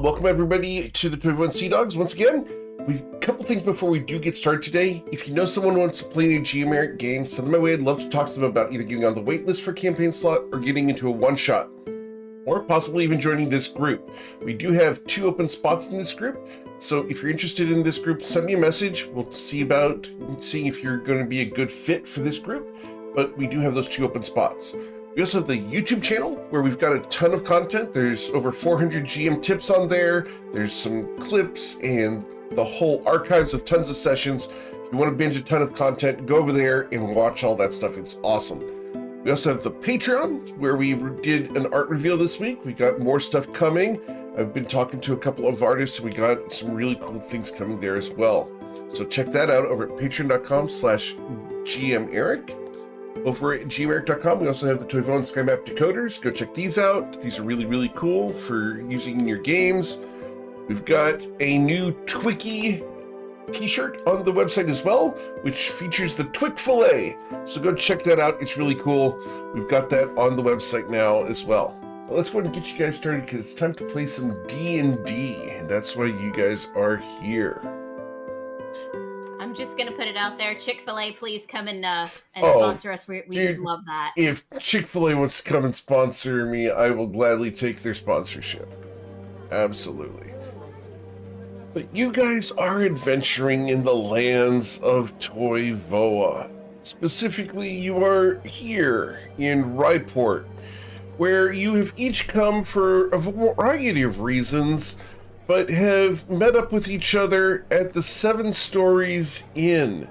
welcome everybody to the Toivoan Sea Dogs. Once again, we've a couple things before we do get started today. If you know someone who wants to play a GMeric game, send them my way. I'd love to talk to them about either getting on the wait list for campaign slot or getting into a one-shot, or possibly even joining this group. We do have 2 open spots in this group, so if you're interested in this group, send me a message. We'll see about seeing if you're going to be a good fit for this group, but we do have those 2 open spots. We also have the YouTube channel where we've got a ton of content. There's over 400 GM tips on there. There's some clips and the whole archives of tons of sessions. If you want to binge a ton of content, go over there and watch all that stuff. It's awesome. We also have the Patreon where we did an art reveal this week. We got more stuff coming. I've been talking to a couple of artists and we got some really cool things coming there as well. So check that out over at patreon.com/GMeric. Over at gmeric.com, we also have the Toivoan Sky Map decoders. Go check these out. These are really, really cool for using in your games. We've got a new Twicky t-shirt on the website as well, which features the Twick Fillet. So go check that out. It's really cool. We've got that on the website now as well. But let's go ahead and get you guys started because it's time to play some D&D, and that's why you guys are here. I'm just gonna put it out there. Chick-fil-A, please come and sponsor us. We would love that. If Chick-fil-A wants to come and sponsor me, I will gladly take their sponsorship. Absolutely. But you guys are adventuring in the lands of Toivoa. Specifically, you are here in Ryport, where you have each come for a variety of reasons, but have met up with each other at the 7 Stories Inn,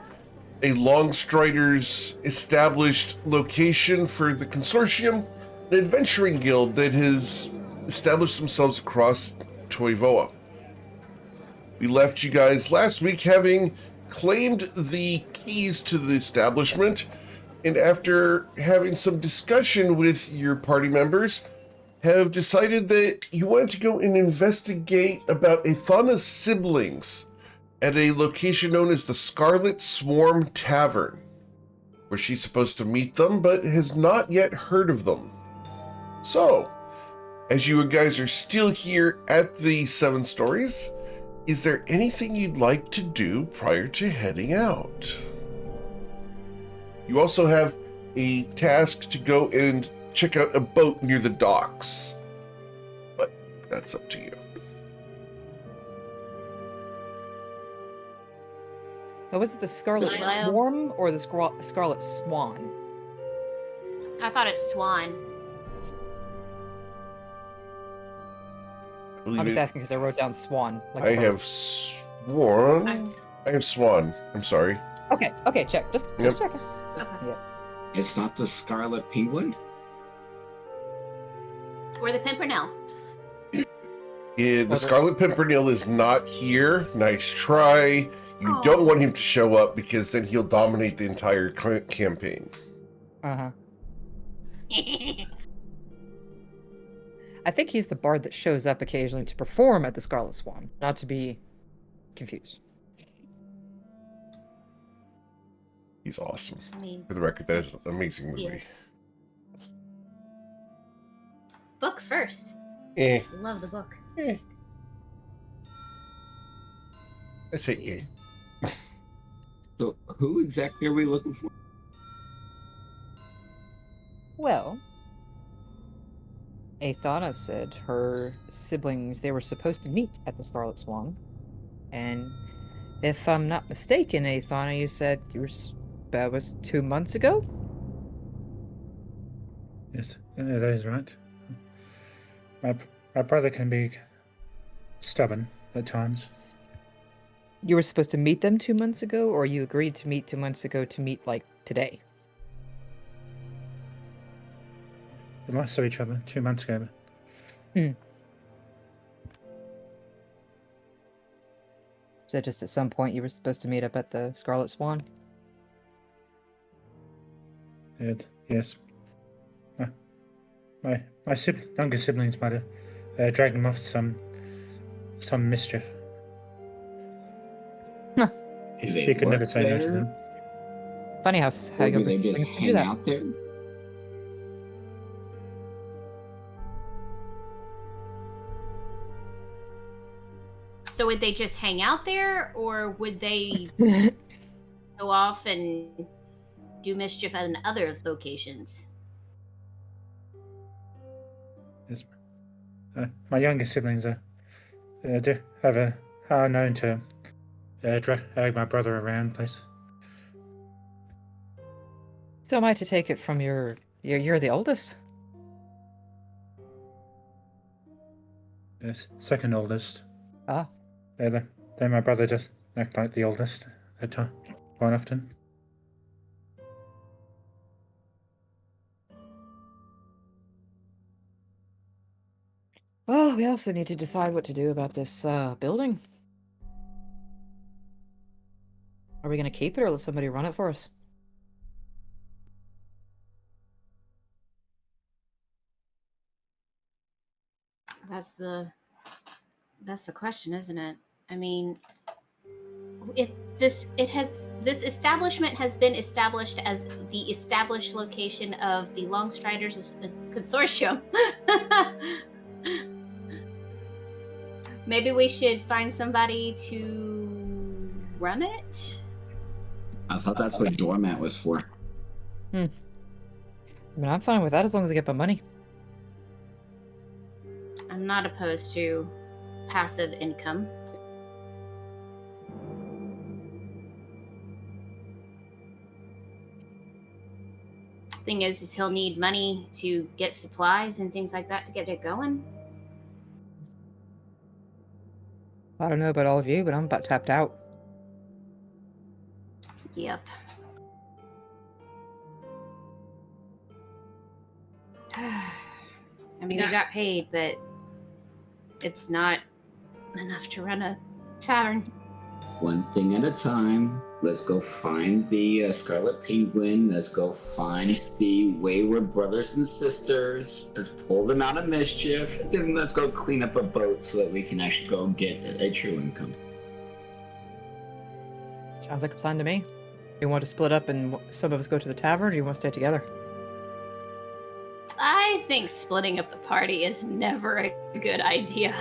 a Longstriders established location for the Consortium, an adventuring guild that has established themselves across Toivoa. We left you guys last week having claimed the keys to the establishment, and after having some discussion with your party members, have decided that you want to go and investigate about Athana's siblings at a location known as the Scarlet Swarm Tavern, where she's supposed to meet them, but has not yet heard of them. So, as you guys are still here at the 7 Stories, is there anything you'd like to do prior to heading out? You also have a task to go and check out a boat near the docks, but that's up to you. Oh, was it the Scarlet Swarm or the Scarlet Swan? I thought it's Swan. I'm just asking because I wrote down Swan. Like I have Swan. I have Swan. I'm sorry. Okay, check. Just checking. Okay. Yeah. It's not the Scarlet Penguin? Or the Pimpernel. Yeah, the Scarlet Pimpernel is not here. Nice try. You don't want him to show up because then he'll dominate the entire campaign. Uh-huh. I think he's the bard that shows up occasionally to perform at the Scarlet Swan, not to be confused. He's awesome. I mean, For the record, that is an amazing movie. Yeah. Book first. Eh. Love the book. Eh. I say eh. So, who exactly are we looking for? Well, Athana said her siblings, they were supposed to meet at the Scarlet Swan. And if I'm not mistaken, Athana, you said that was 2 months ago? Yes, that is right. My brother can be stubborn at times. You were supposed to meet them 2 months ago, or you agreed to meet 2 months ago to meet, like, today? We last saw each other 2 months ago. So just at some point you were supposed to meet up at the Scarlet Swan? Yes. My younger siblings might have dragged him off to some mischief. Huh. He could never say no to them. Funny how Or younger do they just siblings can do hang that. out there? So would they just hang out there, or would they go off and do mischief in other locations? Yes. My younger siblings are known to drag my brother around places. So am I to take it from you're the oldest? Yes, second oldest. Ah. Then my brother just act like the oldest at time, quite often. Well, we also need to decide what to do about this building. Are we going to keep it or let somebody run it for us? That's the question, isn't it? I mean, this establishment has been established as the established location of the Longstriders Consortium. Maybe we should find somebody to run it. I thought that's what doormat was for. I mean, I'm fine with that as long as I get my money. I'm not opposed to passive income. Thing is he'll need money to get supplies and things like that to get it going. I don't know about all of you, but I'm about tapped out. Yep. I mean, we got paid, but it's not enough to run a tavern. One thing at a time. Let's go find the Scarlet Penguin. Let's go find the wayward brothers and sisters. Let's pull them out of mischief. And then let's go clean up a boat so that we can actually go get a true income. Sounds like a plan to me. You want to split up and some of us go to the tavern, or you want to stay together? I think splitting up the party is never a good idea.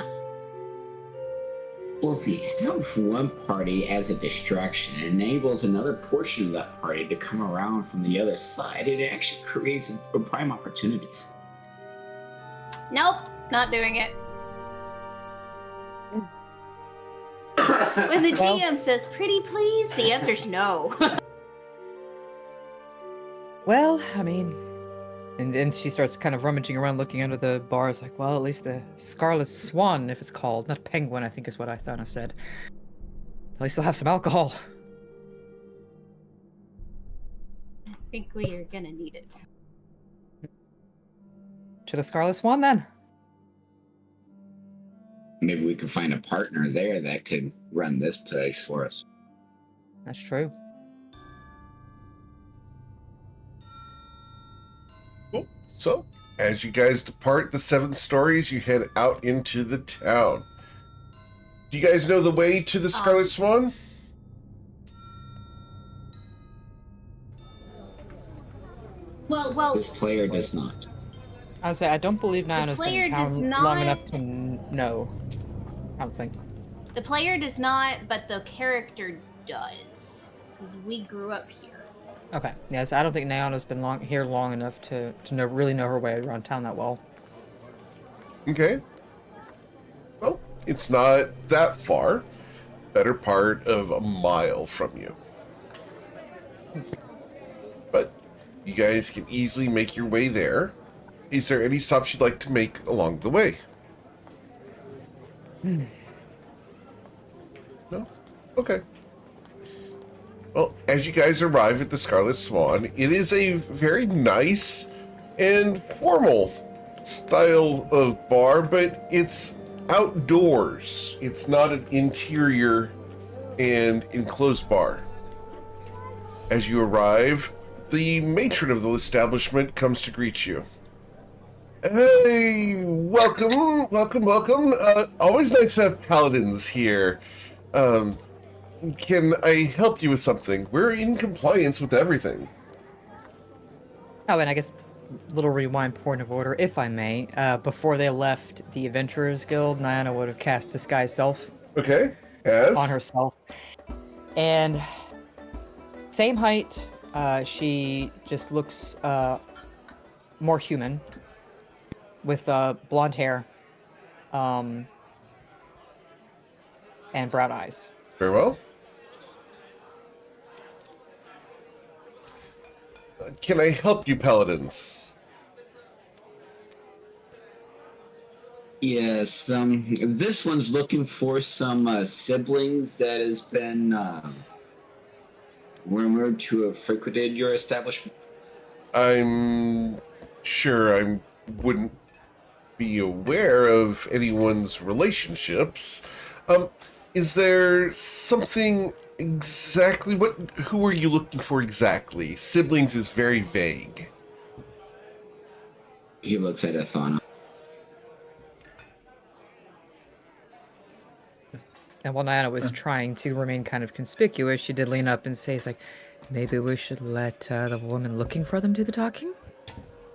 Well, if you have one party as a distraction, it enables another portion of that party to come around from the other side. It actually creates prime opportunities. Nope, not doing it. When the GM says pretty please, the answer's no. Well, I mean... And then she starts kind of rummaging around looking under the bars like, well, at least the Scarlet Swan, if it's called. Not Penguin, I think is what Ithana said. At least they'll have some alcohol. I think we are gonna need it. To the Scarlet Swan, then. Maybe we could find a partner there that could run this place for us. That's true. Cool. So, as you guys depart the 7 stories, you head out into the town. Do you guys know the way to the Scarlet Swan? Well, This player does not. I would say I don't believe Nana's been player in does town not- long enough to know. I don't think. the player does not, but the character does. Because we grew up here. Okay. Yes, I don't think Nayana's been here long enough to really know her way around town that well. Okay. Well, it's not that far. Better part of a mile from you. But you guys can easily make your way there. Is there any stops you'd like to make along the way? No? Okay. Well, as you guys arrive at the Scarlet Swan, it is a very nice and formal style of bar, but it's outdoors. It's not an interior and enclosed bar. As you arrive, the matron of the establishment comes to greet you. Hey, welcome. Always nice to have paladins here. Can I help you with something? We're in compliance with everything. Oh, and I guess little rewind point of order, if I may. Before they left the Adventurers Guild, Nyana would have cast Disguise Self Okay. As? on herself. And same height. She just looks more human with blonde hair and brown eyes. Very well. Can I help you, paladins? Yes, this one's looking for some siblings that has been rumored to have frequented your establishment. I'm sure I wouldn't be aware of anyone's relationships. Is there something exactly? Who are you looking for exactly? Siblings is very vague. He looks at Athana. And while Diana was trying to remain kind of conspicuous, she did lean up and say, "It's like, maybe we should let the woman looking for them do the talking."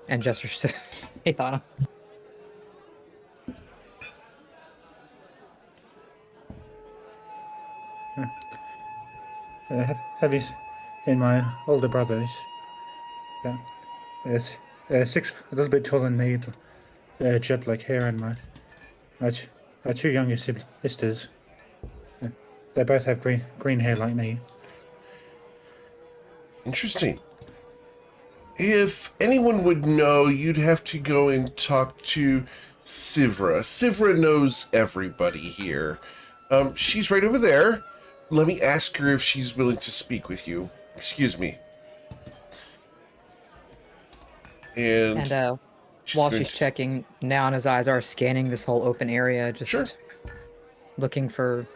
And Jester said, "Hey, Thana." Have you seen my older brothers? Yeah, it's six, a little bit taller than me, jet-like hair, and my two younger sisters. They both have green hair like me. Interesting. If anyone would know, you'd have to go and talk to Sivra. Sivra knows everybody here. She's right over there. Let me ask her if she's willing to speak with you. Excuse me. And While going she's checking, Naana's eyes are scanning this whole open area, just Sure. looking for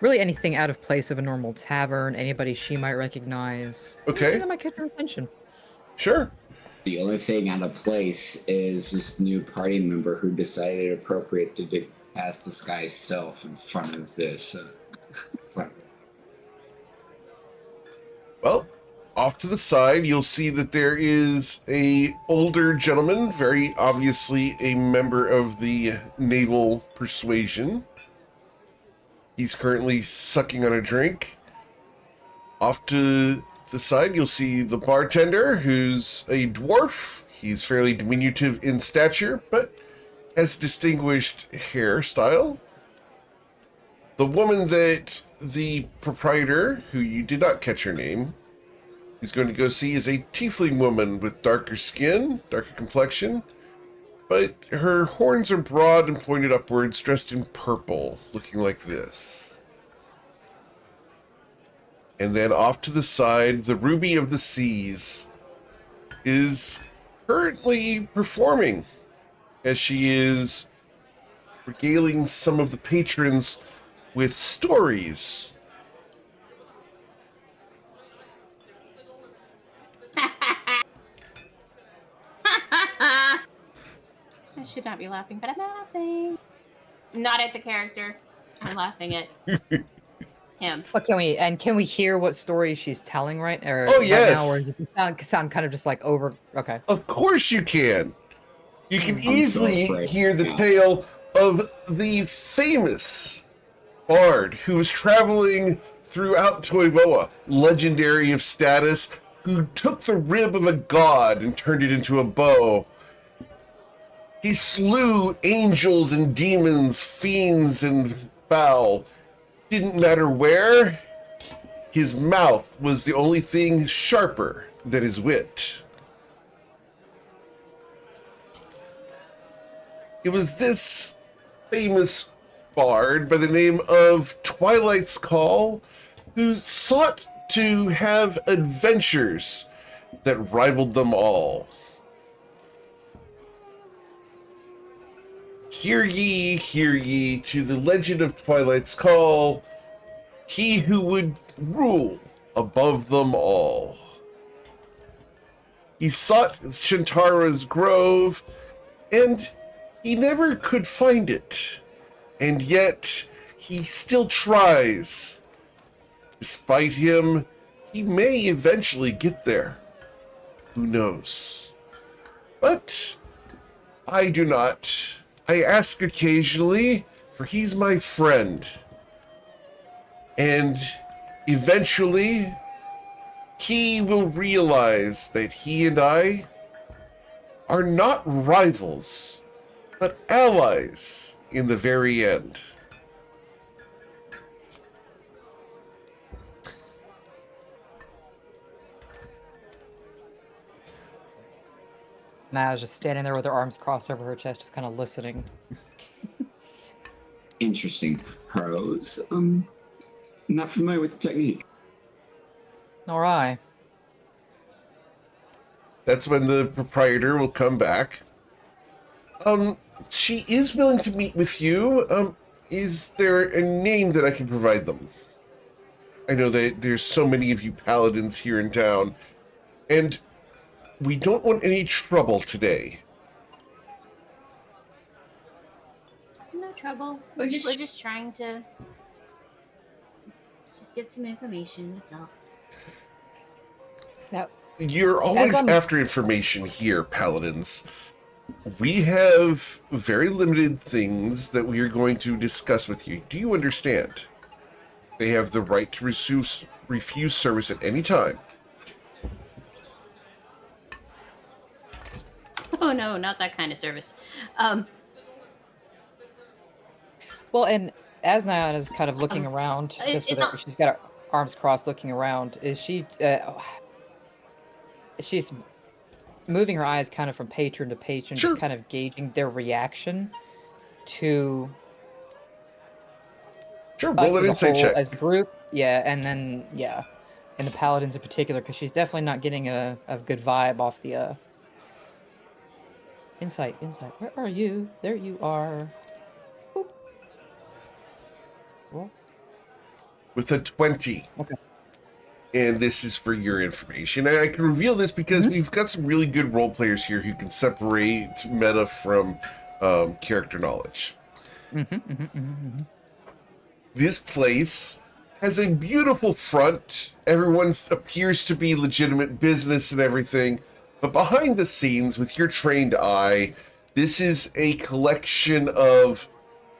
really anything out of place of a normal tavern, anybody she might recognize. Okay. Anything that might catch her attention. Sure. The only thing out of place is this new party member who decided it appropriate to cast disguise self in front of this. Well, off to the side, you'll see that there is a older gentleman, very obviously a member of the naval persuasion. He's currently sucking on a drink. Off to the side, you'll see the bartender, who's a dwarf. He's fairly diminutive in stature, but has a distinguished hairstyle. The woman that the proprietor, who you did not catch her name, is going to go see is a tiefling woman with darker skin, darker complexion, but her horns are broad and pointed upwards, dressed in purple, looking like this. And then off to the side, the Ruby of the Seas is currently performing as she is regaling some of the patrons with stories. I should not be laughing, but I'm laughing. Not at the character. I'm laughing at him. What can we hear what story she's telling right Oh, right yes. now, or does it sound kind of just like over? Okay. Of course you can. You can so easily afraid. hear the tale of the famous bard who was traveling throughout Toivoa, legendary of status, who took the rib of a god and turned it into a bow. He slew angels and demons, fiends and foul. Didn't matter where. His mouth was the only thing sharper than his wit. It was this famous bard by the name of Twilight's Call who sought to have adventures that rivaled them all. Hear ye, to the legend of Twilight's Call, he who would rule above them all. He sought Shantara's grove, and he never could find it. And yet, he still tries. Despite him, he may eventually get there. Who knows? But I do not. I ask occasionally for he's my friend. And eventually, he will realize that he and I are not rivals, but allies in the very end. Naya's just standing there with her arms crossed over her chest, just kind of listening. Interesting prose. Not familiar with the technique. Nor I. That's when the proprietor will come back. She is willing to meet with you. Is there a name that I can provide them? I know that there's so many of you paladins here in town, and we don't want any trouble today. No trouble. We're We're just- just trying to just get some information. That's all. Now, You're always I'm- after information here, paladins. We have very limited things that we are going to discuss with you. Do you understand? They have the right to refuse service at any time. Oh no, not that kind of service. well, and as Naya is kind of looking around, just with her, she's got her arms crossed, looking around. Is she? She's moving her eyes kind of from patron to patron, Sure. just kind of gauging their reaction to Sure, us roll an as a insight whole, check. as a group. Yeah, and then and the paladins in particular, because she's definitely not getting a good vibe off the insight. Where are you? There you are. Boop. Roll. With a 20. Okay. And this is for your information. And I can reveal this because we've got some really good role players here who can separate meta from character knowledge. This place has a beautiful front. Everyone appears to be legitimate business and everything. But behind the scenes, with your trained eye, this is a collection of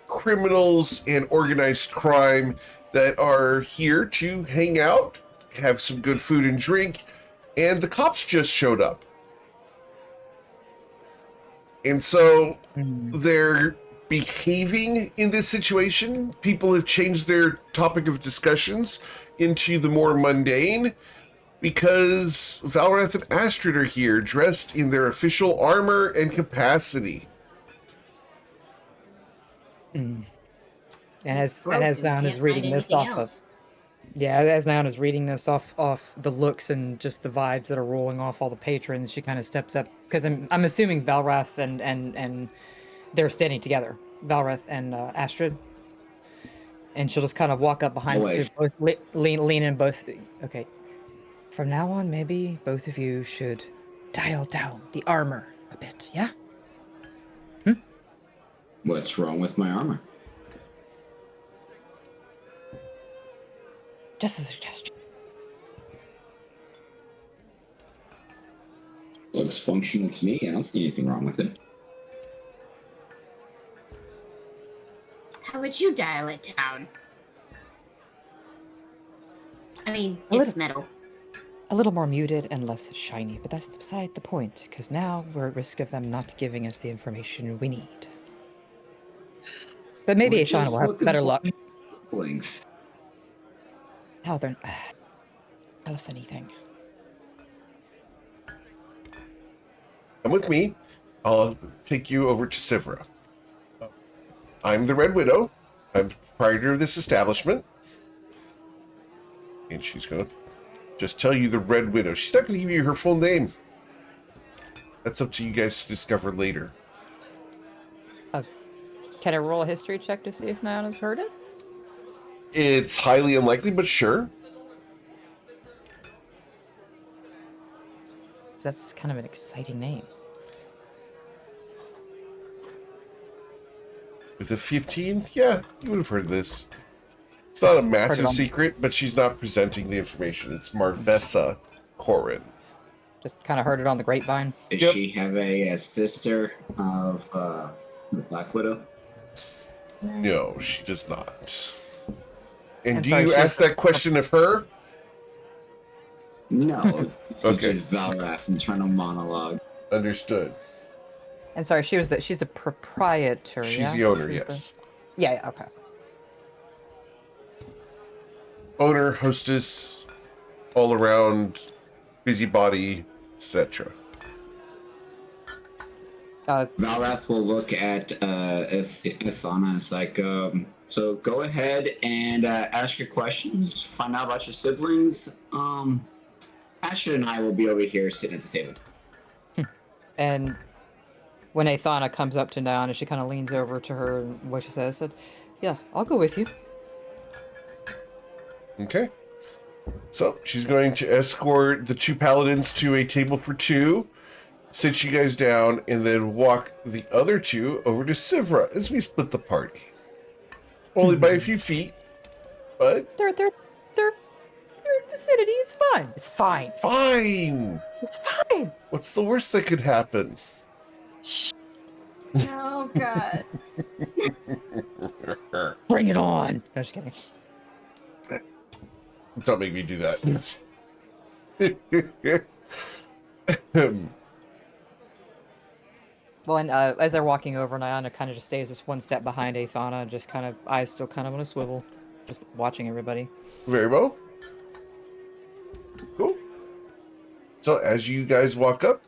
criminals and organized crime that are here to hang out, have some good food and drink, and the cops just showed up. And so they're behaving in this situation. People have changed their topic of discussions into the more mundane because Valrath and Astrid are here, dressed in their official armor and capacity. And as Broken, Nayan is can't reading find this anything off else. of, as Nayan is reading this off the looks and just the vibes that are rolling off all the patrons, she kind of steps up because I'm assuming Valrath and they're standing together, Valrath and Astrid, and she'll just kind of walk up behind them, so Always. both lean in both. Okay, from now on, maybe both of you should dial down the armor a bit, yeah? What's wrong with my armor? Just a suggestion. Looks functional to me. I don't see anything wrong with it. How would you dial it down? I mean, A it's little- metal. A little more muted and less shiny, but that's beside the point, because now we're at risk of them not giving us the information we need. But maybe We're Ashana just will have looking better for luck. Blinks. Now they're... Tell us anything. Come with me. I'll take you over to Sivra. I'm the Red Widow. I'm the proprietor of this establishment. And she's going to just tell you the Red Widow. She's not going to give you her full name. That's up to you guys to discover later. Can I roll a history check to see if Nayan has heard it? It's highly unlikely, but sure. That's kind of an exciting name. With a 15, yeah, you would have heard of this. It's not a massive on- secret, but she's not presenting the information. It's Marvessa Corin. Just kind of heard it on the grapevine. Does Yep. she have a sister of the Black Widow? No, she does not. And And do sorry, you she was ask that question of her? No, it's Okay. just Valrath's internal monologue. Understood. And sorry, she's the proprietor, She's yeah? the owner, She was yes. Yeah, okay. Owner, hostess, all around, busybody, etc. Valrath will look at if Anna is like, so go ahead and ask your questions, find out about your siblings. Asher and I will be over here sitting at the table. And when Athana comes up to Diana, she kind of leans over to her and what she said, yeah, I'll go with you. Okay. So she's going to escort the two paladins to a table for two, sit you guys down, and then walk the other two over to Sivra as we split the party. Only by a few feet, but They're in vicinity. It's fine. It's fine. fine. It's fine. What's the worst that could happen? Shh. Oh god. Bring it on. No, just kidding. Don't make me do that. Well, and as they're walking over, Nyana kind of just stays just one step behind Athana, just kind of eyes still kind of on a swivel, just watching everybody. Very well. Cool. So as you guys walk up,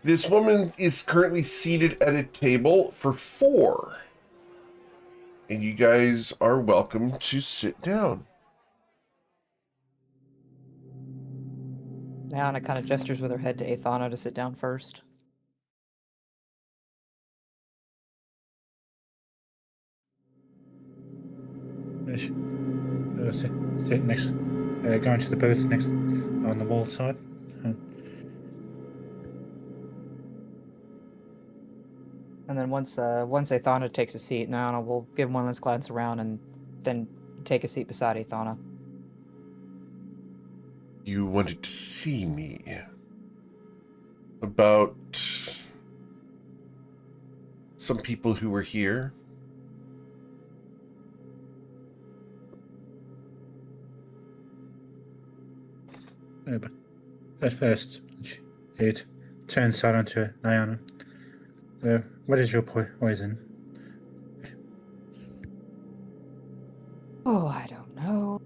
this woman is currently seated at a table for four. And you guys are welcome to sit down. Nyana kind of gestures with her head to Athana to sit down first. Sit next, going to the booth next on the wall side. And then once Athana takes a seat, Nyana will give one last glance around and then take a seat beside Athana. You wanted to see me about some people who were here. But at first, it turns silent to Nyana. What is your poison? Oh, I don't know.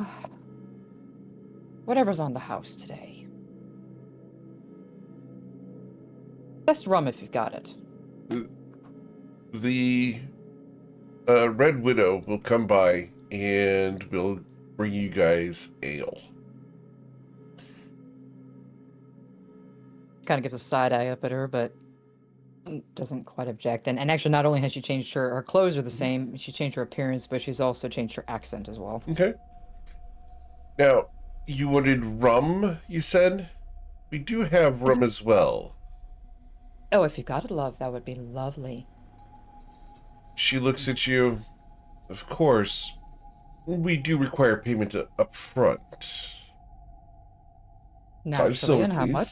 Whatever's on the house today. Best rum if you've got it. The Red Widow will come by and will bring you guys ale. Kind of gives a side eye up at her, but doesn't quite object. And actually, not only has she changed her clothes are the same, she changed her appearance, but she's also changed her accent as well. Okay. Now, you wanted rum, you said? We do have rum as well. Oh, if you got it, love, that would be lovely. She looks at you. Of course, we do require payment up front. 5 silver, And how please. much?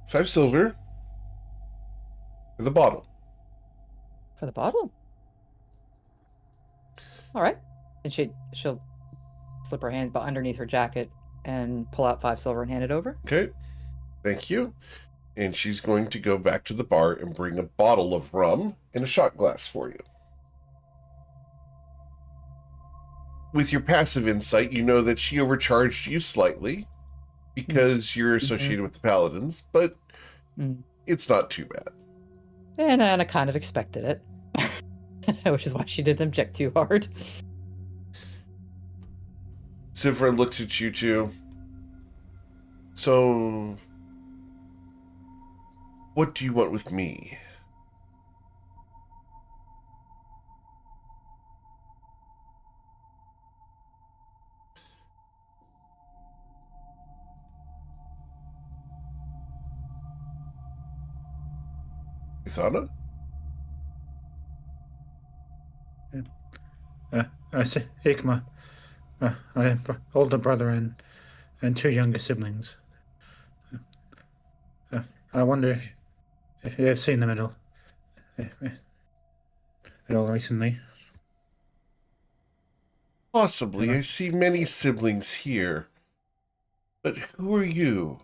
5 silver. For the bottle. For the bottle? All right. And she'll slip her hand underneath her jacket and pull out 5 silver and hand it over. Okay. Thank you. And she's going to go back to the bar and bring a bottle of rum and a shot glass for you. With your passive insight, you know that she overcharged you slightly because you're associated with the paladins, but it's not too bad. And Anna kind of expected it, which is why she didn't object too hard. Sivra looks at you too. So, what do you want with me? Ithana? I say Ikma. I have an older brother and 2 younger siblings. I wonder if you have seen them at all recently. Possibly. I see many siblings here. But who are you?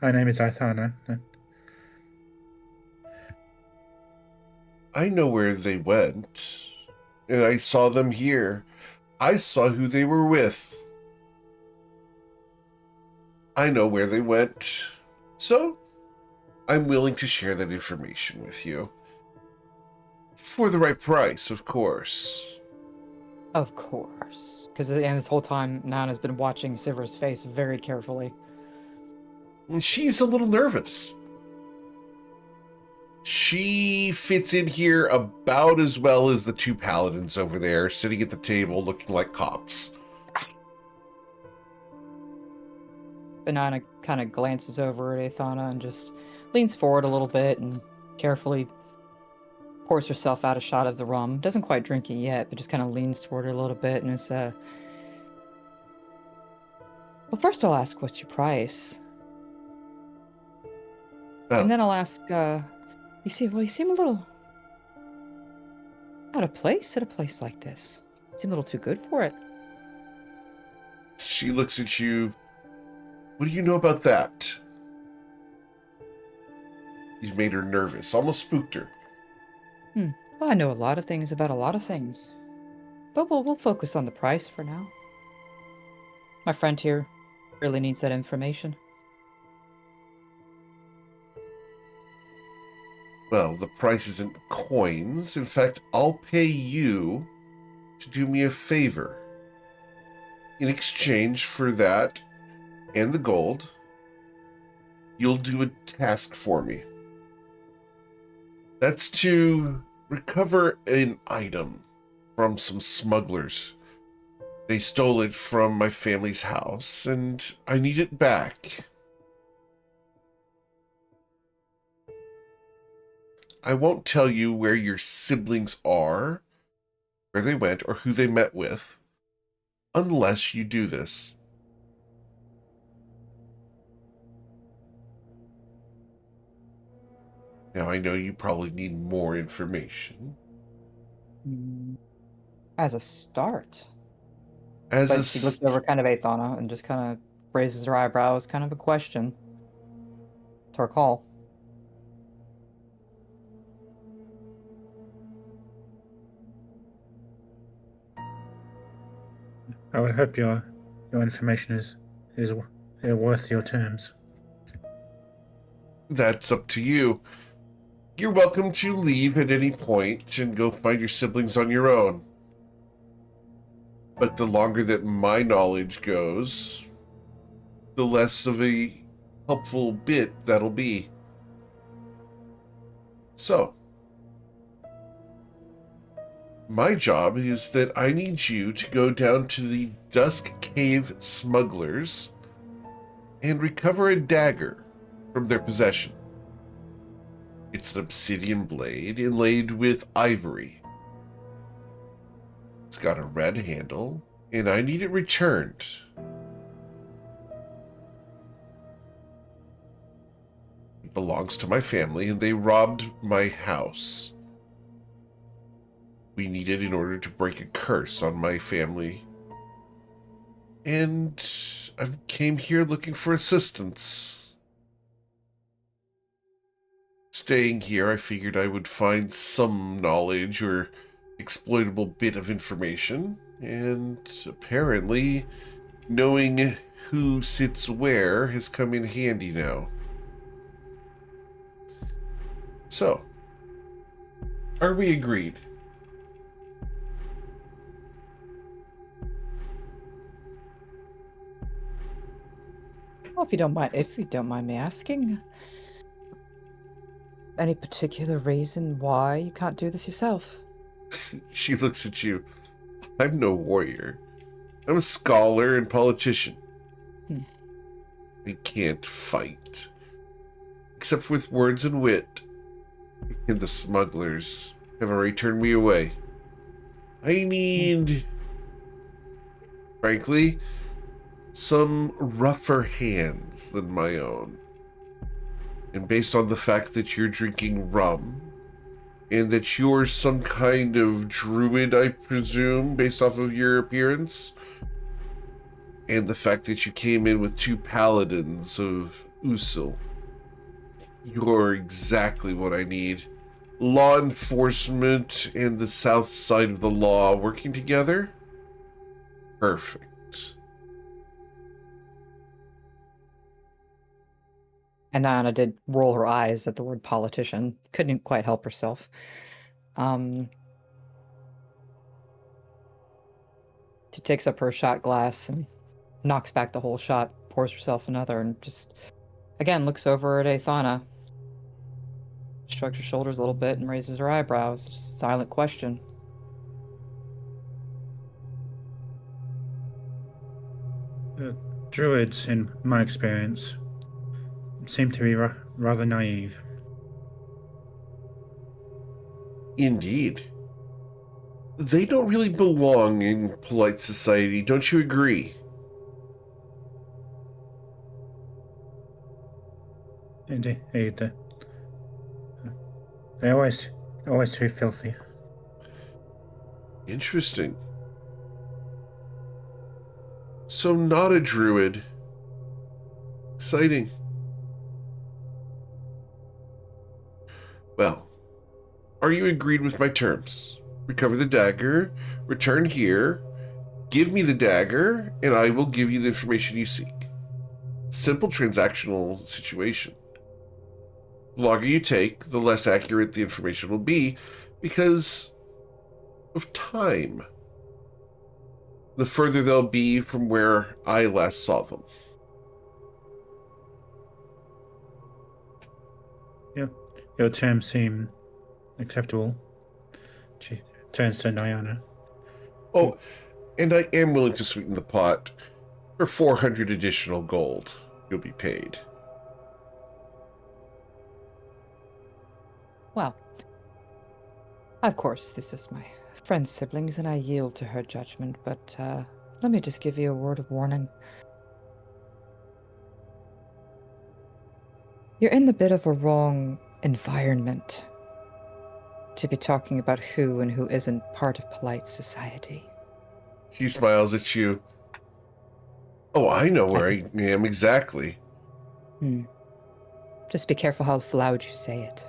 My name is Ithana. I know where they went. And I saw them here. I saw who they were with. I know where they went. So, I'm willing to share that information with you. For the right price, of course. Of course. Because this whole time, Nana's been watching Siver's face very carefully. She's a little nervous. She fits in here about as well as the two paladins over there, sitting at the table looking like cops. Banana kind of glances over at Athana and just leans forward a little bit and carefully pours herself out a shot of the rum. Doesn't quite drink it yet, but just kind of leans toward her a little bit and is, well, first I'll ask, what's your price? Oh. And then I'll ask, you seem a little out of place at a place like this. You seem a little too good for it. She looks at you. What do you know about that? You've made her nervous, almost spooked her. Well, I know a lot of things about a lot of things. But we'll focus on the price for now. My friend here really needs that information. Well, the price isn't coins. In fact, I'll pay you to do me a favor. In exchange for that and the gold, you'll do a task for me. That's to recover an item from some smugglers. They stole it from my family's house, and I need it back. I won't tell you where your siblings are, where they went, or who they met with, unless you do this. Now, I know you probably need more information. As a start. But She looks over kind of Athana and just kind of raises her eyebrows, kind of a question. To her call. I would hope your information is worth your terms. That's up to you. You're welcome to leave at any point and go find your siblings on your own. But the longer that my knowledge goes, the less of a helpful bit that'll be. So, my job is that I need you to go down to the Dusk Cave smugglers and recover a dagger from their possession. It's an obsidian blade inlaid with ivory. It's got a red handle, and I need it returned. It belongs to my family, and they robbed my house. We need it in order to break a curse on my family. And I came here looking for assistance. Staying here, I figured I would find some knowledge or exploitable bit of information, and apparently knowing who sits where has come in handy now. So, are we agreed? Well, if you don't mind me asking, any particular reason why you can't do this yourself? She looks at you. I'm no warrior. I'm a scholar and politician. I can't fight. Except with words and wit. And the smugglers have already turned me away. I need, frankly, some rougher hands than my own. And based on the fact that you're drinking rum, and that you're some kind of druid, I presume, based off of your appearance, and the fact that you came in with 2 paladins of Usul. You're exactly what I need. Law enforcement and the south side of the law working together? Perfect. And Anna did roll her eyes at the word politician. Couldn't quite help herself. She takes up her shot glass and knocks back the whole shot, pours herself another, and just, again, looks over at Athana. Shrugs her shoulders a little bit and raises her eyebrows. Silent question. Druids, in my experience, seem to be rather naive. Indeed. They don't really belong in polite society, don't you agree? Indeed. They always too filthy. Interesting. So not a druid. Exciting. Well, are you agreed with my terms? Recover the dagger, return here, give me the dagger, and I will give you the information you seek. Simple transactional situation. The longer you take, the less accurate the information will be because of time. The further they'll be from where I last saw them. Yeah, your terms seem acceptable. She turns to Diana. Oh, and I am willing to sweeten the pot. For 400 additional gold, you'll be paid. Well, of course, this is my friend's siblings, and I yield to her judgment, but let me just give you a word of warning. You're in the bit of a wrong environment to be talking about who and who isn't part of polite society. She smiles at you. Oh, I know where I am exactly. Just be careful how loud you say it.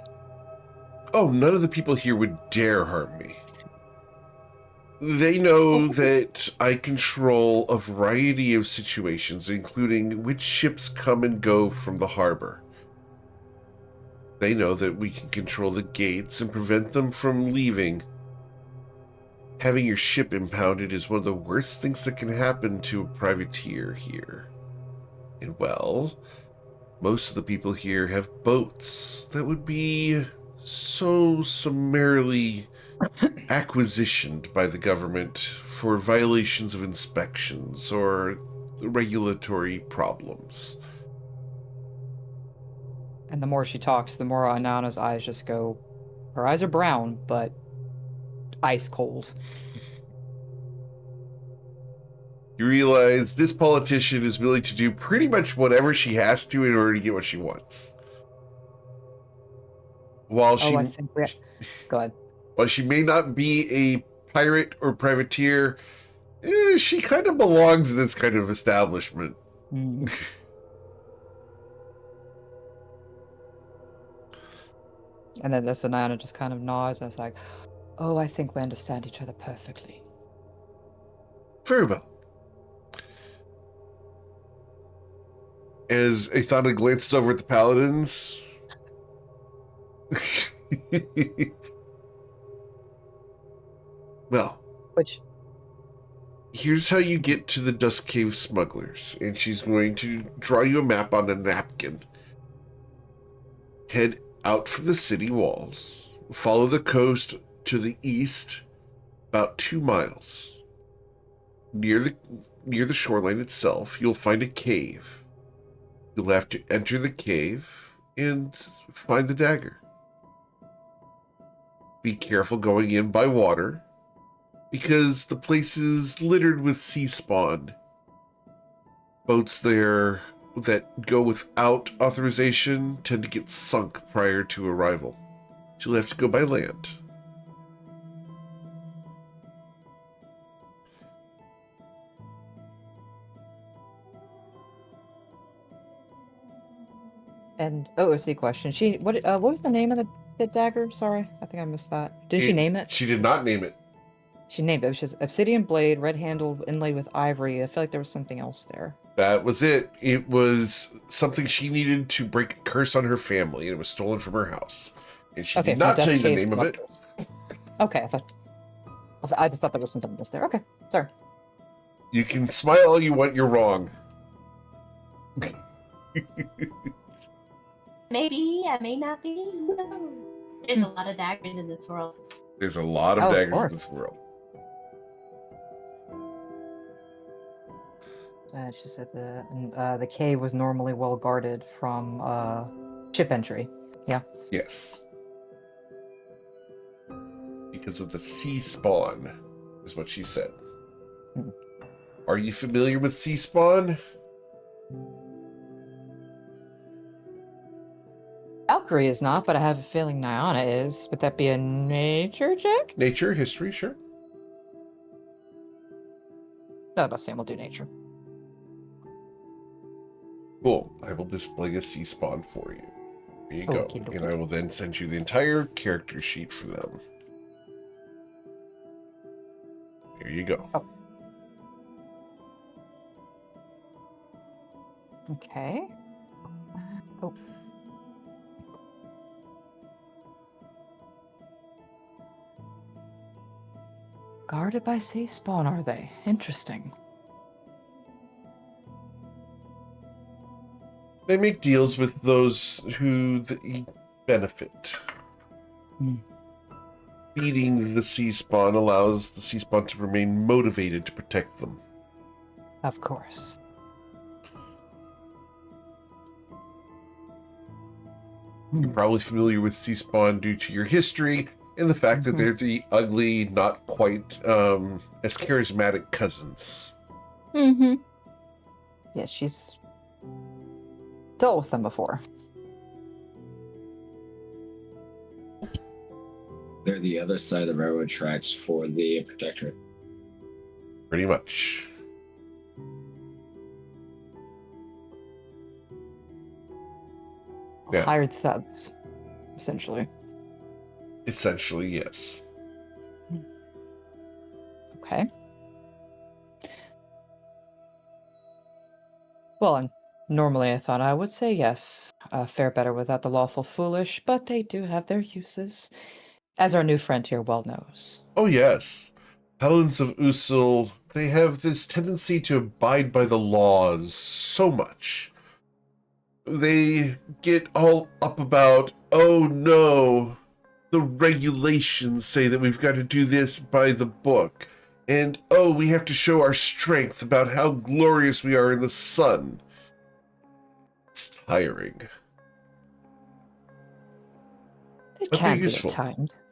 Oh, none of the people here would dare harm me. They know that I control a variety of situations, including which ships come and go from the harbor. They know that we can control the gates and prevent them from leaving. Having your ship impounded is one of the worst things that can happen to a privateer here. And well, most of the people here have boats that would be so summarily acquisitioned by the government for violations of inspections or regulatory problems. And the more she talks, the more Anana's eyes just go. Her eyes are brown, but ice cold. You realize this politician is willing to do pretty much whatever she has to in order to get what she wants. While she, I think we... Go ahead. While she may not be a pirate or privateer, she kind of belongs in this kind of establishment. Mm. And then this Anana just kind of nods and it's like, oh, I think we understand each other perfectly. Very well. As Athana glances over at the paladins, well, here's how you get to the Dusk Cave smugglers, and she's going to draw you a map on a napkin. Head out from the city walls, follow the coast to the east about 2 miles. Near the shoreline itself, you'll find a cave. You'll have to enter the cave and find the dagger. Be careful going in by water, because the place is littered with sea spawn. Boats there that go without authorization tend to get sunk prior to arrival. You'll have to go by land. And OOC question. What was the name of the dagger? Sorry, I think I missed that. Did she name it? She did not name it. She named it. It was just obsidian blade, red handle, inlaid with ivory. I feel like there was something else there. That was it. It was something she needed to break a curse on her family, and it was stolen from her house. And she did not tell you the name of it. Okay, I just thought there was something else there. Okay, sorry. You can smile all you want, you're wrong. Maybe, I may not be. Who knows? There's a lot of daggers in this world. There's a lot of daggers in this world. She said the cave was normally well guarded from ship entry. Yeah. Yes. Because of the sea spawn, is what she said. Hmm. Are you familiar with sea spawn? Valkyrie is not, but I have a feeling Nyana is. Would that be a nature check? Nature, history, sure. No, about Sam will do nature. Cool. I will display a sea spawn for you. There you go. Okey dokey. And I will then send you the entire character sheet for them. There you go. Oh. Okay. Oh. Guarded by sea spawn, are they? Interesting. They make deals with those who benefit. Hmm. Feeding the sea spawn allows the sea spawn to remain motivated to protect them. Of course. You're probably familiar with sea spawn due to your history and the fact that they're the ugly, not quite as charismatic cousins. Mm-hmm. Yeah, she's dealt with them before. They're the other side of the railroad tracks for the Protectorate. Pretty much. Yeah. Hired thugs, essentially. Essentially, yes. Okay. Well, and normally I thought I would say yes, fare better without the lawful foolish, but they do have their uses, as our new friend here well knows. Oh, yes. Paladins of Usul, they have this tendency to abide by the laws so much. They get all up about, oh no, the regulations say that we've got to do this by the book. And, oh, we have to show our strength about how glorious we are in the sun. It's tiring. It But can they're be useful. at times.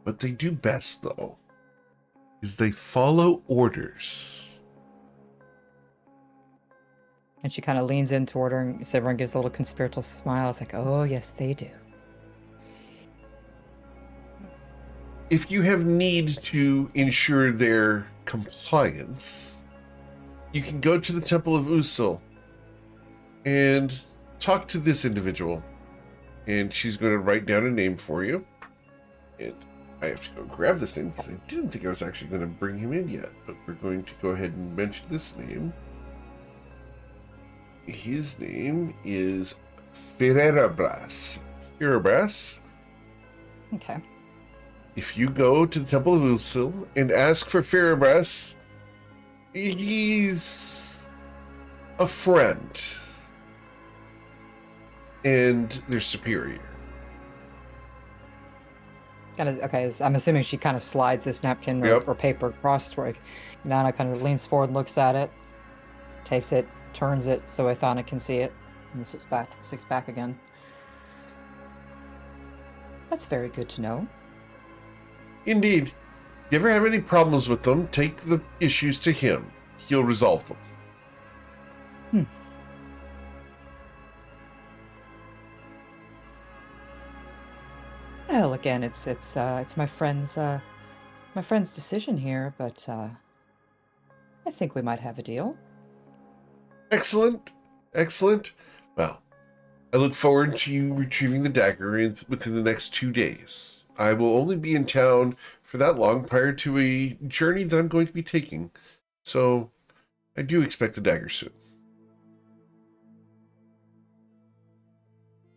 What they do best, though, is they follow orders. And she kind of leans in toward her, and so everyone gives a little conspiratorial smile. It's like, oh, yes, they do. If you have need to ensure their compliance, you can go to the Temple of Usul and talk to this individual. And she's going to write down a name for you. And I have to go grab this name because I didn't think I was actually going to bring him in yet. But we're going to go ahead and mention this name. His name is Ferebrás. Ferebrás. Okay. If you go to the Temple of Usul and ask for Ferebrás, he's a friend. And they're superior. Kind of, okay, I'm assuming she kind of slides this napkin or paper across to her. Nana kind of leans forward, looks at it, takes it, turns it so Ithana can see it, and sits back again. That's very good to know. Indeed. If you ever have any problems with them, take the issues to him. He'll resolve them. Well, again, it's my friend's decision here, but I think we might have a deal. Excellent. Excellent. Well, I look forward to you retrieving the dagger within the next 2 days. I will only be in town for that long prior to a journey that I'm going to be taking. So I do expect the dagger soon.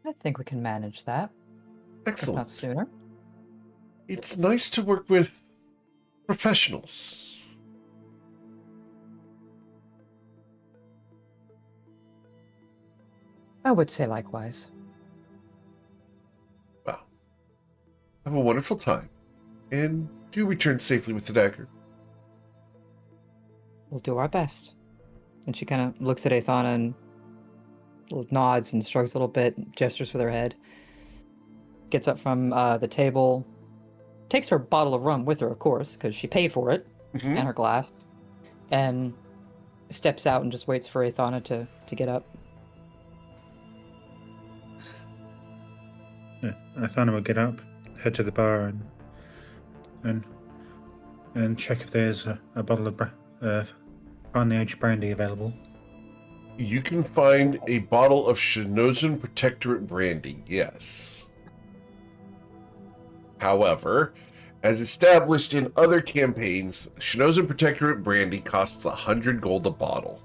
I think we can manage that. If Excellent. not sooner. It's nice to work with professionals. I would say likewise. Well, have a wonderful time, and do return safely with the dagger. We'll do our best. And she kind of looks at Aethana and nods and shrugs a little bit, gestures with her head. Gets up from the table, takes her bottle of rum with her, of course, because she paid for it, Mhm. and her glass, and steps out and just waits for Aethana to get up. Yeah, Athana will get up, head to the bar, and check if there's a bottle of finely aged brandy available. You can find a bottle of Shinozen Protectorate brandy, yes. However, as established in other campaigns, Shinozen Protectorate brandy costs 100 gold a bottle.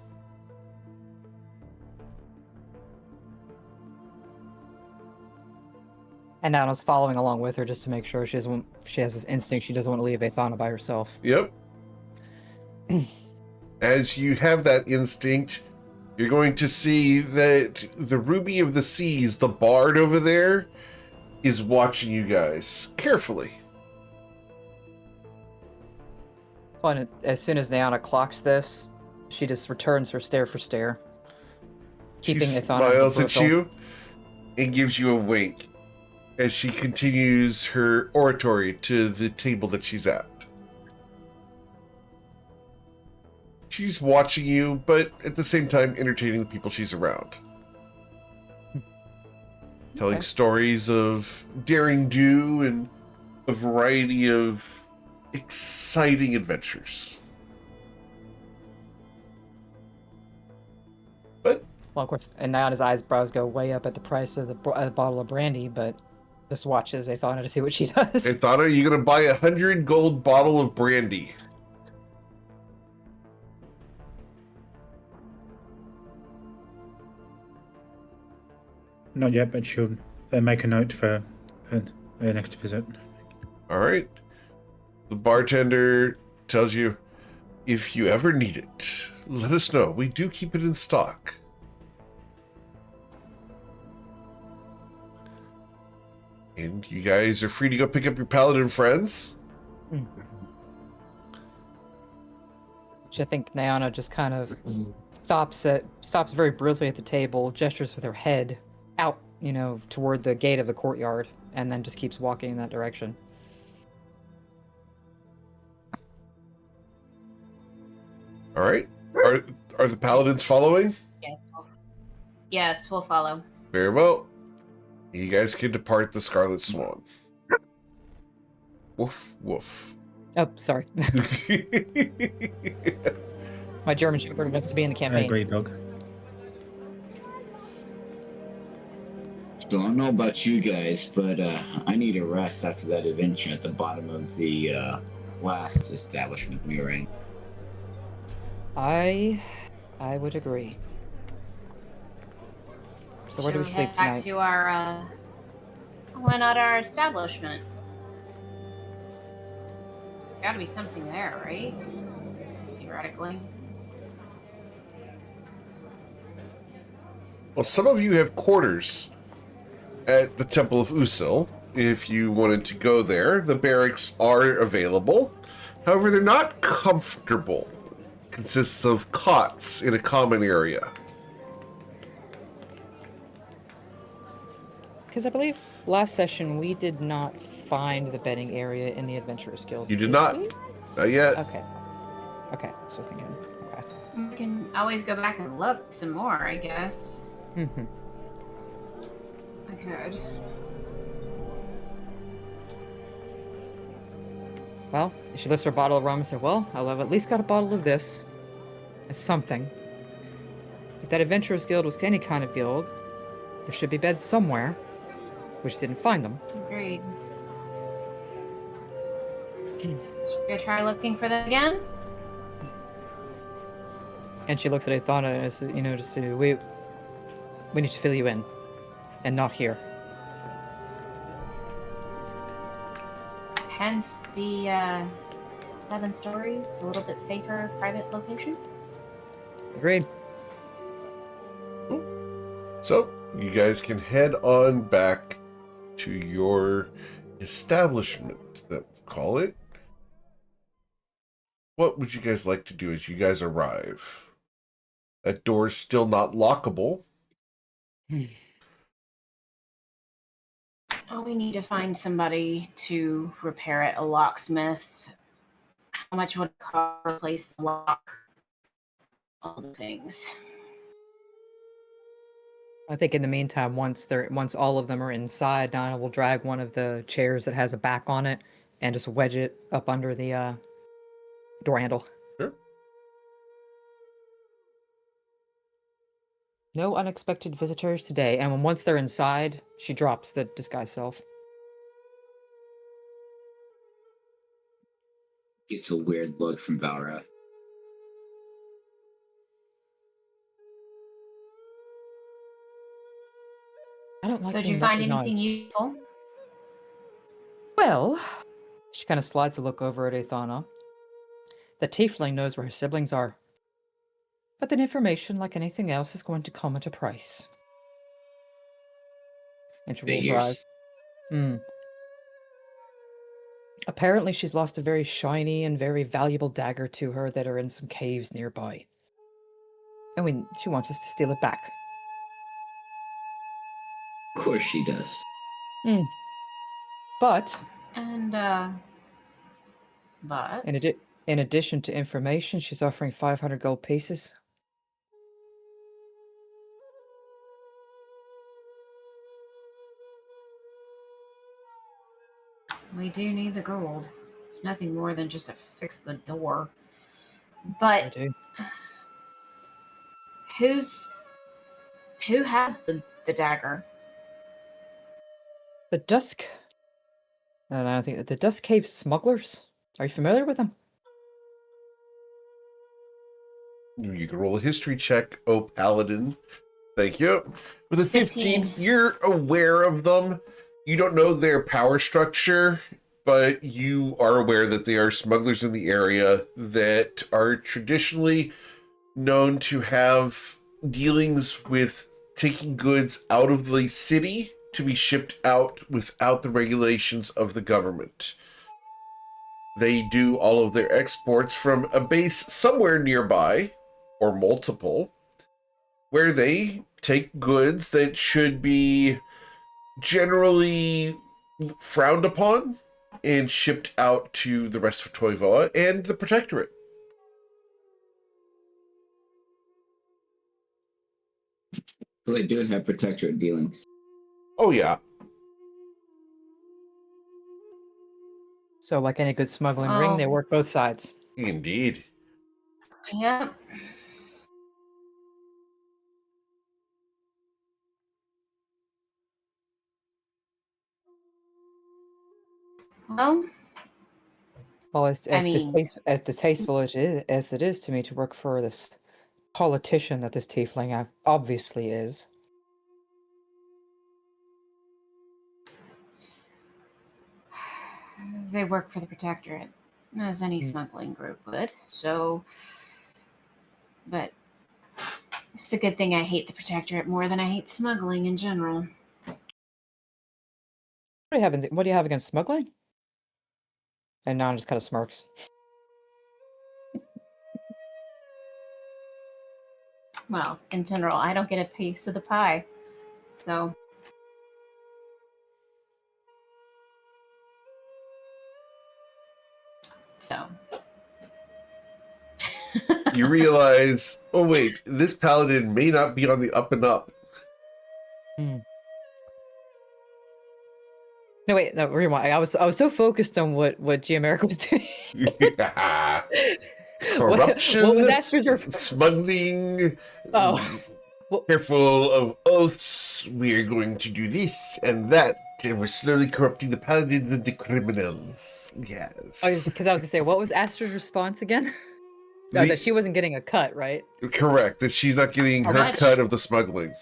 And Nana's following along with her just to make sure she has this instinct she doesn't want to leave Aethana by herself. Yep. As you have that instinct, you're going to see that the Ruby of the Seas, the bard over there, is watching you guys carefully. And as soon as Nana clocks this, she just returns her stare for stare. Keeping She Aethana in smiles the at peripheral. you and gives you a wink as she continues her oratory to the table that she's at. She's watching you, but at the same time entertaining the people she's around. Telling Okay. stories of daring do and a variety of exciting adventures. But Well, of course, and Nana's eyebrows go way up at the price of the bottle of brandy, but just watches Aethana to see what she does. Aethana, you gonna buy 100 gold bottle of brandy? Not yet, but she'll make a note for her next visit. All right. The bartender tells you, if you ever need it, let us know. We do keep it in stock. And you guys are free to go pick up your paladin friends. Which I think Nana just kind of stops very brutally at the table, gestures with her head out, toward the gate of the courtyard, and then just keeps walking in that direction. All right. Are the paladins following? Yes, we'll follow. Very well. You guys can depart the Scarlet Swan. Woof, woof. Oh, sorry. My German shepherd wants to be in the I campaign. agree, dog. So I don't know about you guys, but I need a rest after that adventure at the bottom of the last establishment we were in. I would agree. So where do we Should sleep head back tonight? to our why not our establishment? There's got to be something there, right? Theoretically. Well, some of you have quarters at the Temple of Usil. If you wanted to go there, the barracks are available. However, they're not comfortable. Consists of cots in a common area. Because I believe last session we did not find the bedding area in the Adventurers Guild. You did not. we? Not yet. Okay. Okay, so I was thinking. Okay. We can always go back and look some more, I guess. Mm-hmm. I could. Well, she lifts her bottle of rum and says, well, I'll have at least got a bottle of this. As something. If that Adventurers Guild was any kind of guild, there should be beds somewhere. We just didn't find them. Agreed. Should we try looking for them again? And she looks at Athana as, just to, we need to fill you in. And not here. Hence the 7 stories, a little bit safer private location. Agreed. So, you guys can head on back to your establishment, call it. What would you guys like to do as you guys arrive? That door's still not lockable. Oh, we need to find somebody to repair it, a locksmith. How much would it cost to replace the lock? All the things. I think in the meantime, once all of them are inside, Nana will drag one of the chairs that has a back on it and just wedge it up under the door handle. Sure. No unexpected visitors today. And once they're inside, she drops the disguise self. Gets a weird look from Valrath. I don't like So, did being you find recognized. anything useful? Well, she kind of slides a look over at Athana. The tiefling knows where her siblings are. But that information, like anything else, is going to come at a price. And she rolls her eyes. Apparently, she's lost a very shiny and very valuable dagger to her that are in some caves nearby. And she wants us to steal it back. Of course she does. But in addition to information, she's offering 500 gold pieces. We do need the gold. Nothing more than just to fix the door. But I do. Who has the dagger? The Dusk. I don't think the Dusk Cave smugglers. Are you familiar with them? You can roll a history check, oh paladin. Thank you. With a 15, 15. You're aware of them. You don't know their power structure, but you are aware that they are smugglers in the area that are traditionally known to have dealings with taking goods out of the city to be shipped out without the regulations of the government. They do all of their exports from a base somewhere nearby, or multiple, where they take goods that should be generally frowned upon and shipped out to the rest of Toivoa and the Protectorate. Well, they do have protectorate dealings. Oh, yeah. So, like any good smuggling ring, they Oh. work both sides. Indeed. Yep. Well, Well, as mean- distasteful as it is to me to work for this politician that this tiefling obviously is. they work for the Protectorate, as any smuggling group would. So, but it's a good thing I hate the Protectorate more than I hate smuggling in general. What do you have against smuggling? And Nan just kind of smirks. Well, in general, I don't get a piece of the pie. So, You realize, oh wait, this paladin may not be on the up and up. No, wait, no, rewind. I was so focused on what Geomerica was doing. Corruption, What was Astra's smuggling, Oh. Well, careful of oaths. We are going to do this and that. And we're slowly corrupting the paladins into criminals. Yes. because I was gonna say, what was Astra's response again? No, that she wasn't getting a cut, right? Correct. That she's not getting How her much? cut of the smuggling.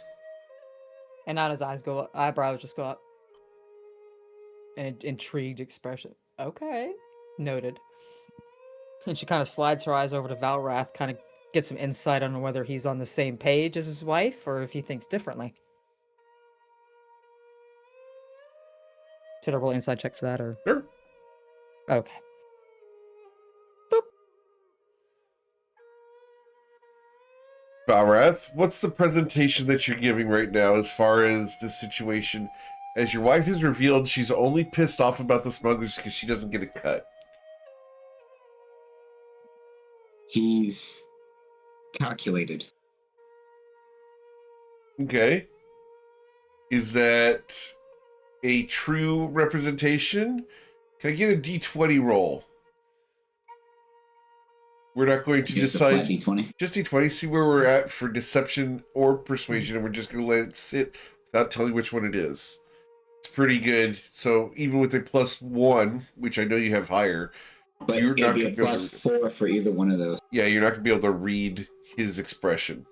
And Nana's eyebrows just go up. An intrigued expression. Okay, noted. And she kind of slides her eyes over to Valrath, kind of get some insight on whether he's on the same page as his wife or if he thinks differently. Should I roll inside check for that, or? Sure. Okay. Boop. Valrath, what's the presentation that you're giving right now as far as the situation? As your wife has revealed, she's only pissed off about the smugglers because she doesn't get a cut. He's calculated. Okay. Is that a true representation? Can I get a d20 roll? We're not going to Just a decide. flat D20. Just d20, see where we're at for deception or persuasion, and we're just going to let it sit without telling which one it is. It's pretty good. So even with a +1, which I know you have higher, But you're it'd not be going a to be able to. +4 for either one of those. Yeah, you're not going to be able to read his expression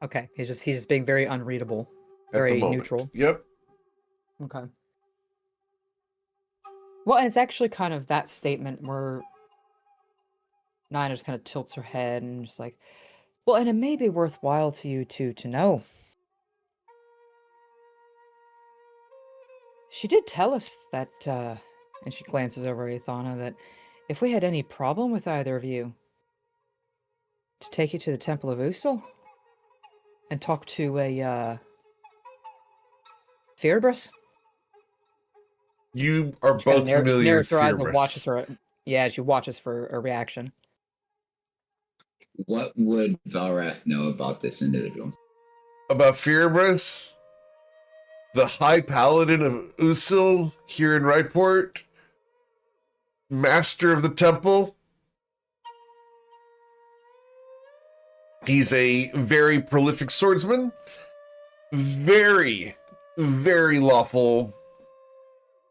Okay, he's just being very unreadable, at the very moment. neutral. Yep. Okay. Well, and it's actually kind of that statement where Nina just kind of tilts her head and just like, well, and it may be worthwhile to you two to know. She did tell us that, and she glances over at Ethana, that if we had any problem with either of you, to take you to the Temple of Usul and talk to a, Fierbrus. You are She kind both of familiar narrows with her eyes and Fierbrus. watches her. Yeah, she watches for a reaction. What would Valrath know about this individual? About Fierbrus, the High Paladin of Usul here in Ryport, Master of the Temple. He's a very prolific swordsman, very, very lawful.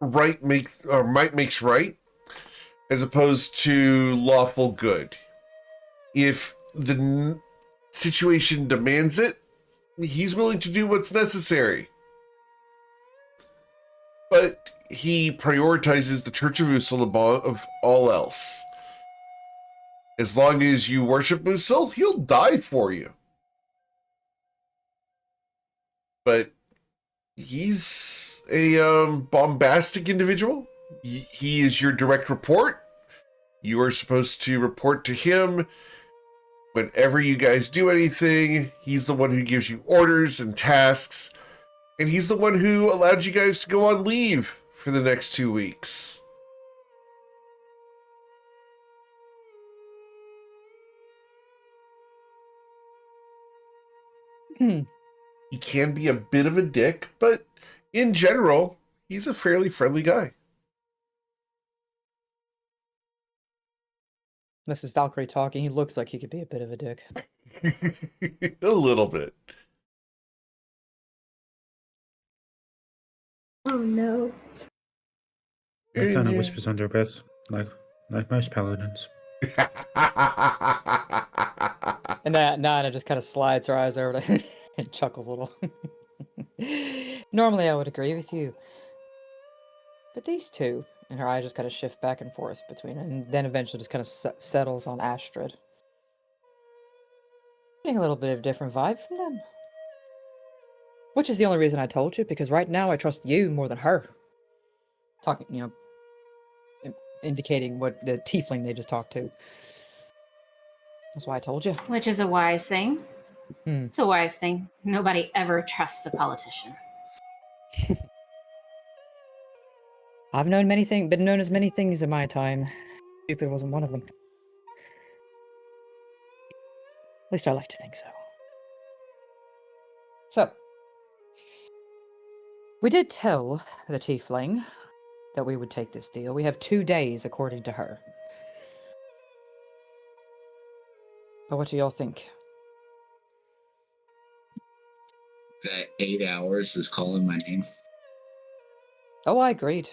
Might makes right, as opposed to lawful good. If the situation demands it, he's willing to do what's necessary. But he prioritizes the Church of Usul above all else. As long as you worship Usul, he'll die for you. But he's a bombastic individual. He is your direct report. You are supposed to report to him whenever you guys do anything. He's the one who gives you orders and tasks. And he's the one who allowed you guys to go on leave for the next 2 weeks. He can be a bit of a dick, but in general, he's a fairly friendly guy. This is Valkyrie talking. He looks like he could be a bit of a dick. A little bit. Oh no. Ethana whispers under her breath, like most paladins. And Nana just kind of slides her eyes over to him and chuckles a little. Normally, I would agree with you. But these two, and her eyes just kind of shift back and forth between it, and then eventually just kind of settles on Astrid. Getting a little bit of a different vibe from them. Which is the only reason I told you, because right now I trust you more than her. Talking, indicating what the tiefling they just talked to. That's why I told you. Which is a wise thing. Hmm. It's a wise thing. Nobody ever trusts a politician. I've been known as many things in my time. Stupid wasn't one of them. At least I like to think so. So, We did tell the tiefling that we would take this deal. We have 2 days, according to her. But what do y'all think? 8 hours is calling my name. Oh, I agreed.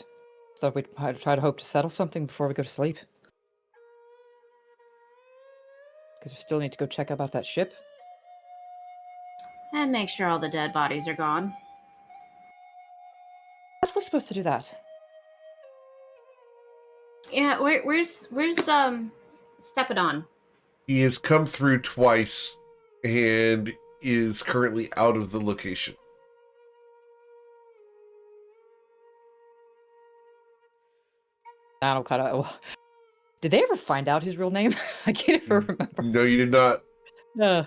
Thought we'd try to hope to settle something before we go to sleep. Because we still need to go check about that ship. And make sure all the dead bodies are gone. What was supposed to do that? Yeah, where's Stepadon? He has come through twice and is currently out of the location. I don't kind of. Did they ever find out his real name? I can't even remember. No, you did not. No.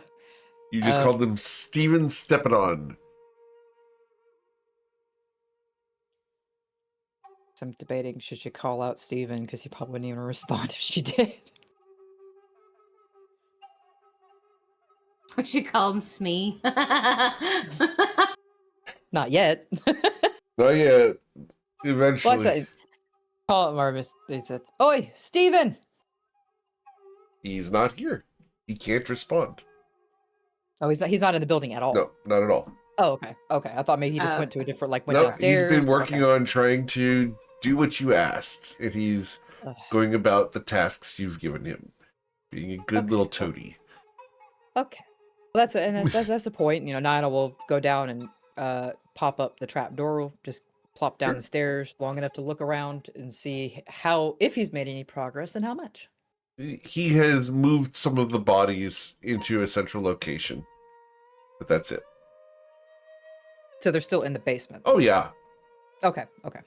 You just called him Steven Stepadon. I'm debating should she call out Steven because he probably wouldn't even respond if she did. We should call him Smee. Not yet. Not yet. Well, I Eventually. said, call him Marvis. He said, "Oi, Steven!" He's not here. He can't respond. Oh, he's not in the building at all. No, not at all. Oh, okay. Okay. I thought maybe he just went to a different, went No, downstairs. he's been working on trying to do what you asked, and he's going about the tasks you've given him. Being a good little toady. Okay. Well, that's the point. You know, Nina will go down and pop up the trap door, just plop down Sure. the stairs long enough to look around and see if he's made any progress and how much. He has moved some of the bodies into a central location, but that's it. So they're still in the basement. Oh, yeah. Okay. Okay.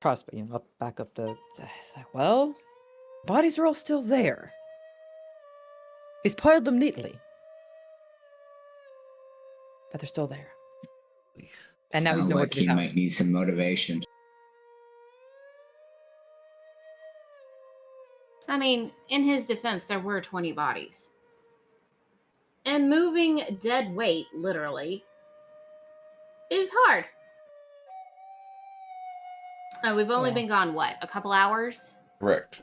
Prospect, you know, back up the. Well, bodies are all still there. He's piled them neatly, but they're still there. And now he's Sounds nowhere like to be he found. might need some motivation. I mean, in his defense, there were 20 bodies. And moving dead weight, literally, is hard. We've only Yeah. been gone, what, a couple hours? Correct.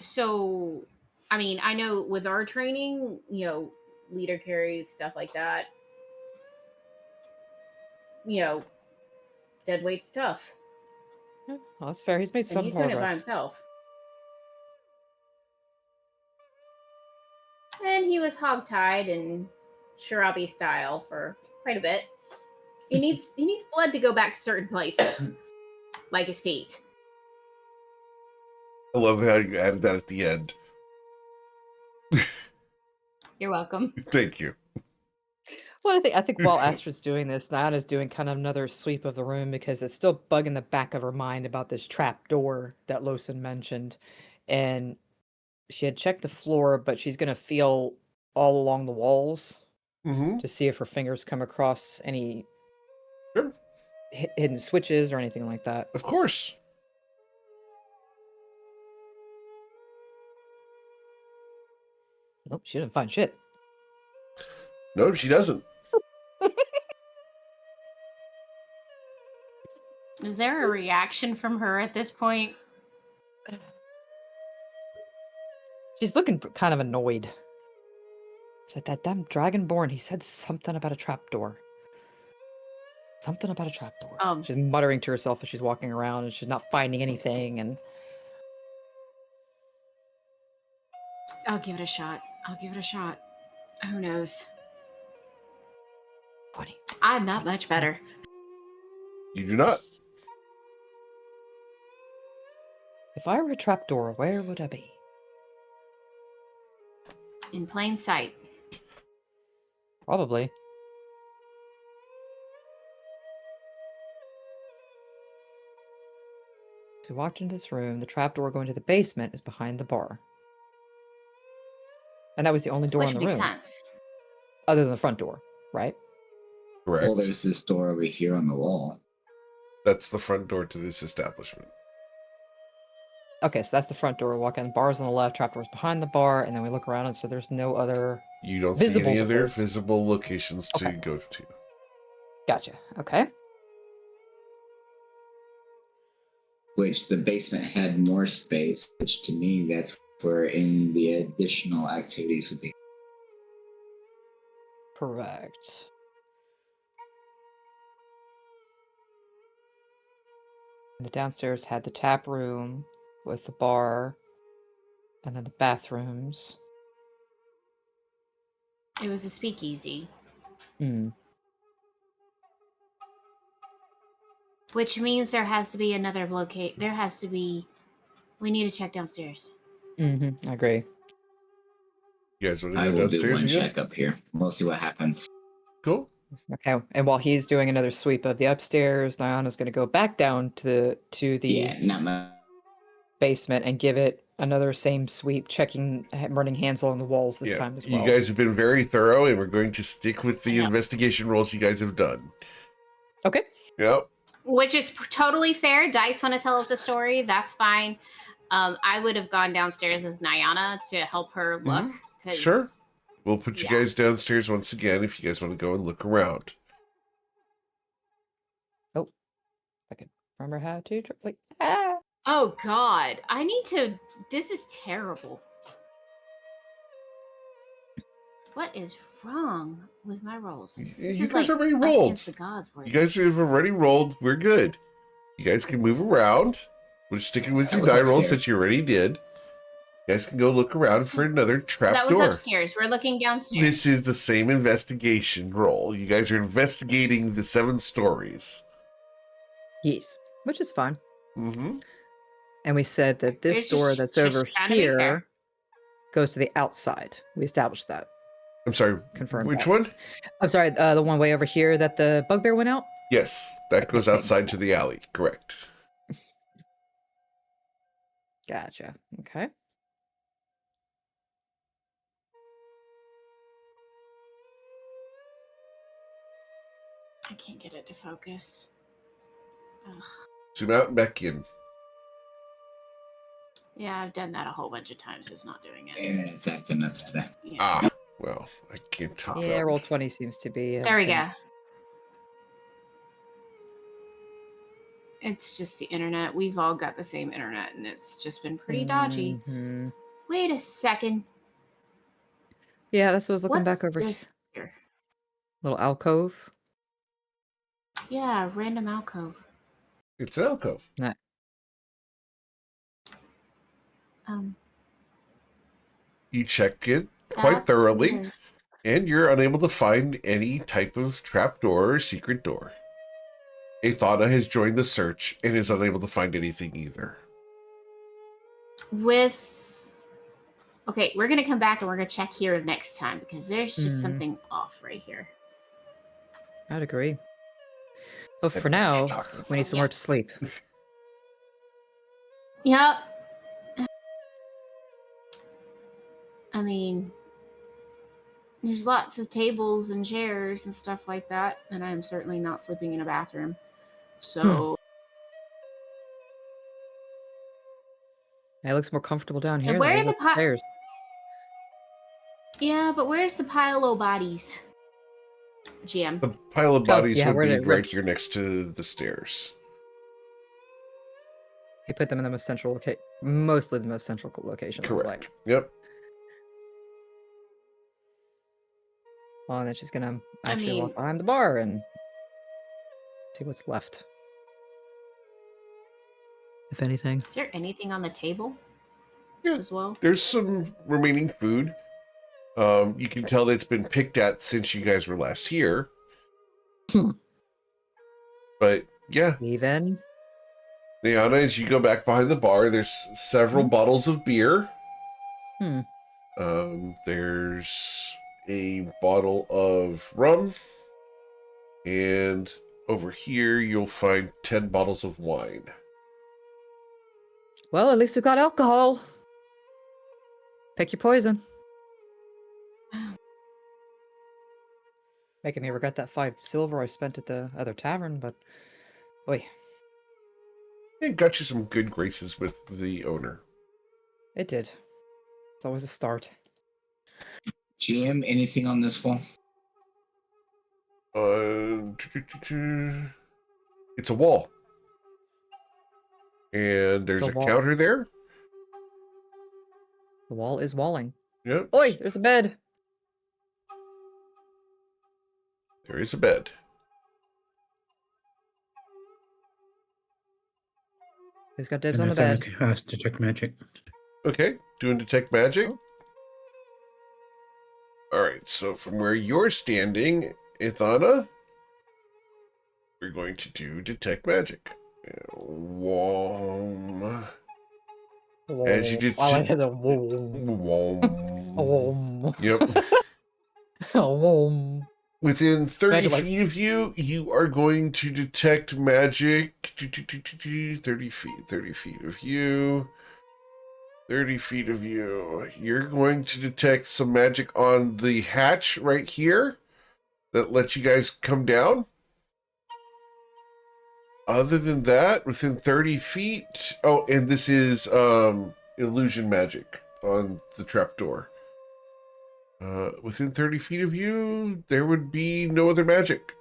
So, I mean, I know with our training, you know, leader carries, stuff like that. You know, dead weight's tough. Yeah, well, that's fair. He's made And some he's doing it by progress. himself. And he was hogtied in Shirabi style for quite a bit. He needs blood to go back to certain places, like his feet. I love how you added that at the end. You're welcome. Thank you. Well, I think while Astrid's doing this, Nana's doing kind of another sweep of the room because it's still bugging the back of her mind about this trap door that Lawson mentioned. And she had checked the floor, but she's going to feel all along the walls Mm-hmm. to see if her fingers come across any Sure. hidden switches or anything like that. Of course. Nope, she didn't find shit. No, she doesn't. Is there a reaction from her at this point? She's looking kind of annoyed. It's like that damn dragonborn. He said something about a trapdoor. Something about a trapdoor. She's muttering to herself as she's walking around, and she's not finding anything. And I'll give it a shot. Who knows? 20. I'm not much better. You do not. If I were a trapdoor, where would I be? In plain sight. Probably. So we walked into this room. The trapdoor going to the basement is behind the bar. And that was the only door Which in the makes room. sense. Other than the front door, right? Correct. Well, there's this door over here on the wall. That's the front door to this establishment. Okay, so that's the front door. We walk in, the bar's on the left, trapdoor's behind the bar, and then we look around, and so there's no other You don't Visible see any other doors. visible locations to Okay. go to. Gotcha. Okay. Which the basement had more space, which to me, that's where any of the additional activities would be. Correct. And the downstairs had the tap room with the bar, and then the bathrooms. It was a speakeasy, Hmm. which means there has to be another locate. There has to be. We need to check downstairs. Mm-hmm. I agree. You guys want to I go will do downstairs one again? check up here. We'll see what happens. Cool. Okay. And while he's doing another sweep of the upstairs, Diana's going to go back down to the Yeah, not much. basement and give it another same sweep, checking burning hands along the walls this time as well. You guys have been very thorough, and we're going to stick with the Yep. investigation rolls you guys have done. Okay. Yep. Which is totally fair. Dice want to tell us a story. That's fine. I would have gone downstairs with Nyana to help her look. Mhm. Sure. We'll put you Yeah. guys downstairs once again if you guys want to go and look around. I can remember how to. Wait. Ah. Oh God, I need to. This is terrible. What is wrong with my rolls? This You is guys like already Us rolled. Against the gods. You guys have already rolled. We're good. You guys can move around. We're sticking with That your was die rolls upstairs. that you already did. You guys can go look around for another trap That was door. upstairs. We're looking downstairs. This is the same investigation roll. You guys are investigating the 7 stories. Yes, which is fine. Mm-hmm. And we said that this It's door just- that's just over trying to be fair. here goes to the outside. We established that. I'm sorry. Confirmed Which that. one? I'm sorry, the one way over here that the bugbear went out? Yes, that goes outside to the alley. Correct. Gotcha. Okay. I can't get it to focus. Ugh. Zoom out and back in. Yeah, I've done that a whole bunch of times. It's not doing it. Internet's acting up today. Yeah. Ah, well, I can't tell. Yeah, roll 20 seems to be. There we go. It's just the internet. We've all got the same internet, and it's just been pretty dodgy. Mhm. Wait a second. Yeah, that's what I was looking What's back over this here? Little alcove. Yeah, random alcove. It's an alcove. You check it quite That's thoroughly, weird. and you're unable to find any type of trapdoor or secret door. Athana has joined the search and is unable to find anything either. Okay, we're gonna come back and we're gonna check here next time because there's just Mhm. something off right here. I'd agree. But I for don't know what now, you're talking we need about. somewhere to sleep. Yep. I mean, there's lots of tables and chairs and stuff like that, and I'm certainly not sleeping in a bathroom. So, It looks more comfortable down here. and than where it are is the upstairs. yeah, but where's the pile of bodies? GM. The pile of bodies yeah, would where be they- where- right here next to the stairs. He put them in the most central location, mostly the most central location. it looks Correct. like. Yep. Well, and then she's gonna I actually mean- walk behind the bar and see what's left, if anything. Is there anything on the table Yeah. as well? There's some remaining food. You can tell that it's been picked at since you guys were last here. But yeah, Steven. Liana, as you go back behind the bar, there's several bottles of beer. Hmm. There's a bottle of rum. And over here, you'll find 10 bottles of wine. Well, at least we got alcohol. Pick your poison. Making me regret that 5 silver I spent at the other tavern, but boy, It got you some good graces with the owner. it did. It's always a start. GM, anything on this wall? It's a wall. And there's The a wall. counter there. The wall is walling. Yep. Oi, there's a bed. There is a bed. Who's got dibs And on the I bed? cast detect magic. Okay, doing detect magic. Oh. All right, so from where you're standing, Ithana, we're going to do detect magic. Wom. As you did. I like the wom. Wom. Yep. Wom. Within 30 Imagine, like- feet of you, you are going to detect magic. 30 feet, 30 feet of you. 30 feet of you. You're going to detect some magic on the hatch right here that lets you guys come down. Other than that, within 30 feet... Oh, and this is illusion magic on the trapdoor. Within 30 feet of you, there would be no other magic.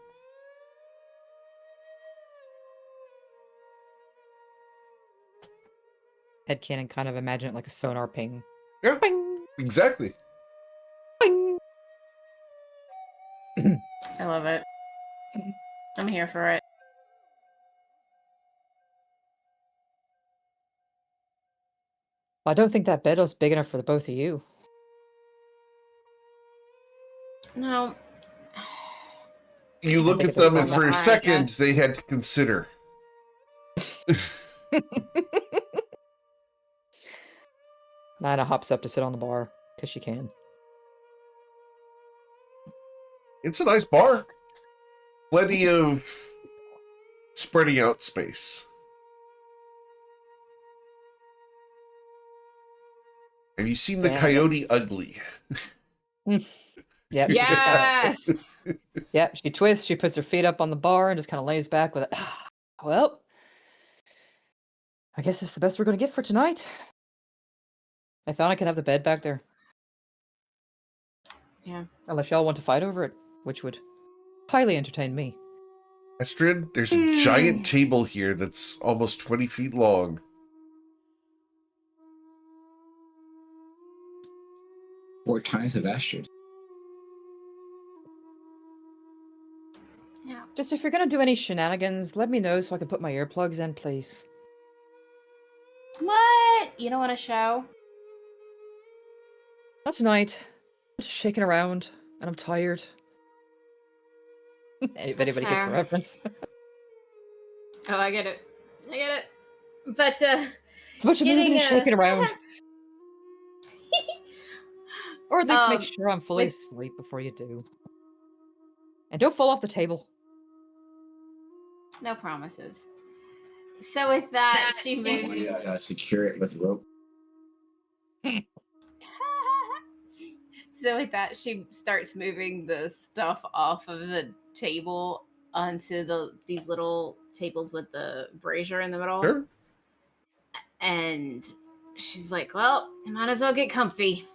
Headcanon kind of imagine it like a sonar ping. Yeah, Bing, exactly. bing. I love it. I'm here for it. I don't think that bed is big enough for the both of you. No. You look think at it's them, a and for a small second, guess. they had to consider. Nina hops up to sit on the bar because she can. It's a nice bar. Plenty of spreading out space. Have you seen the Yeah, Coyote Ugly? Yep. Yes. Yep. She twists. She puts her feet up on the bar and just kind of lays back with it. Well, I guess it's the best we're going to get for tonight. I thought I could have the bed back there. Yeah. Unless y'all want to fight over it, which would highly entertain me. Astrid, there's a giant table here that's almost 20 feet long. 4 times of Astrid. Yeah. Just if you're going to do any shenanigans, let me know so I can put my earplugs in, please. What? You don't want to show? Not tonight. I'm just shaking around, and I'm tired. If anybody gets fair. the reference. Oh, I get it. I get it. But It's a bunch of moving and shaking around. Or at least make sure I'm fully with- asleep before you do. And don't fall off the table. No promises. So with that, she Oh moves. my god, secure it with rope. So with that, she starts moving the stuff off of the table onto these little tables with the brazier in the middle. Sure. And she's like, "Well, you might as well get comfy."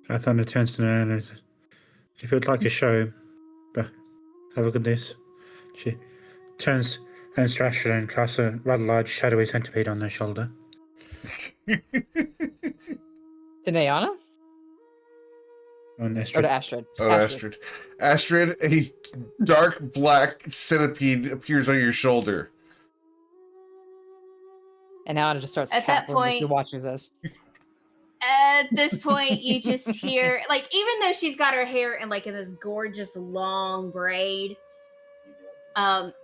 I thought turns to her and says, if you'd like a show, but have a look at this. She turns and stretches and casts a rather large shadowy centipede on their shoulder. To Nayana? On Or Estrid. to Astrid? Oh, Astrid. Astrid, a dark black centipede appears on your shoulder. And now it just starts At that cackling as she point- watches this. At this point, you just hear, like, even though she's got her hair in like this gorgeous long braid,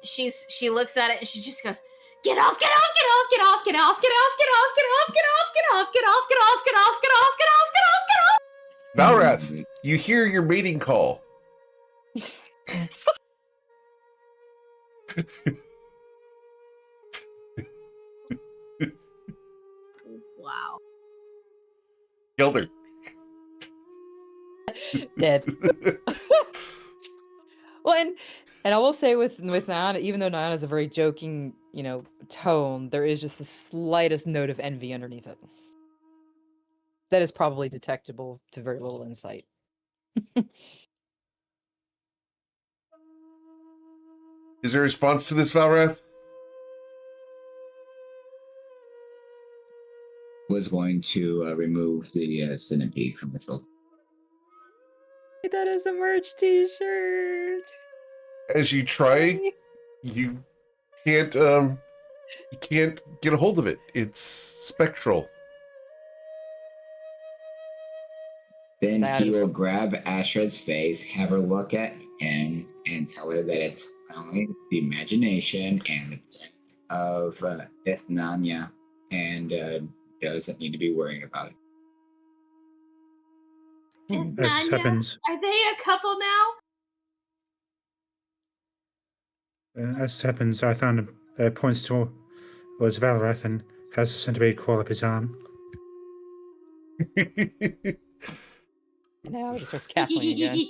she looks at it and she just goes, "Get off, get off, get off, get off, get off, get off, get off, get off, get off, get off, get off, get off, get off, get off, get off, get off, get off." Valrath, you hear your mating call. Wow. Killed her. Dead. Well, and I will say with Nayana, even though Nayana is a very joking, tone, there is just the slightest note of envy underneath it. that is probably detectable to very little insight. Is there a response to this, Valrath? Was going to remove the centipede from the shoulder. That is a merch t-shirt. As you try, you can't get a hold of it. It's spectral. Then That he is will what- grab Astrid's face, have her look at him, and tell her that it's only the imagination and the of Ethnanya, and doesn't need to be worrying about it. Is As Nanya, happens, are they a couple now? I found points towards Valrath and has the centipede crawl up his arm. Now it just starts cackling again.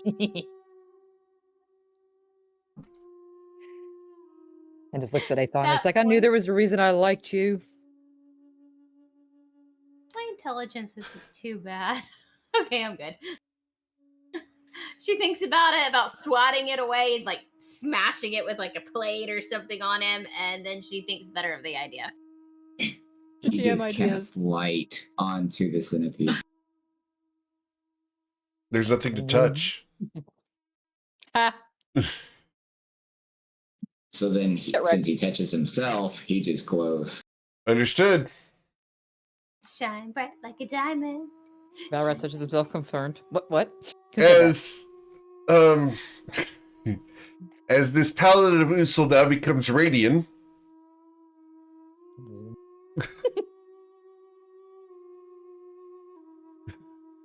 And just looks at Aethon. That It's like, I knew one- there was a reason I liked you. My intelligence isn't too bad. Okay, I'm good. She thinks about swatting it away and like smashing it with like a plate or something on him, and then she thinks better of the idea. He GM just kind of ideas. slide onto the centipede. There's nothing to touch. Ha! So then, Get right. since he touches himself, he just glows. Understood. Shine bright like a diamond. Valrat touches himself, confirmed. What? Who said that? As this paladin of Usul now becomes radiant,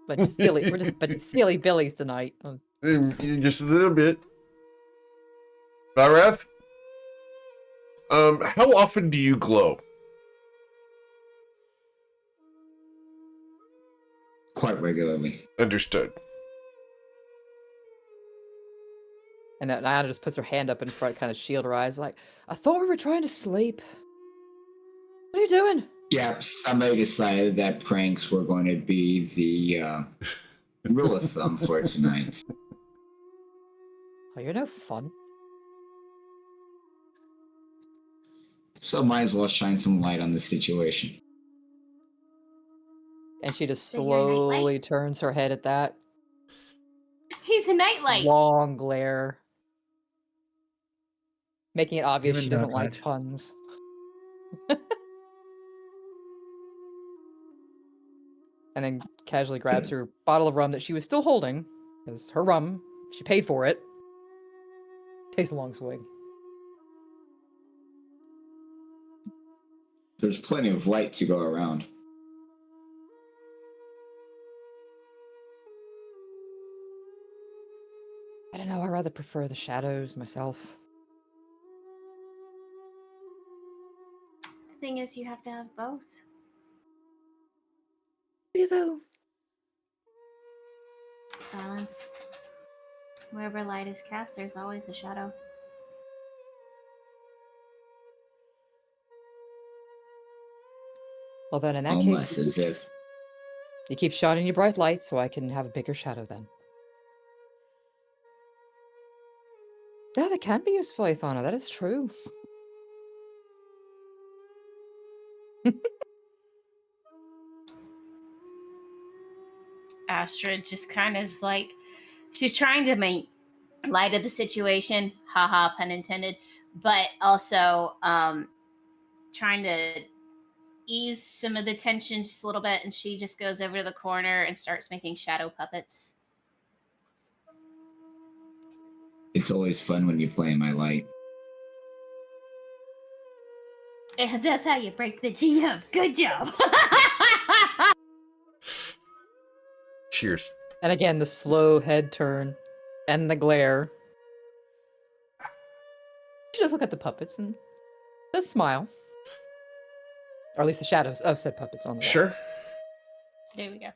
We're just a bunch of silly billies tonight. just a little bit. Valrath, how often do you glow? Quite regularly. Understood. And Naya just puts her hand up in front, kind of shield her eyes, like, I thought we were trying to sleep. What are you doing? Yeah, somebody decided that pranks were going to be the rule of thumb for tonight. Oh, you're no fun. So might as well shine some light on the situation. And she just So you're a nightlight? slowly turns her head at that. He's a nightlight. Long glare. Making it obvious Even she doesn't dark like light. puns. And then casually grabs her bottle of rum that she was still holding. Because her rum, she paid for it. Takes a long swig. There's plenty of light to go around. I don't know, I rather prefer the shadows myself. The thing is, you have to have both. Though. Balance. Wherever light is cast, there's always a shadow. Well then, in that Almost case, as if you keep shining your bright light so I can have a bigger shadow then. Yeah, that can be useful, Aethana. That is true. Astrid just kind of like, she's trying to make light of the situation, haha, pun intended, but also trying to ease some of the tension just a little bit, and she just goes over to the corner and starts making shadow puppets. it's always fun when you play in my light. And that's how you break the GM. Good job. Cheers. And again, the slow head turn and the glare. She does look at the puppets and does smile. Or at least the shadows of said puppets on the wall. Sure. There we go.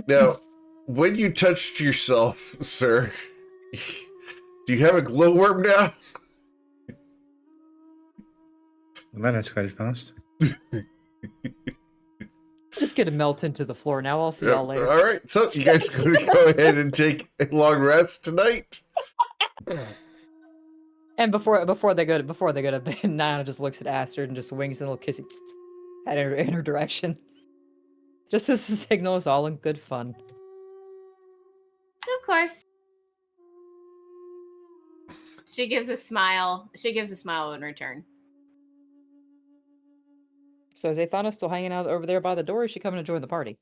Now, when you touched yourself, sir, do you have a glowworm now? Well, that escalated fast. Just gonna melt into the floor now. I'll see y'all later. All right, so you guys going to go ahead and take a long rest tonight? And before they go to bed, Nana just looks at Astrid and just winks a little kissy in her direction. Just as a signal, is all in good fun. Of course. She gives a smile. She gives a smile in return. So is Athana still hanging out over there by the door? Or is she coming to join the party?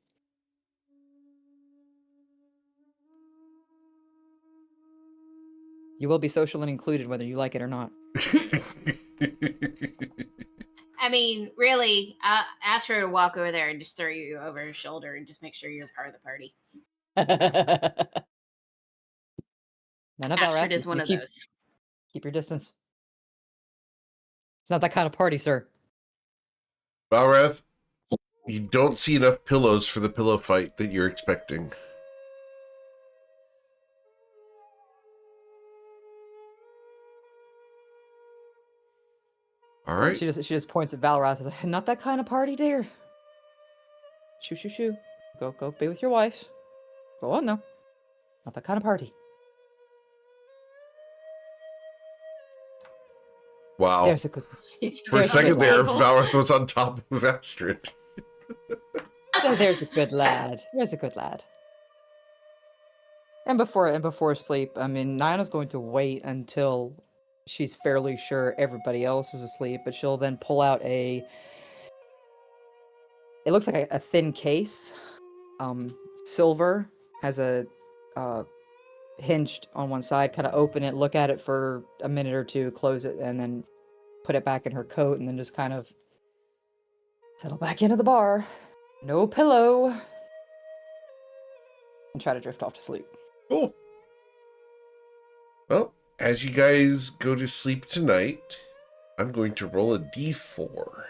You will be social and included whether you like it or not. I mean, really, ask her to walk over there and just throw you over her shoulder and just make sure you're part of the party. None of Astrid that. is one of those. Keep your distance. It's not that kind of party, sir. Valrath, you don't see enough pillows for the pillow fight that you're expecting. All right. She just points at Valrath. Like, not that kind of party, dear. Shoo, shoo, shoo. Go be with your wife. Go on now. Not that kind of party. Wow. There's a good. For a second there, Table. Valrath was on top of Astrid. There's a good lad. There's a good lad. And before sleep, I mean, Nana's going to wait until she's fairly sure everybody else is asleep, but she'll then pull out it looks like a thin case, silver, has a hinged on one side, kind of open it, look at it for a minute or two, close it, and then put it back in her coat, and then just kind of settle back into the bar. No pillow. And try to drift off to sleep. Cool. Well, as you guys go to sleep tonight, I'm going to roll a d4.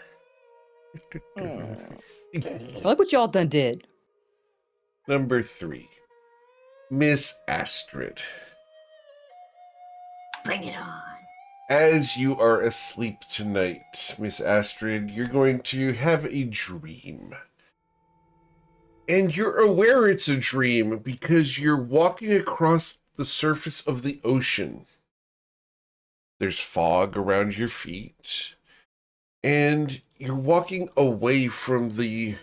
Look what y'all done did. Number 3. Miss Astrid. Bring it on. As you are asleep tonight, Miss Astrid, you're going to have a dream. And you're aware it's a dream because you're walking across the surface of the ocean. There's fog around your feet, and you're walking away from the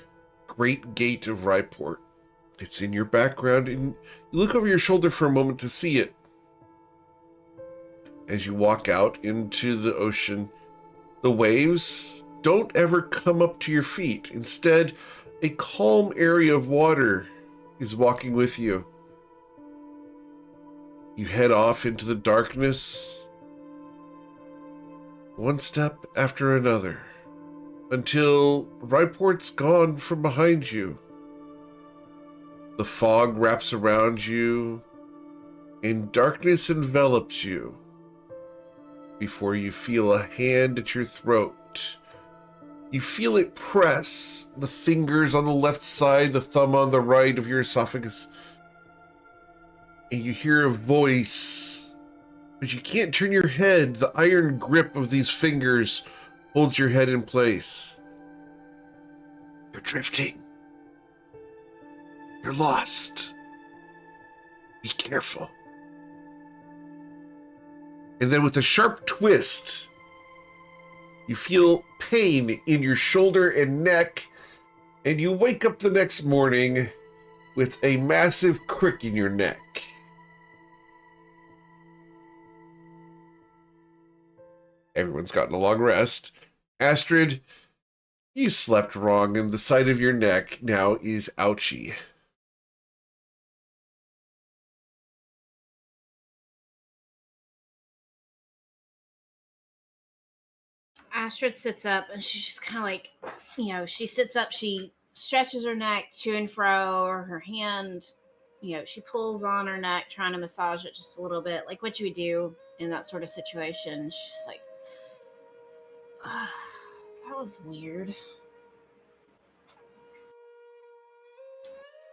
Great Gate of Ryport. It's in your background, and you look over your shoulder for a moment to see it. As you walk out into the ocean, the waves don't ever come up to your feet. Instead, a calm area of water is walking with you. You head off into the darkness, one step after another, until Ryport's gone from behind you. The fog wraps around you, and darkness envelops you before you feel a hand at your throat. You feel it press, the fingers on the left side, the thumb on the right of your esophagus. And you hear a voice, but you can't turn your head. The iron grip of these fingers holds your head in place. You're drifting. You're lost. Be careful. And then with a sharp twist, you feel pain in your shoulder and neck, and you wake up the next morning with a massive crick in your neck. Everyone's gotten a long rest. Astrid, you slept wrong, and the side of your neck now is ouchy. Astrid sits up and she's just kind of like, she sits up, she stretches her neck to and fro, or her hand, she pulls on her neck, trying to massage it just a little bit, like what you would do in that sort of situation. She's just like, that was weird.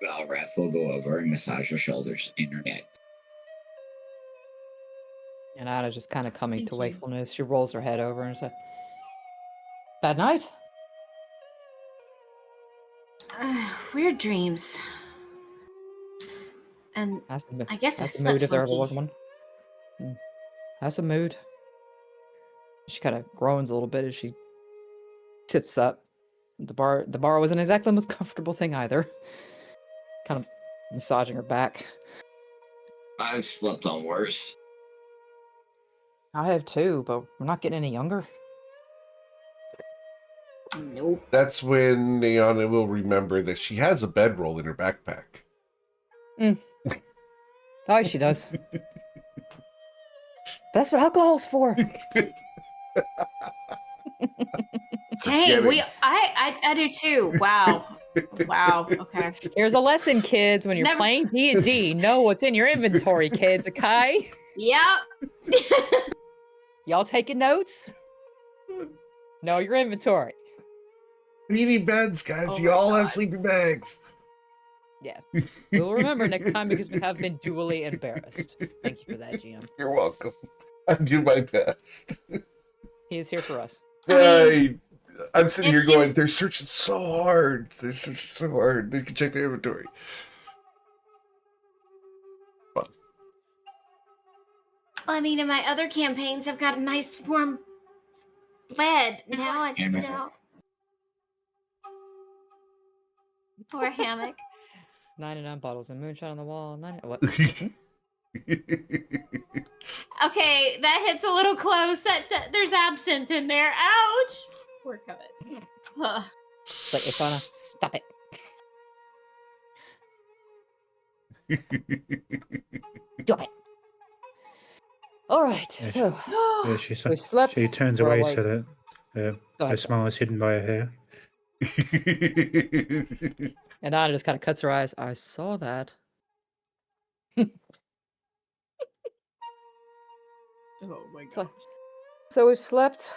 Valrath will go over and massage her shoulders and her neck. And Anna's just kind of coming Thank to you. wakefulness. She rolls her head over and says, "Bad night?" Weird dreams. And That's a, I guess I that's a slept mood if there ever funky. was one. That's a mood. She kind of groans a little bit as she sits up. The bar wasn't exactly the most comfortable thing either. Kind of massaging her back. I've slept on worse. I have too, but we're not getting any younger. Nope. That's when Niana will remember that she has a bedroll in her backpack. Oh, she does. That's what alcohol's for. Dang, Forgetting. I do too. Wow. Wow. Okay. Here's a lesson, kids. When you're Never- playing D&D, know what's in your inventory, kids, okay? Yep. Y'all taking notes? Know your inventory. You need beds, guys. Oh you my all have God. sleeping bags. Yeah. We'll remember next time because we have been duly embarrassed. Thank you for that, GM. You're welcome. I do my best. He is here for us. I'm sitting if here you- going, they're searching so hard. They're searching so hard. They can check their inventory. I mean, in my other campaigns, I've got a nice warm bed. Now I Hammock. don't. Or a hammock. 99 bottles of moonshine on the wall. What? Okay, that hits a little close. There's absinthe in there. Ouch. Poor Covet. Ugh. It's like, Ifana, stop it. Do it. All right, Yes. so Yeah, we slept. she turns we're away awake. so that Go her ahead. smile is hidden by her hair. And Anna just kind of cuts her eyes. I saw that. Oh my So, so we've slept.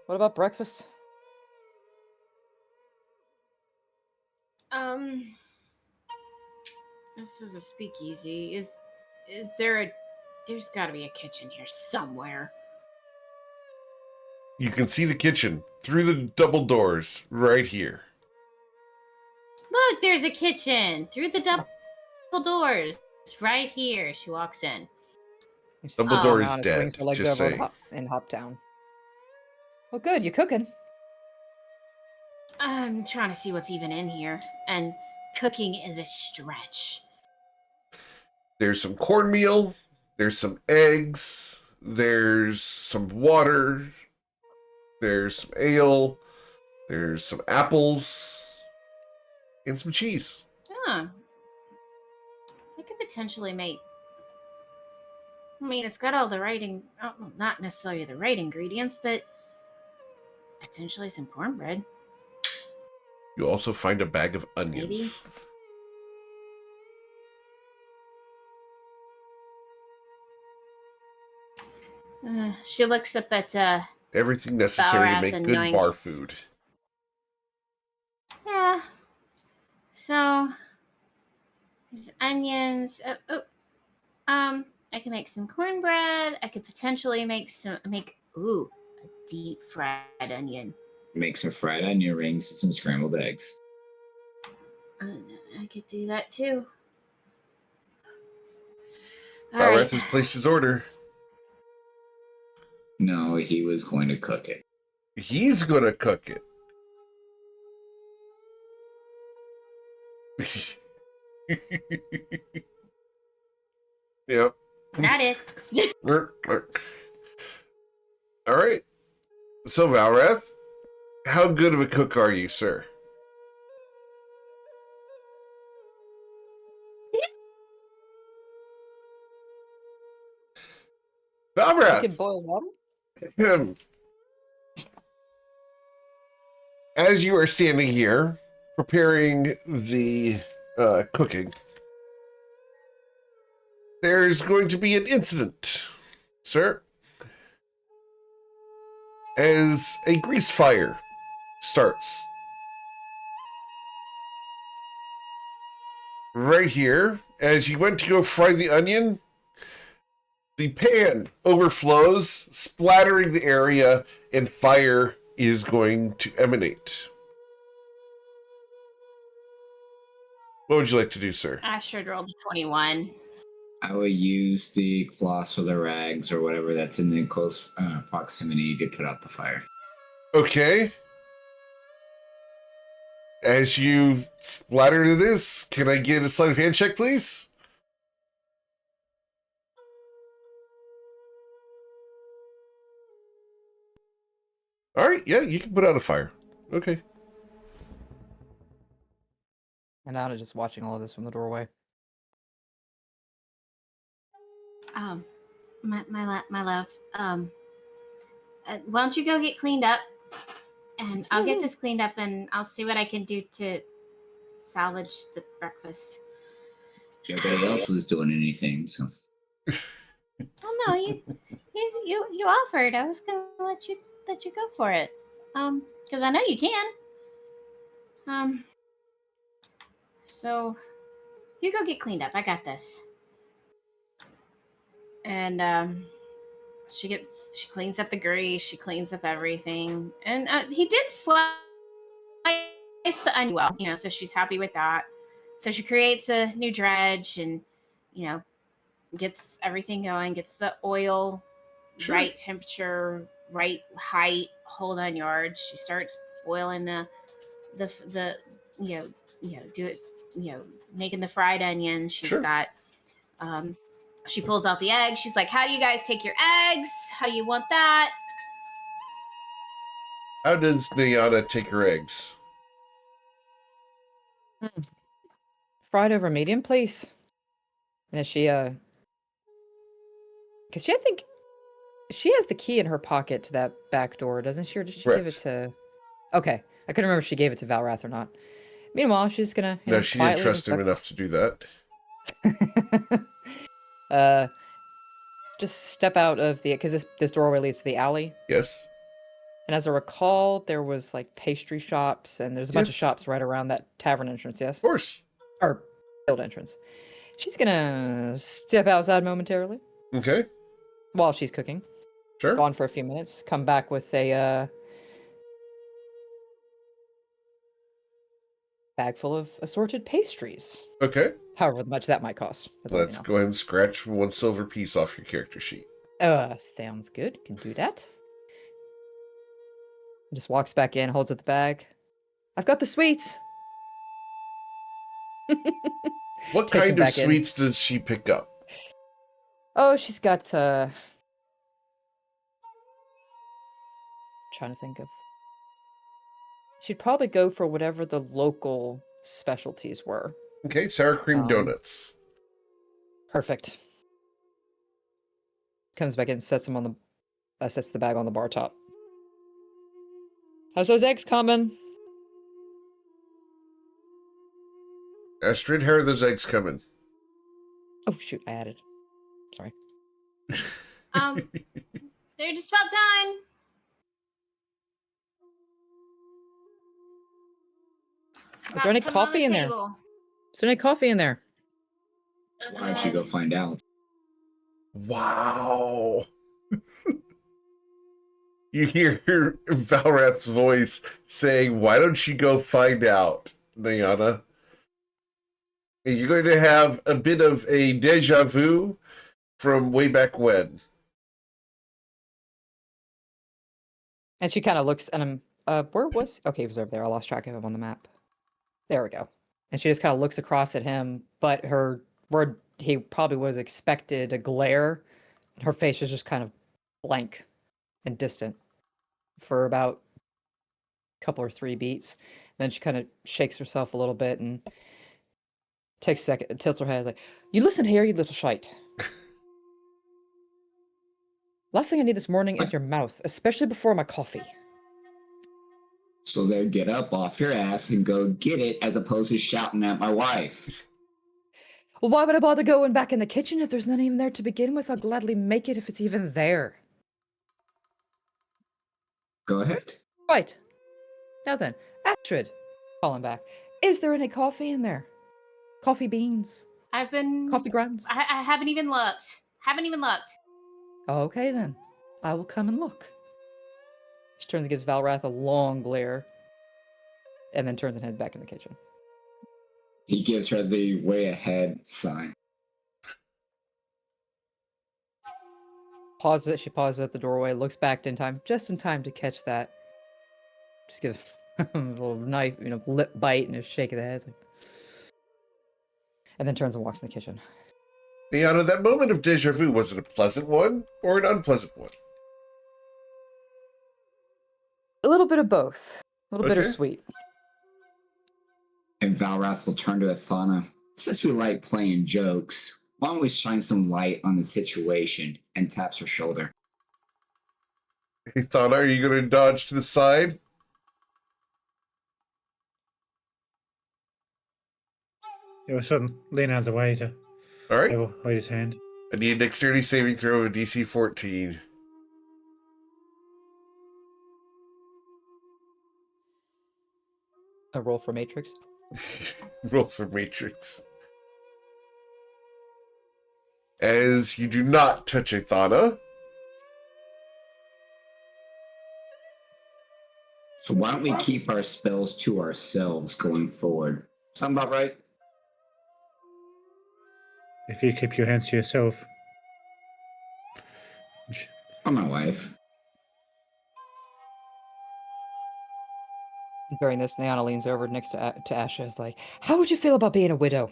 What about breakfast? This was a speakeasy. Is there a? There's got to be a kitchen here somewhere. You can see the kitchen through the double doors right here. Look, there's a kitchen through the double doors. It's right here. She walks in. And she Double sits door down is and dead, swings her legs just over saying. and hop down. Well, good. You cooking? I'm trying to see what's even in here, and cooking is a stretch. There's some cornmeal. There's some eggs. There's some water. There's some ale. There's some apples. And some cheese. Huh. I could potentially make. I mean, it's got all the right, not necessarily the right ingredients, but potentially some cornbread. You also find a bag of onions. She looks up at Everything necessary to Balrath make and good knowing- bar food. yeah. So there's onions. I can make some cornbread. I could potentially make a deep fried onion. Make some fried onion rings and some scrambled eggs. I could do that too. All Balrath right. has placed his order. No, he was going to cook it. He's gonna cook it. Yep. Got it. All right. So, Valrath, how good of a cook are you, sir? You can Valrath, boil water? as you are standing here preparing the cooking, there's going to be an incident, sir. As a grease fire starts. Right here, as you went to go fry the onion, the pan overflows, splattering the area, and fire is going to emanate. What would you like to do, sir? Astrid rolled a 21. I would use the cloths or the rags or whatever that's in the close proximity to put out the fire. Okay. As you splatter to this, can I get a sleight of hand check, please? All right, yeah, you can put out a fire. Okay. And Anna just watching all of this from the doorway. My love. Why don't you go get cleaned up, and I'll get this cleaned up, and I'll see what I can do to salvage the breakfast. Nobody else was doing anything, so. Oh no, you offered. I was gonna let you go for it. Because I know you can. So you go get cleaned up. I got this. And she cleans up the grease. She cleans up everything. And he did slice the onion well, so she's happy with that. So she creates a new dredge and, gets everything going, gets the oil Sure. right temperature, right height, whole 9 yards. She starts boiling the do it, making the fried onions. She's Sure. got she pulls out the eggs. She's like, how do you guys take your eggs? How do you want that? How does Nyana take her eggs? Fried over medium, please. And is she, because I think she has the key in her pocket to that back door, doesn't she? Or did she give it Correct. to... Okay, I couldn't remember if she gave it to Valrath or not. Meanwhile, she's gonna, No, she didn't quietly trust him enough to do that. just step out of the... Because this doorway leads to the alley. Yes. And as I recall, there was, like, pastry shops, and there's a bunch of Yes. shops right around that tavern entrance, yes? Of course. Or guild entrance. She's gonna step outside momentarily Okay. while she's cooking. Sure. Gone for a few minutes. Come back with a bag full of assorted pastries. Okay. However much that might cost. But let me Let's know. go ahead and scratch one silver piece off your character sheet. Sounds good. Can do that. Just walks back in, holds up the bag. I've got the sweets. What Takes kind them of back in. sweets does she pick up? Oh, she's got trying to think of. She'd probably go for whatever the local specialties were. Okay, sour cream Um, donuts. Perfect. Comes back in, sets the bag on the bar top. How's those eggs coming? Astrid, how are those eggs coming? Oh shoot, I added. Sorry. They're just about done. Is there any coffee in there? Is there any coffee in there? Why don't you go find out? Wow. You hear Valrath's voice saying, why don't you go find out, Nyana? And you're going to have a bit of a deja vu from way back when. And she kind of looks at him. Where was? Okay, he was over there. I lost track of him on the map. There we go. And she just kind of looks across at him, but where he probably was expected a glare, her face is just kind of blank and distant for about a couple or 3 beats. Then she kind of shakes herself a little bit and takes a second, tilts her head like, "You listen here, you little shite. Last thing I need this morning is your mouth, especially before my coffee." So then get up off your ass and go get it as opposed to shouting at my wife. Well, why would I bother going back in the kitchen if there's none even there to begin with? I'll gladly make it if it's even there. Go ahead. Right. Now then, Astrid, calling back. Is there any coffee in there? Coffee beans? I've been Coffee grounds? I haven't even looked. Okay then. I will come and look. She turns and gives Valrath a long glare, and then turns and heads back in the kitchen. He gives her the way ahead sign. Pauses. She pauses at the doorway, looks back just in time to catch that. Just give a little knife, lip bite and a shake of the head. And then turns and walks in the kitchen. Niana, that moment of deja vu, was it a pleasant one or an unpleasant one? A little bit of both. A little Okay. bittersweet. And Valrath will turn to Athana. Since we like playing jokes, why don't we shine some light on the situation? And taps her shoulder. Hey, Thana, are you going to dodge to the side? He will sort of lean out of the way to All right. hold his hand. I need a dexterity saving throw of a DC 14. A roll for Matrix. Roll for Matrix. As you do not touch a Thana. So why don't we keep our spells to ourselves going forward? Sound about right? If you keep your hands to yourself. Or my wife. During this, Niana leans over next to Asha. Is like, "How would you feel about being a widow?"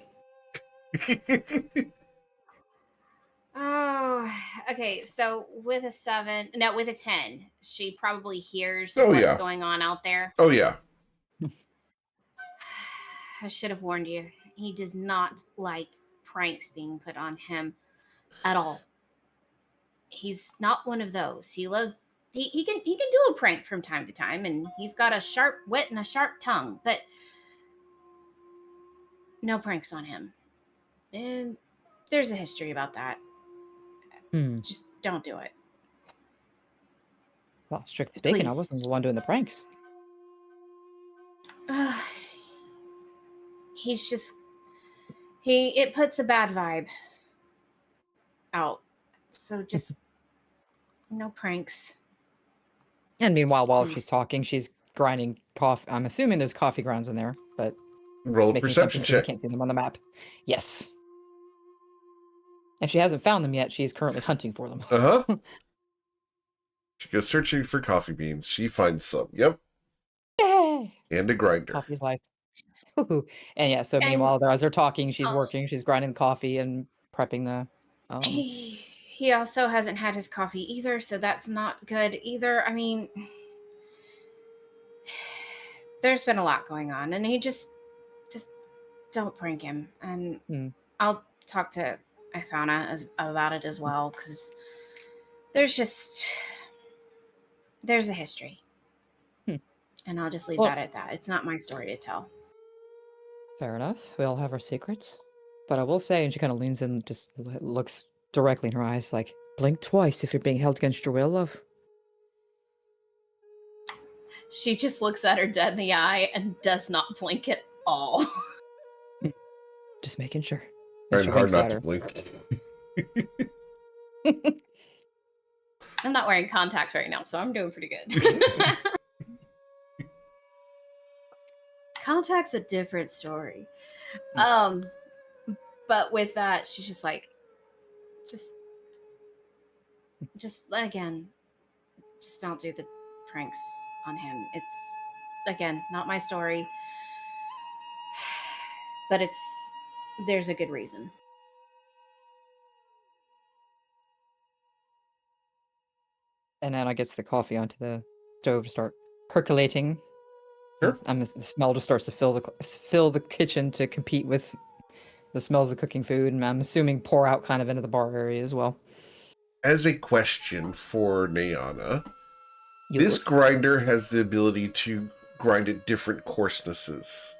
Oh, okay. So with a 10, she probably hears Oh, what's yeah. going on out there. Oh, yeah. I should have warned you. He does not like pranks being put on him at all. He's not one of those. He loves he can do a prank from time to time, and he's got a sharp wit and a sharp tongue, but no pranks on him. And there's a history about that. Just don't do it. Well, strictly speaking, I Please. wasn't the one doing the pranks. He's just it puts a bad vibe out. So just no pranks. And meanwhile, while Please. she's talking, she's grinding coffee. I'm assuming there's coffee grounds in there, but Roll a making perception assumptions 'cause I check. can't see them on the map. Yes. If she hasn't found them yet, she is currently hunting for them. Uh-huh. She goes searching for coffee beans. She finds some. Yep. Yay! And a grinder. Coffee's life. Woohoo. And yeah, so And- meanwhile, as they're talking, she's Oh. working. She's grinding the coffee and prepping the. He also hasn't had his coffee either, so that's not good either. I mean, there's been a lot going on, and he just don't prank him. And I'll talk to Ithana about it as well, because there's a history. And I'll just leave that at that. It's not my story to tell. Fair enough. We all have our secrets. But I will say, and she kind of leans in, just looks directly in her eyes, like, blink twice if you're being held against your will, love. She just looks at her dead in the eye and does not blink at all. Just making sure. And Trying she hard winks not at to her. blink. I'm not wearing contacts right now, so I'm doing pretty good. Contacts a different story. But with that, she's just like, just again, just don't do the pranks on him. It's, again, not my story, but there's a good reason. And Anna gets the coffee onto the stove to start percolating. Sure. The smell just starts to fill the kitchen to compete with the smells of cooking food, and I'm assuming pour out kind of into the bar area as well. As a question for Niana, You this listen. grinder has the ability to grind at different coarsenesses.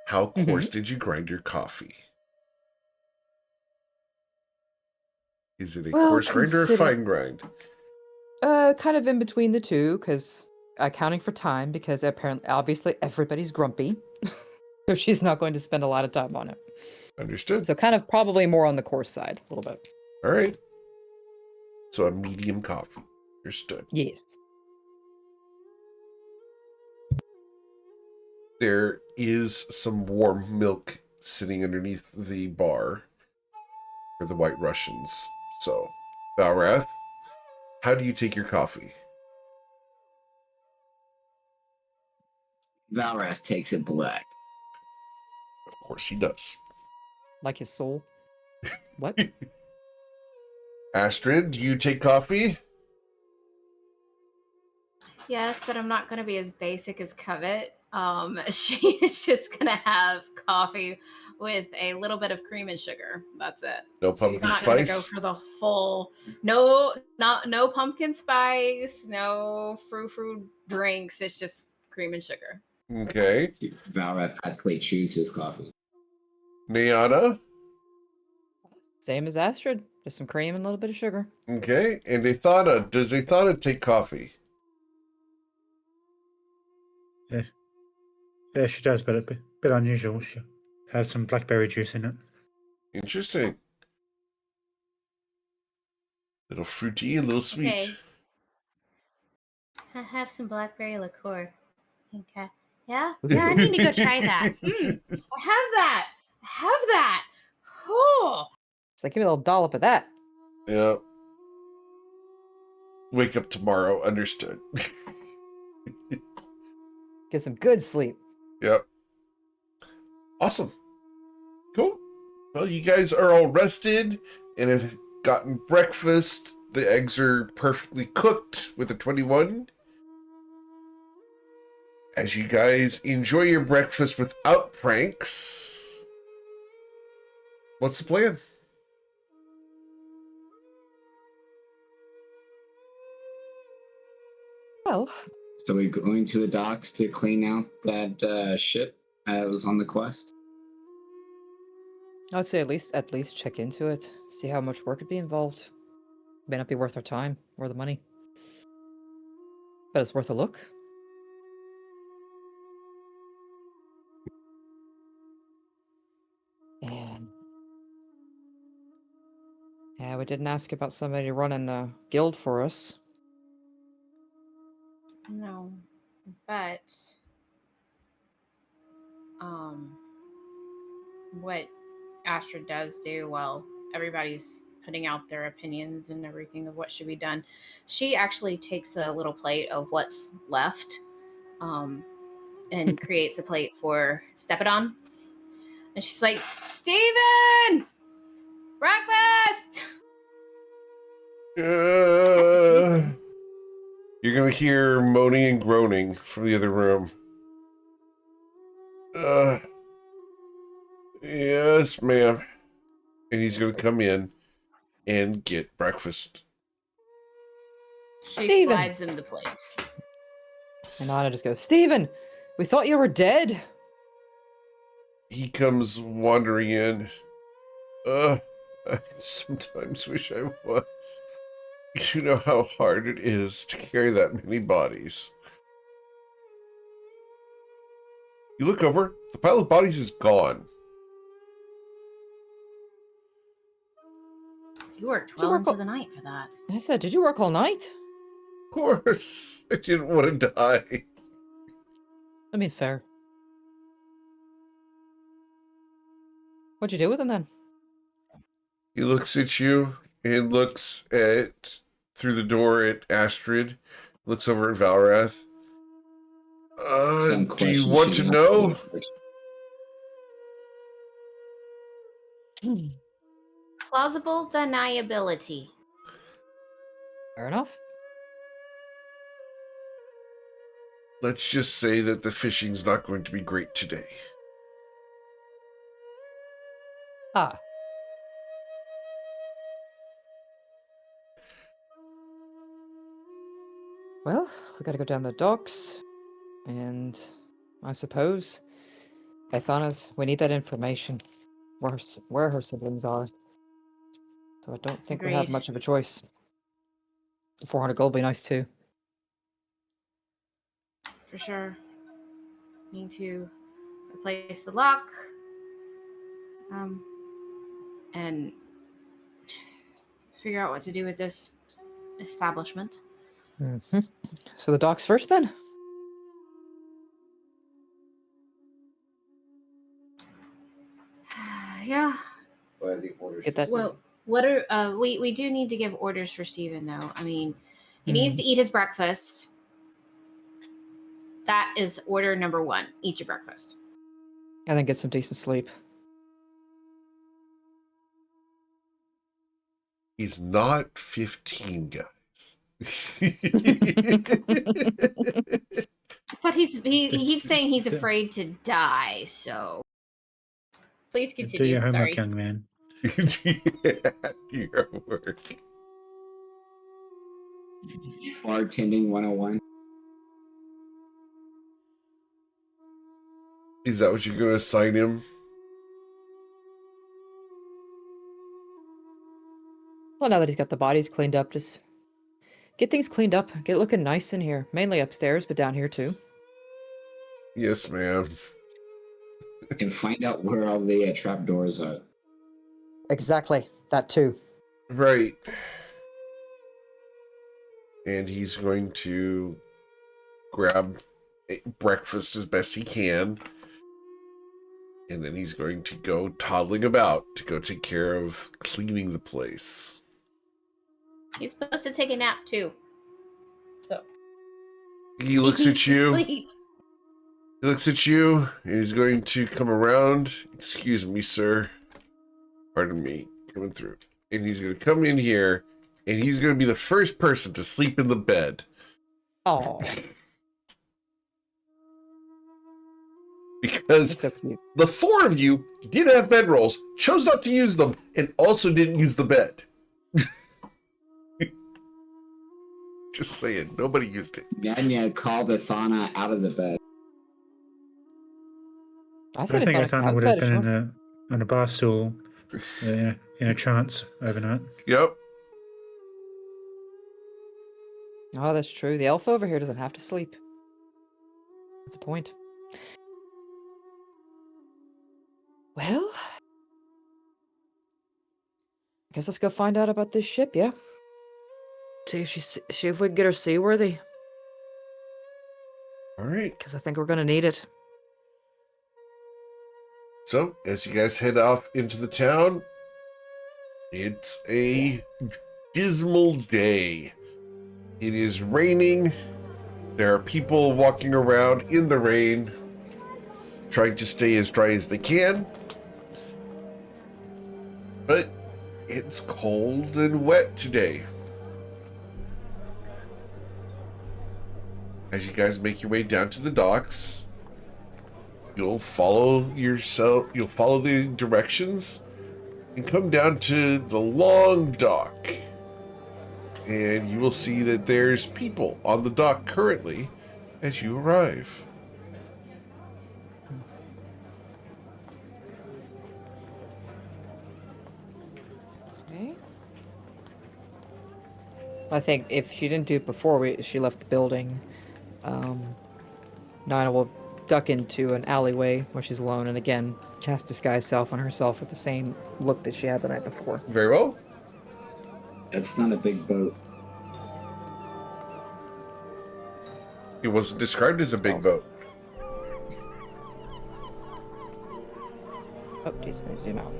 How coarse did you grind your coffee? Is it a coarse grind or a fine grind? Kind of in between the two, because accounting for time, because obviously everybody's grumpy, so she's not going to spend a lot of time on it. Understood. So kind of probably more on the coarse side, a little bit. All right. So a medium coffee. Understood. Yes. There is some warm milk sitting underneath the bar for the White Russians. So, Valrath, how do you take your coffee? Valrath takes it black. Of course he does. Like his soul. What? Astrid, do you take coffee? Yes, but I'm not going to be as basic as Covet. She is just going to have coffee with a little bit of cream and sugar. That's it. No She's pumpkin not going to go spice? for the full. No pumpkin spice. No frou drinks. It's just cream and sugar. Okay. See, Valrath actually chooses coffee. Niana? Same as Astrid. Just some cream and a little bit of sugar. Okay. And Ethana, does Ethana take coffee? Yeah, she does, but a bit unusual. She has some blackberry juice in it. Interesting. Little fruity, a little sweet. Okay. I have some blackberry liqueur. Okay. Yeah? Yeah, I need to go try that. I have that. I have that. Oh. It's like, give me a little dollop of that. Yeah. Wake up tomorrow. Understood. Get some good sleep. Yep. Awesome. Cool. Well, you guys are all rested and have gotten breakfast. The eggs are perfectly cooked with a 21. As you guys enjoy your breakfast without pranks, what's the plan? Well, So we're going to the docks to clean out that ship that was on the quest. I'd say at least check into it. See how much work would be involved. May not be worth our time or the money. But it's worth a look. And yeah, we didn't ask about somebody running the guild for us. No. But what Astra does do while everybody's putting out their opinions and everything of what should be done, she actually takes a little plate of what's left and creates a plate for Stepidon. And she's like, Steven! Breakfast! You're going to hear moaning and groaning from the other room. Yes, ma'am. And he's going to come in and get breakfast. She Steven! slides him the plate. And Anna just goes, Steven, we thought you were dead. He comes wandering in. I sometimes wish I was. You know how hard it is to carry that many bodies. You look over, the pile of bodies is gone. You worked well into the night for that. I said, did you work all night? Of course, I didn't want to die. I mean, fair. What'd you do with him then? He looks at you and looks at through the door at Astrid, looks over at Valrath. Some Do you questions want she to might know? answer. Plausible deniability. Fair enough. Let's just say that the fishing's not going to be great today. Ah. Well, we gotta go down the docks, and I suppose Ethana's. We need that information, where her siblings are. So I don't think we have Agreed. much of a choice. The 400 gold would be nice too. For sure. Need to replace the lock. And figure out what to do with this establishment. Mm-hmm. So the docks first then? Yeah. But the orders Get that- for Well, what are we do need to give orders for Steven though. I mean, he Hmm. needs to eat his breakfast. That is order number 1. Eat your breakfast. And then get some decent sleep. He's not 15, guys. But he keeps saying he's afraid to die, so please Do continue. your homework, Sorry. young man. Yeah, your work. bartending 101. Is that what you're going to assign him? Well, now that he's got the bodies cleaned up, just get things cleaned up. Get it looking nice in here. Mainly upstairs, but down here too. Yes, ma'am. And find out where all the trapdoors are. Exactly. That too. Right. And he's going to grab breakfast as best he can. And then he's going to go toddling about to go take care of cleaning the place. He's supposed to take a nap too. So He looks needs at to you. sleep. He looks at you, and he's going to come around. Excuse me, sir. Pardon me, coming through. And he's going to come in here, and he's going to be the first person to sleep in the bed. Oh, Because so cute. the 4 of you did have bedrolls, chose not to use them, and also didn't use the bed. Just saying, nobody used it. Ganya called Athana out of the bed. I I said think I Athana would have been on a bar stool in a trance overnight. Yep. Oh, that's true. The elf over here doesn't have to sleep. That's a point. Well, I guess let's go find out about this ship, yeah? See if we can get her seaworthy, All right. because I think we're gonna need it. So, as you guys head off into the town, it's a dismal day. It is raining. There are people walking around in the rain, trying to stay as dry as they can. But it's cold and wet today. As you guys make your way down to the docks, you'll follow the directions and come down to the long dock. And you will see that there's people on the dock currently as you arrive. Okay. I think if she didn't do it before she left the building, Nina will duck into an alleyway where she's alone and again cast disguise self on herself with the same look that she had the night before. Very well. That's not a big boat. It wasn't described as a big boat. Oh, jeez, I zoom out.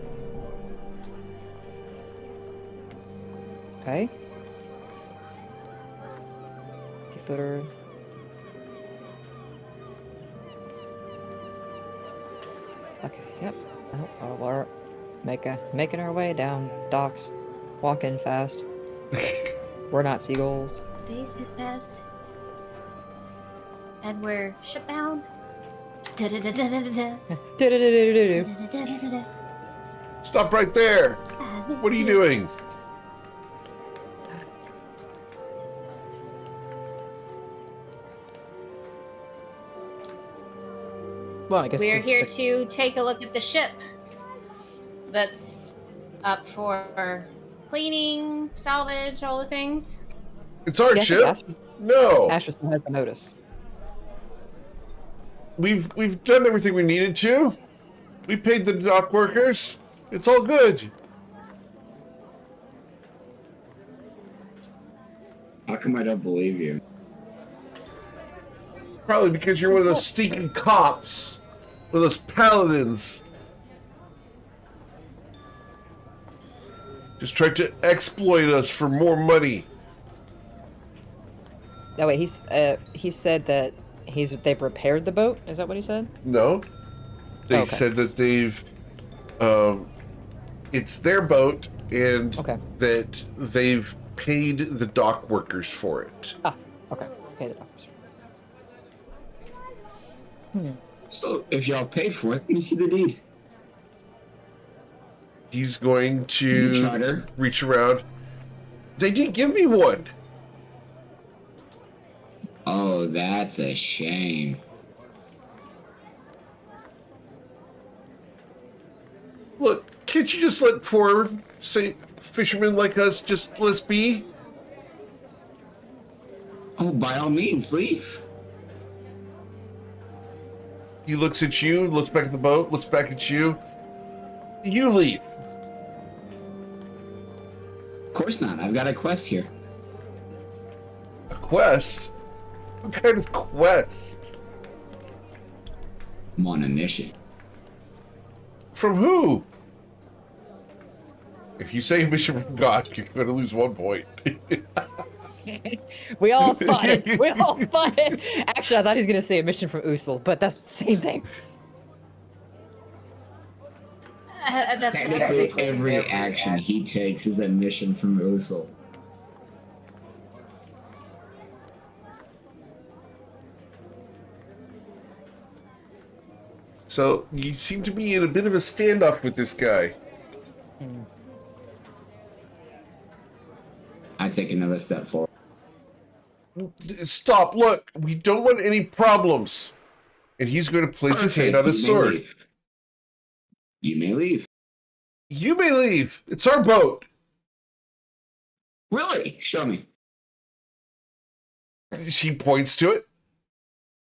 Okay. 50-footer. Okay, yep. Oh, we're making our way down docks, walking fast. We're not seagulls. Face is best. And we're shipbound. Da-da-da-da-da-da. Do-do-do-do-do-do. Da-da-da-da-da-da. Stop right there. What are you doing? Well, I guess We're it's here the- to take a look at the ship that's up for cleaning, salvage, all the things. It's our Yeah, I think ship. No. Asher still has the notice. We've done everything we needed to. We paid the dock workers. It's all good. How come I don't believe you? Probably because you're one of those stinking cops. One of those paladins. Just tried to exploit us for more money. No, wait, he said that they've repaired the boat? Is that what he said? No. They Okay. said that they've, it's their boat and Okay. that they've paid the dock workers for it. Ah, okay. Pay the doctors. So, if y'all paid for it, let me see the deed. He's going The to charter. reach around. They didn't give me one. Oh, that's a shame. Look, can't you just let poor, say, fishermen like us just let's be? Oh, by all means, leave. He looks at you, looks back at the boat, looks back at you. You leave. Of course not. I've got a quest here. A quest? What kind of quest? I'm on a mission. From who? If you say a mission from God, you're going to lose 1 point. We all fought it. We all fought it. Actually, I thought he was gonna say a mission from Usul, but that's the same thing. That's what I was Technically, thinking. every action he takes is a mission from Usul. So, you seem to be in a bit of a standoff with this guy. I take another step forward. Stop, look, we don't want any problems. And he's going to place his hand on his You may sword. leave. You may leave. You may leave. It's our boat. Really? Show me. She points to it.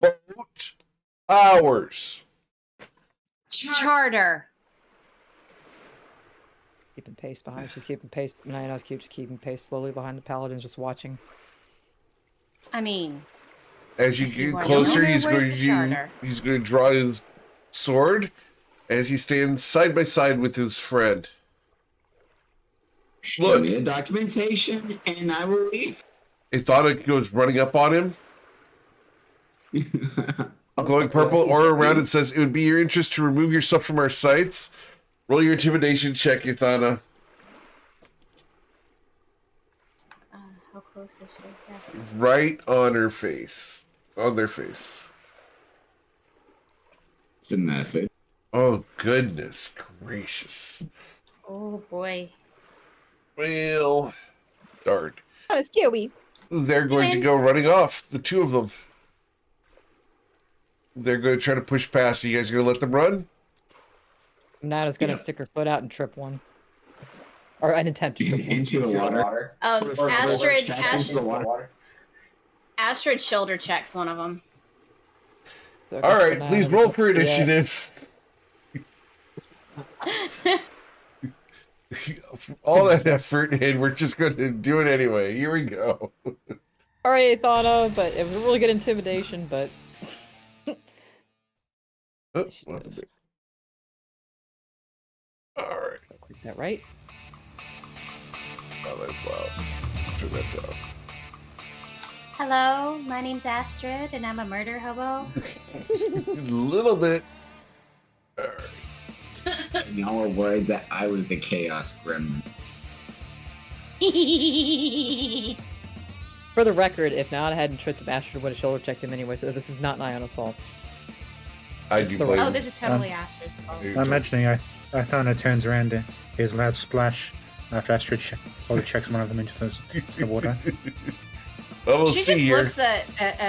Boat ours. Charter. Keeping pace behind. She's keeping pace. Nyanos keeps keeping pace slowly behind the paladins, just watching. I mean, As you If you get want closer, to know he's where's going the to charter? he's going to draw his sword as he stands side by side with his friend. Show Look. me the documentation, and I will leave. Ithana goes running up on him, glowing purple Okay, aura around and says, "It would be your interest to remove yourself from our sights. Roll your intimidation check, Ithana." how close is she? Yeah. Right on her face. On their face. It's a method. Oh, goodness gracious. Oh boy. Well, darn. Not a scary. They're going to go running off, the two of them. They're going to try to push past. You guys going to let them run? Nana's gonna stick her foot out and trip one. Or an attempt to trip one. Into the water. Astrid, Into the water. Astrid shoulder checks one of them. So I All guess right, Nana please would roll go for the, initiative. All that effort, and we're just going to do it anyway. Here we go. Alright, Thana, but it was a really good intimidation, but Oh, what the big- All right. click that right. Oh, that's loud. Turn that down. Hello, my name's Astrid, and I'm a murder hobo. A little bit. All right. And y'all were worried that I was the chaos gremlin. For the record, if Nana hadn't tripped him, Astrid would have shoulder checked him anyway, so this is not Nyana's fault. I Just do the blame Oh, this is totally Astrid's fault. you. I'm imagining Ithana turns around and hears a loud splash after Astrid checks one of them into the water. Well, we'll She see just here. looks at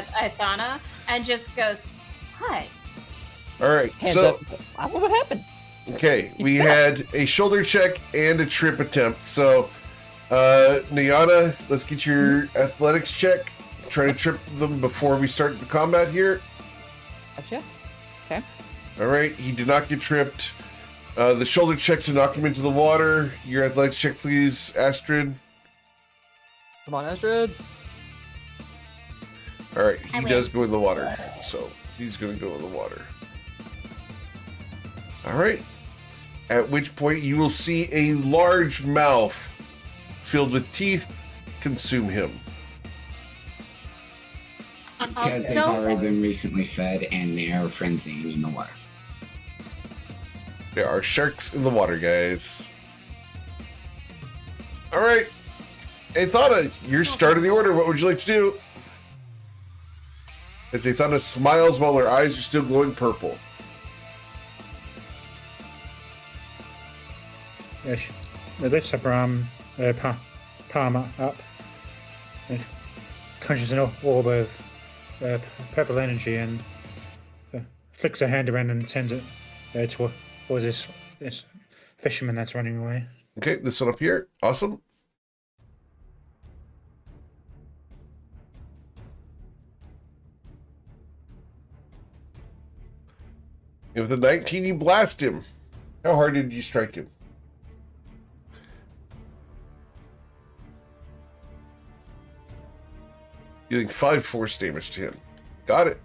Ithana and just goes, "What?" All right. Hands So, up. What had? okay, we had a shoulder check and a trip attempt. So, Nyana, let's get your athletics check. Try to trip them before we start the combat here. Gotcha. Okay. All right, he did not get tripped. The shoulder check to knock him into the water. Your athletics check, please, Astrid. Come on, Astrid. All right, I he win. does go in the water, so he's going to go in the water. All right. at which point you will see a large mouth filled with teeth consume him. Because they've already been recently fed and they're frenzying in the water. There are sharks in the water, guys. All right. Athana, your start of the order. What would you like to do? As Athana smiles while her eyes are still glowing purple. Yes. She lifts up her palm up. And conjures an orb of purple energy and flicks her hand around and sends it towards this fisherman that's running away. Okay, this one up here. Awesome. With the 19, you blast him. How hard did you strike him? Dealing 5 force damage to him. Got it.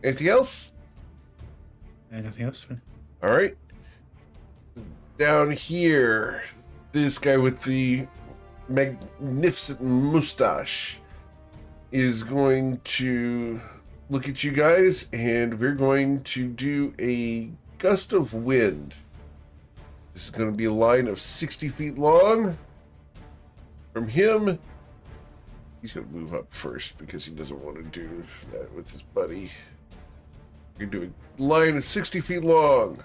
Anything else? Nothing else? All right. Down here, this guy with the magnificent mustache is going to look at you guys, and we're going to do a gust of wind. This is going to be a line of 60 feet long. From him, he's going to move up first because he doesn't want to do that with his buddy. You're doing a line of 60 feet long.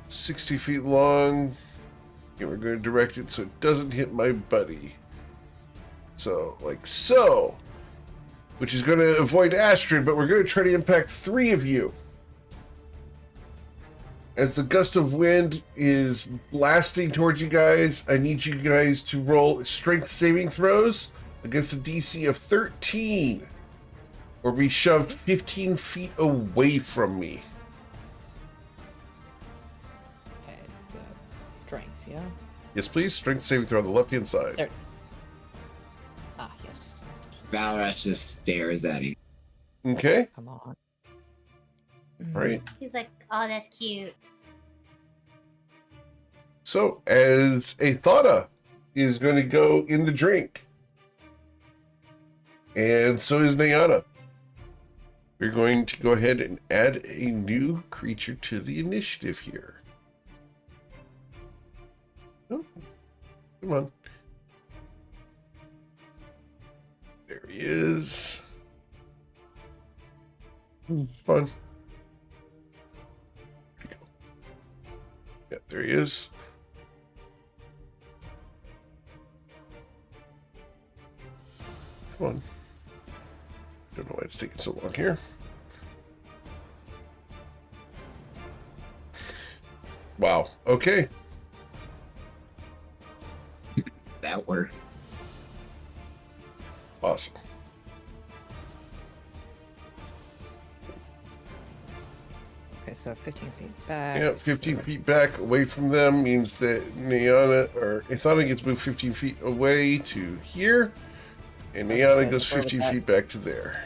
60 feet long. And we're going to direct it so it doesn't hit my buddy. So, like so. Which is going to avoid Astrid, but we're going to try to impact 3 of you. As the gust of wind is blasting towards you guys, I need you guys to roll strength saving throws against a DC of 13. Or be shoved 15 feet away from me. And strength, yeah? Yes, please. Strength saving throw on the left-hand side. There. Ah, yes. Valrash just stares at him. Okay. Come on. All right. He's like, oh, that's cute. So, as Athana is going to go in the drink, and so is Nayana, we're going to go ahead and add a new creature to the initiative here. Oh, come on. There he is. Come on. There you go. Yeah, there he is. Come on. Don't know why it's taking so long here. Wow. Okay. That worked. Awesome. Okay, so 15 feet back. Yeah, 15 feet back away from them means that Nayana or Athana gets moved 15 feet away to here, and I was gonna Nayana say, goes so where 15 would that- feet back to there.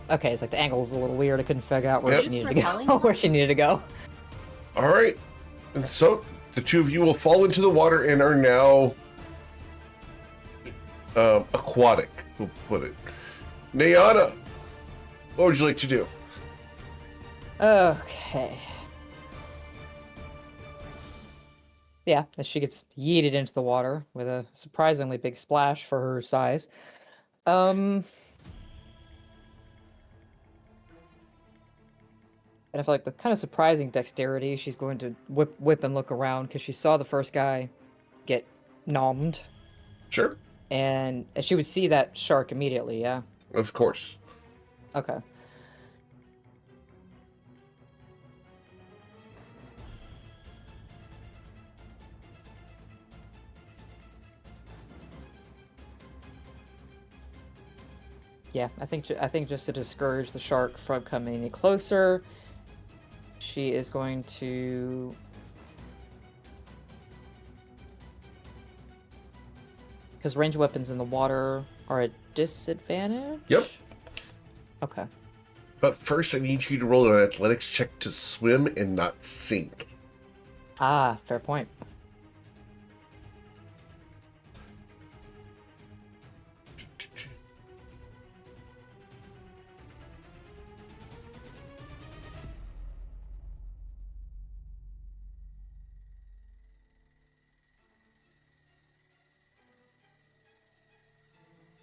Okay, it's like the angle was a little weird. I couldn't figure out where Yep. she Is needed this to repelling go. one? Where she needed to go. All right. And so the 2 of you will fall into the water and are now aquatic, we'll put it. Nayana, what would you like to do? Okay. Yeah, as she gets yeeted into the water with a surprisingly big splash for her size. And I feel like with kind of surprising dexterity, she's going to whip and look around because she saw the first guy get nommed, Sure. and she would see that shark immediately. Yeah. Of course. Okay. Yeah, I think just to discourage the shark from coming any closer, she is going to because ranged weapons in the water are a disadvantage. Yep. Okay. But first, I need you to roll an athletics check to swim and not sink. Ah, fair point.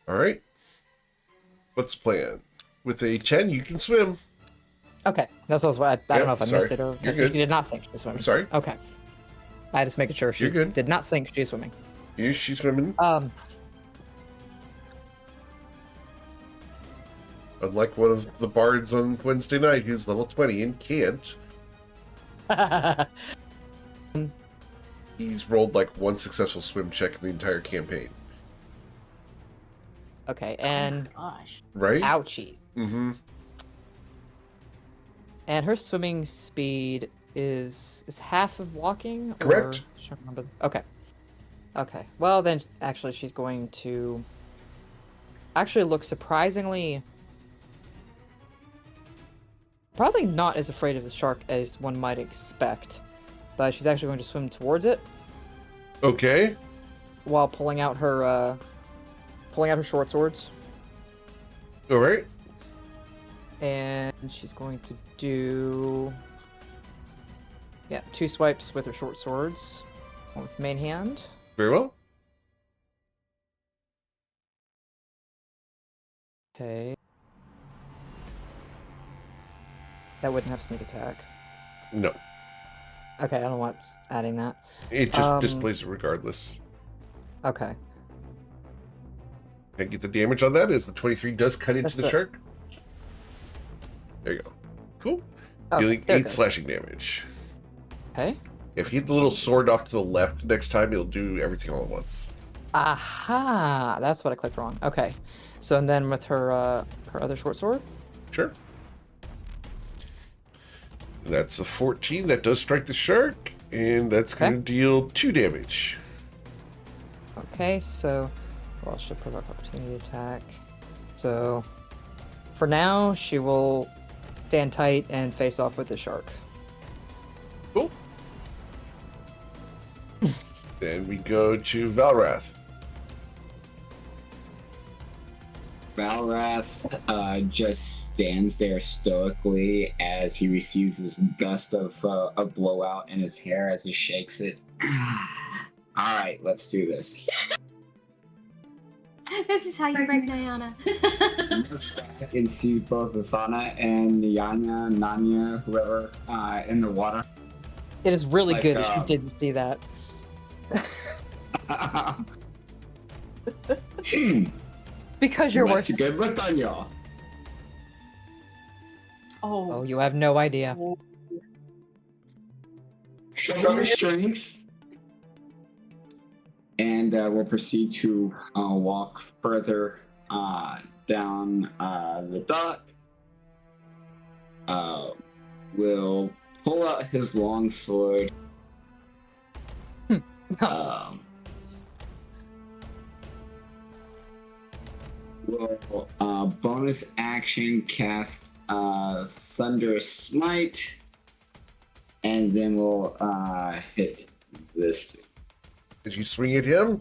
All right. What's the plan? With a 10, you can swim. Okay, that's what I don't know if I missed it or You're so good. she did not sink. She's swimming. I'm sorry. Okay, I just making sure she You're good. did not sink. She's swimming. She's swimming. Unlike one of the bards on Wednesday night who's level 20 and can't. He's rolled like one successful swim check in the entire campaign. Okay, and Gosh. Right? ouchies. Mm-hmm. And her swimming speed is half of walking. Correct. Or, should I remember? Okay. Okay. Well, then actually, she's going to actually look surprisingly not as afraid of the shark as one might expect, but she's actually going to swim towards it Okay. while pulling out her short swords. All right. And she's going to do 2 swipes with her short swords, one with main hand. Very well. Okay. That wouldn't have sneak attack. No. Okay, I don't want adding that. It just displays it regardless. Okay. Can't get the damage on that as the 23 does cut into the shark. There you go. Cool. Oh, Dealing there it 8 goes. slashing damage. Okay. If you hit the little sword off to the left next time, it'll do everything all at once. Aha! That's what I clicked wrong. Okay. So, and then with her other short sword? Sure. That's a 14. That does strike the shark, and that's going to deal 2 damage. Okay, so... Well, she'll provoke opportunity attack. So, for now, she will stand tight and face off with the shark. Cool. Then we go to Valrath. Valrath just stands there stoically as he receives this gust of a blowout in his hair as he shakes it. All right, let's do this. This is how you break Diana. And sees both Athana and Nanya, whoever, in the water. It is really It's good like, that you didn't see that. Because you're What's worth a good look on y'all? Oh, Oh. you have no idea. Show your strength. And we'll proceed to walk further down the dock. We'll pull out his long sword. We'll bonus action cast Thunderous Smite. And then we'll hit this. Did you swing at him?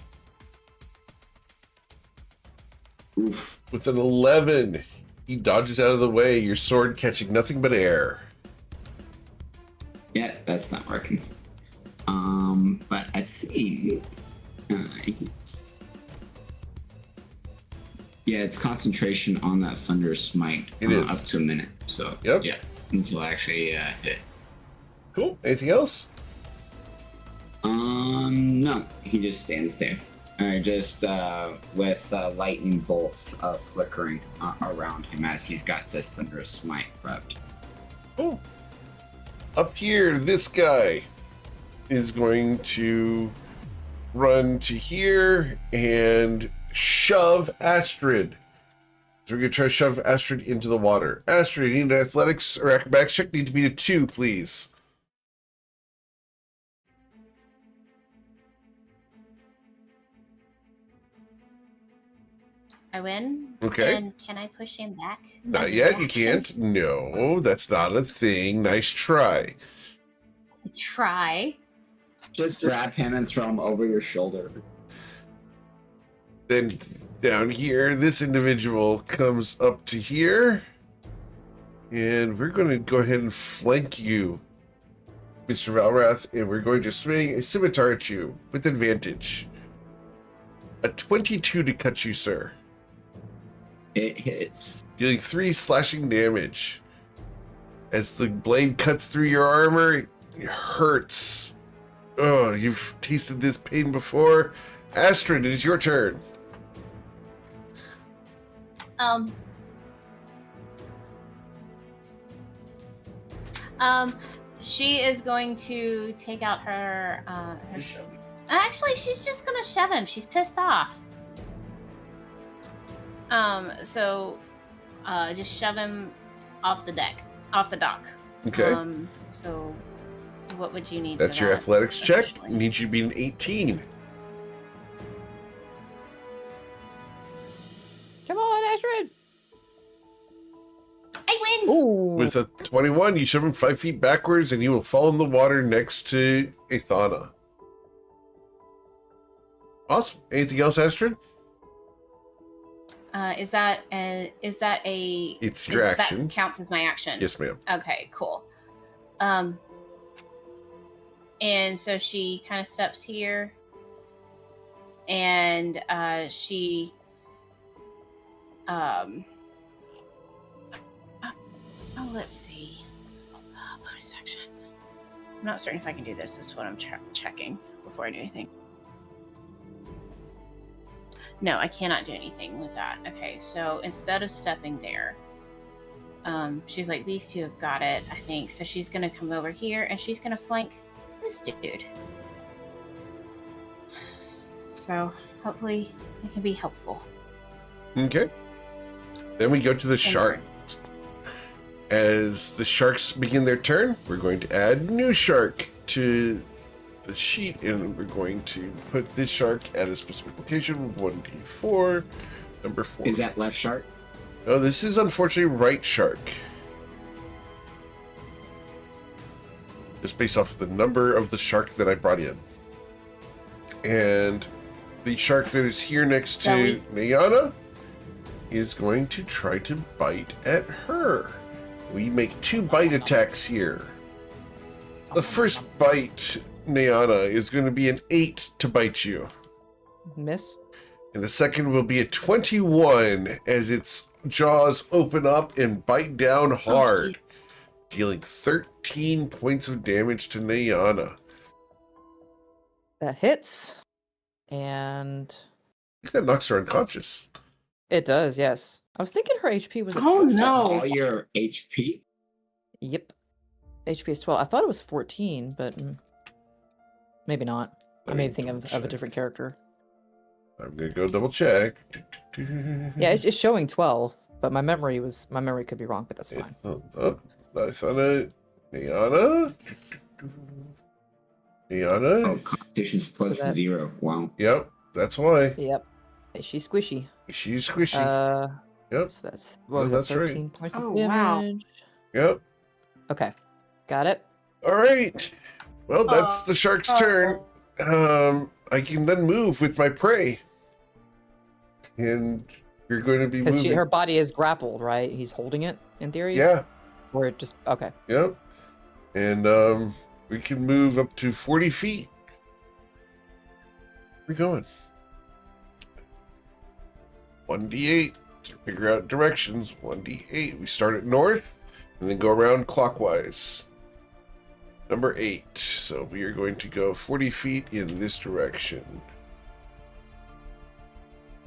Oof. With an 11. He dodges out of the way, your sword catching nothing but air. Yeah, that's not working. But I think it's concentration on that Thunderous Smite. It is. Up to a minute. So Yep. yeah, until I actually hit. Cool. Anything else? No, he just stands there. Just with lightning bolts flickering around him as he's got this Thunderous Smite prepped. Cool. Up here, this guy is going to run to here and shove Astrid. So we're going to try to shove Astrid into the water. Astrid, you need an athletics or acrobatics check. Need to beat a 2, please. I win. Okay. And can I push him back? Not as a yet, you reaction? can't. No, that's not a thing. Nice try. Try. Just grab him and throw him over your shoulder. Then down here, this individual comes up to here. And we're going to go ahead and flank you, Mr. Valrath, and we're going to swing a scimitar at you with advantage. A 22 to cut you, sir. It hits. Dealing 3 slashing damage. As the blade cuts through your armor, it hurts. Oh, you've tasted this pain before. Astrid, it is your turn. She is going to take out her. Actually, she's just gonna shove him. She's pissed off. So, just shove him off the dock. Okay. So, what would you need? That's for your that, athletics check. officially? Need you to be an 18. Come on, Astrid. I win. Ooh. With a 21, you shove him 5 feet backwards and you will fall in the water next to Athana. Awesome. Anything else, Astrid? Is that a? It's your action. That counts as my action. Yes, ma'am. Okay, cool. And so she kind of steps here, and she, let's see. Bonus action. I'm not certain if I can do this. This is what I'm checking before I do anything. No, I cannot do anything with that. Okay, so instead of stepping there, she's like, these two have got it, I think. So she's gonna come over here and she's gonna flank this dude. So hopefully it can be helpful. Okay. Then we go to the shark. As the sharks begin their turn, we're going to add new shark to the sheet, and we're going to put this shark at a specific location. 1d4, number 4. Is that left shark? No, this is unfortunately right shark. Just based off the number of the shark that I brought in. And the shark that is here next to Nayana is going to try to bite at her. We make 2 bite attacks here. The first bite, Nayana, is going to be an 8 to bite you. Miss. And the second will be a 21 as its jaws open up and bite down hard, dealing 13 points of damage to Nayana. That hits. And That knocks her unconscious. it does, yes. I was thinking her HP was at Oh, 12. no. All your HP? Yep. HP is 12. I thought it was 14, but maybe not. I may think of a different character. I'm gonna go double check. Yeah, it's showing 12, but my memory could be wrong, but that's fine. Nayana. Nayana. Oh, Constitution's plus So that- 0. Wow. Yep, that's why. Yep. She's squishy. She's squishy. Yep. Yep. So that's So was that that's right. 13 points of Oh, wow. damage. Yep. Okay. Got it. All right. Well, that's the shark's turn. I can then move with my prey. And you're going to be Because moving. her body is grappled, right? He's holding it, in theory? Yeah. Or it just... Okay. Yep. And we can move up to 40 feet. Where are we going? 1d8 to figure out directions. 1d8. We start at north and then go around clockwise. Number 8. So we are going to go 40 feet in this direction.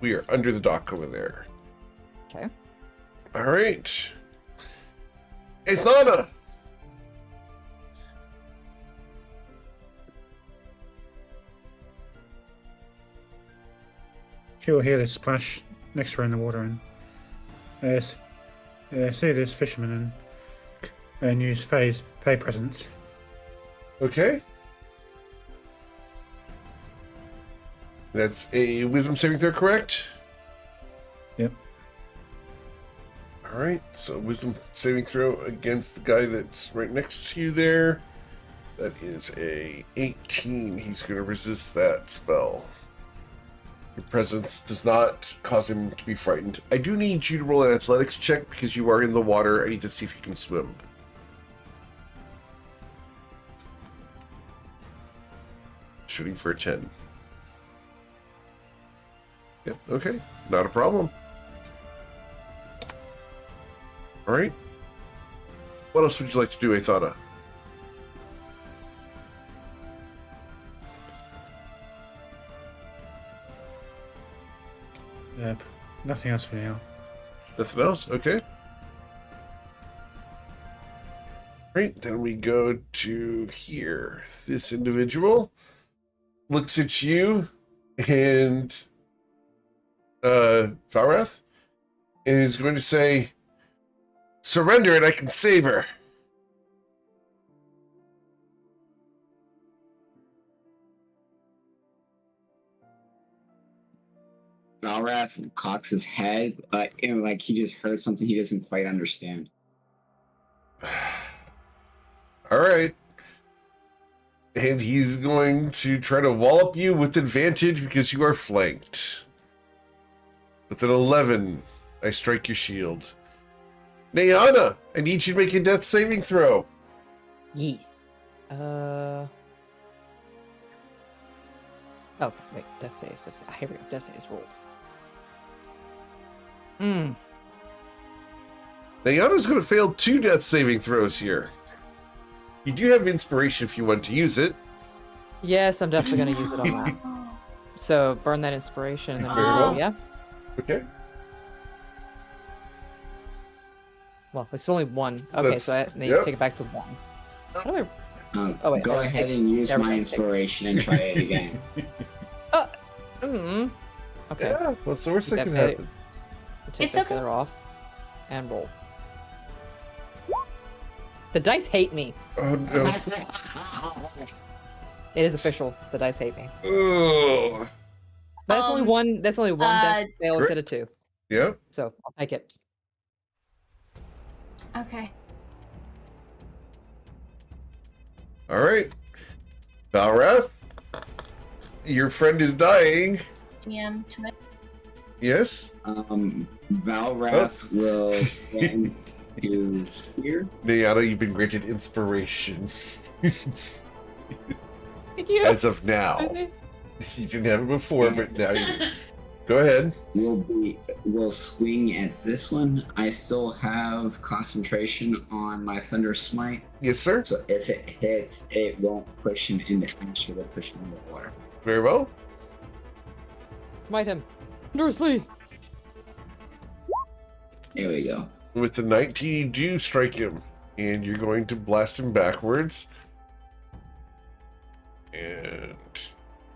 We are under the dock over there. Okay. All right. Athana! She will hear this splash next to her in the water and see this fisherman and use Faye presence. Okay. That's a wisdom saving throw, correct? Yep. All right, so wisdom saving throw against the guy that's right next to you there. That is a 18. He's going to resist that spell. Your presence does not cause him to be frightened. I do need you to roll an athletics check because you are in the water. I need to see if you can swim. Shooting for a 10. Yep, okay. Not a problem. All right. What else would you like to do, Athana? Yep. Nothing else for now. Nothing else? Okay. Right, then we go to here. This individual looks at you and Valrath and is going to say, surrender and I can save her. Valrath cocks his head, like he just heard something he doesn't quite understand. All right. And he's going to try to wallop you with advantage because you are flanked. With an 11, I strike your shield. Nayana, I need you to make a death saving throw. Yes. Oh, wait. Death saves. Here we go. Death saves. Roll. Nayana's going to fail 2 death saving throws here. You do have inspiration if you want to use it. Yes, I'm definitely going to use it on that. So burn that inspiration and then Very well. yeah. Okay. Well, it's only 1. Okay, That's- so I need yep. to take it back to 1. How do I? wait, Go okay. ahead and use Never my mind. inspiration and try it again. Okay. Yeah, what's the worst that can Definitely- happen? Take It's that okay. feather off and roll. The dice hate me. Oh, no. It is official. The dice hate me. Ugh. But that's only one. That's only one death fail Great. instead of 2. Yep. So I'll take it. Okay. All right. Valrath, your friend is dying. GM to it. Yes? Valrath will stand to here. Nayana, you've been granted inspiration. Thank you. As of now. You didn't have it before, but now you do. Go ahead. We'll swing at this one. I still have concentration on my Thunder Smite, Yes, sir. so if it hits, it won't push him into ash, it will push him into water. Very well. Smite him. Dursley. There we go. With the 19, you do strike him, and you're going to blast him backwards. And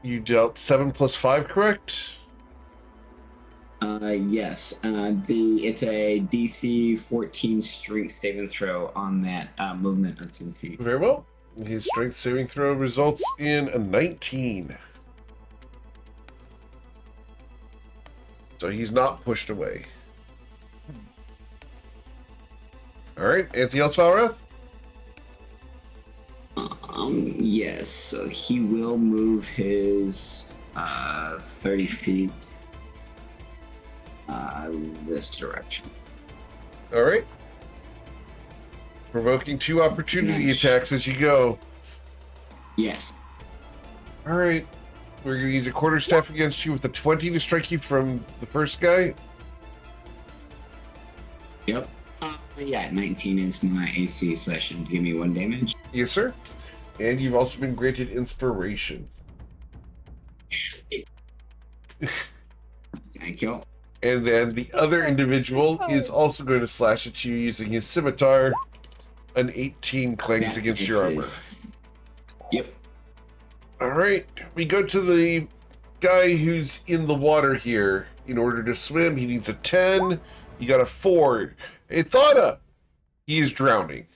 you dealt 7 plus 5, correct? Yes. It's a DC 14 strength saving throw on that movement of 10 feet. Very well. His strength saving throw results in a 19. So he's not pushed away. All right. Anything else, Valrath? Yes. So he will move his 30 feet this direction. All right. Provoking 2 opportunity Nice. attacks as you go. Yes. All right. We're going to use a quarterstaff against you with a 20 to strike you from the first guy. Yep. Yeah, 19 is my AC, so that should give me 1 damage. Yes, sir. And you've also been granted inspiration. Thank you. And then the other individual is also going to slash at you using his scimitar. An 18 clangs That against your armor. misses. Yep. All right. We go to the guy who's in the water here. In order to swim, he needs a 10. You got a 4. Ethana! He is drowning.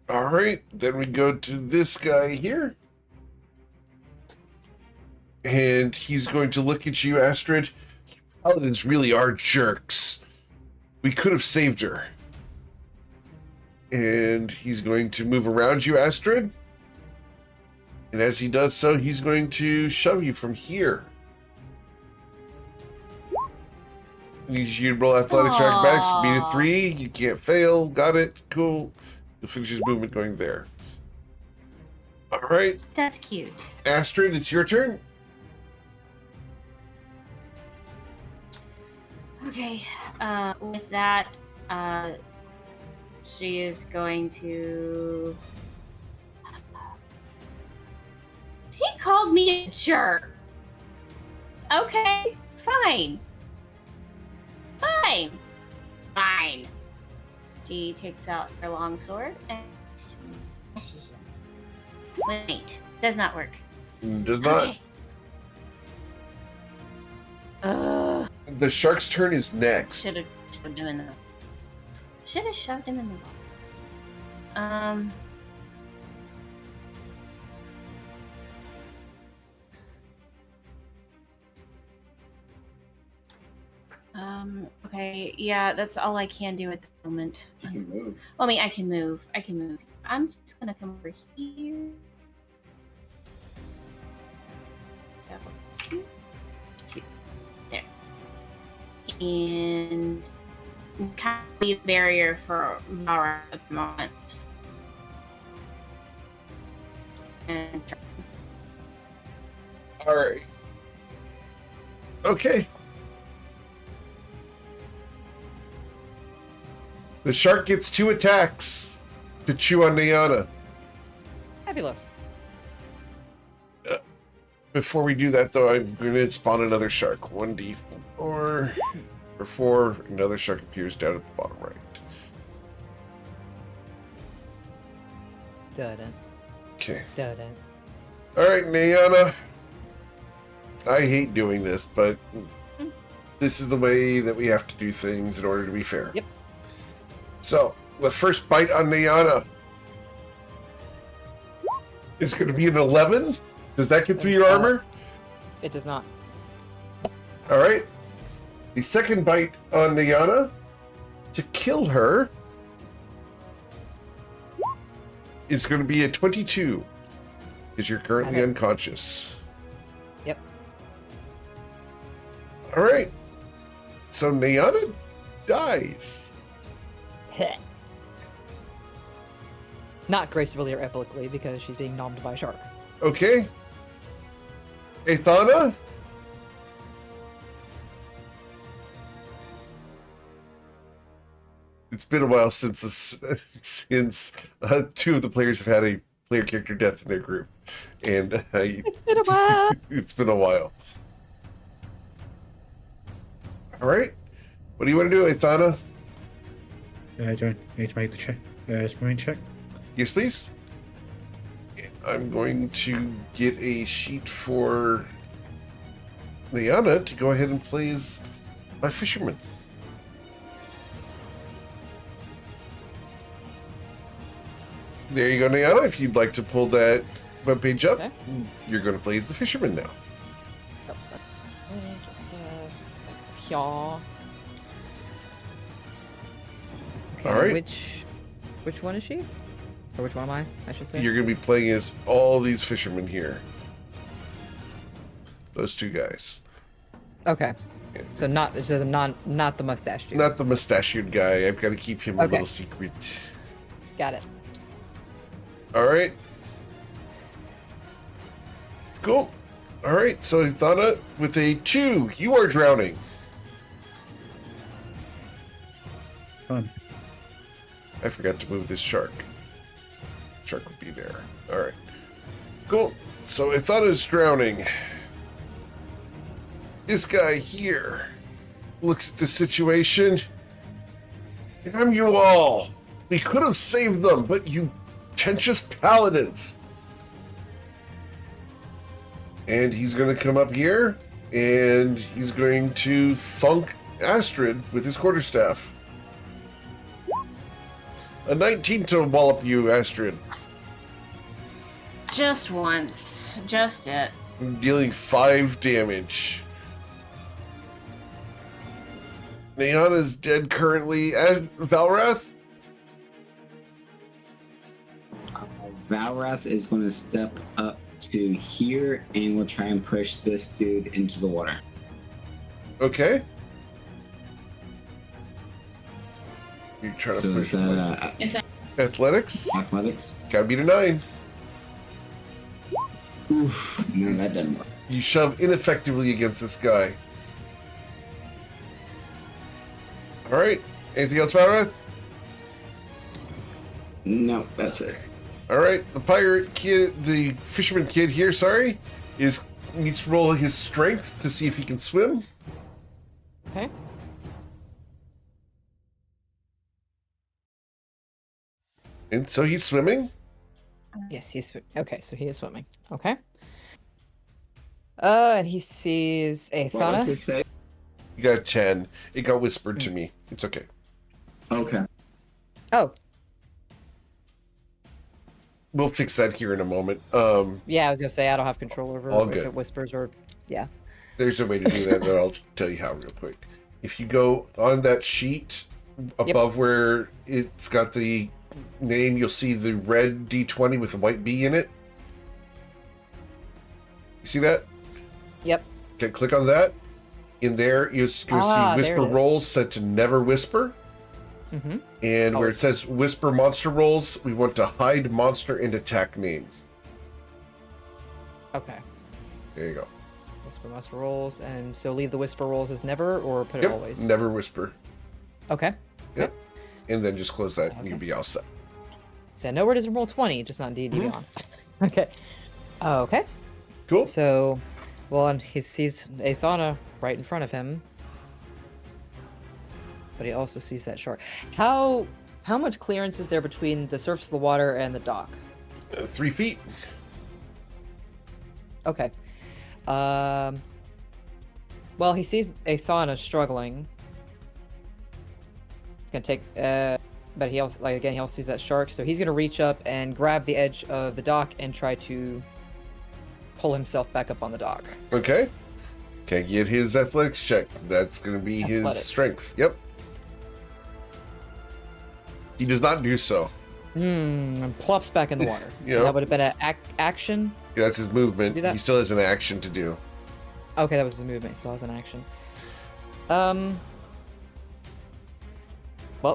All right. Then we go to this guy here. And he's going to look at you, Astrid. Paladins really are jerks. We could have saved her. And he's going to move around you, Astrid. And as he does so, he's going to shove you from here. I need you to roll athletics or acrobatics. Beat a 3. You can't fail. Got it. Cool. You'll finish his movement going there. All right. That's cute. Astrid, it's your turn. Okay. With that, she is going to. He called me a jerk. Okay, fine. Fine. She takes out her longsword and smashes him. Wait, does not work. Does not. Okay. The shark's turn is next. Should have shoved him in the. Should have shoved him in the wall. Okay, yeah, that's all I can do at the moment. You can move. Well, I mean, I can move. I'm just gonna come over here. So, cute. There. And kind of be the barrier for Vara at the moment. And All right. Okay. The shark gets 2 attacks to chew on Niana. Fabulous. Before we do that, though, I'm going to spawn another shark. 1d4 or 4. Another shark appears down at the bottom right. Dun-dun. Okay. Dun-dun. All right, Niana. I hate doing this, but this is the way that we have to do things in order to be fair. Yep. So, the first bite on Niana is going to be an 11. Does that get through your armor? It does not. All right. The second bite on Niana to kill her is going to be a 22 because you're currently That's- unconscious. Yep. All right. So Niana dies. Not gracefully or epically because she's being nommed by a shark. Okay. Athana? It's been a while since 2 of the players have had a player character death in their group, and It's been a while. it's been a while. All right. What do you want to do, Athana? Do I need to make the check? Marine check? Yes, please. I'm going to get a sheet for Liana to go ahead and play as my fisherman. There you go, Niana. If you'd like to pull that webpage up, Okay. you're going to play as the fisherman now. Here. All Okay, right. Which one is she? Or which one am I should say? You're going to be playing as all these fishermen here. Those 2 guys. Okay. So not the mustache dude. Not the mustachioed guy. I've got to keep him a Okay. little secret. Got it. All right. Cool. All right. So Ithana, with a 2, you are drowning. Fun. I forgot to move this shark. Shark would be there. All right. Cool. So Ithana's drowning. This guy here looks at the situation. Damn you all. We could have saved them, but you pretentious paladins. And he's going to come up here, and he's going to thunk Astrid with his quarterstaff. A 19 to wallop you, Astrid. just once. Just it. dealing 5 damage. Nayana's dead currently. As Valrath? Valrath is going to step up to here and will try and push this dude into the water. Okay. You trying to So push is him? that Athletics? athletics? Gotta beat a 9. Oof, no, that doesn't work. You shove ineffectively against this guy. Alright. Anything else, Valrath? No, that's it. Alright. The pirate kid, the fisherman kid here, sorry, needs to roll his strength to see if he can swim. Okay. And so he's swimming. Yes, okay, so he is swimming. Okay. And he sees a What does Thana. it say? You got a 10. It got whispered to me. It's okay. Okay. Oh, We'll fix that here in a moment. yeah, I was gonna say I don't have control over All if good. it whispers or yeah. There's a way to do that, but I'll tell you how real quick. If you go on that sheet above where it's got the name, you'll see the red D20 with a white B in it. You see that? Yep. Okay, click on that. In there, you're going to see There whisper it is. rolls set to never whisper. Mm-hmm. And where it says whisper monster rolls, we want to hide monster and attack name. Okay. There you go. Whisper monster rolls, and so leave the whisper rolls as never, or put it Yep, always. never whisper. Okay. Yep. And then just close that and you'll be all set. So nowhere does it roll 20, just not D&D Beyond. Okay. Okay. Cool. So, well, and he sees a Thana right in front of him, but he also sees that shark. How much clearance is there between the surface of the water and the dock? 3 feet. Okay. Well, he sees a Thana struggling. It's gonna take, but he also, like, again, he also sees that shark, so he's gonna reach up and grab the edge of the dock and try to pull himself back up on the dock. Okay. Can't get his athletics check. That's going to be his Athletics. strength. Yep. He does not do so. And plops back in the water. Yeah. That would have been an action. Yeah, that's his movement. Do that. He still has an action to do. Okay, that was his movement. Still has an action. Well,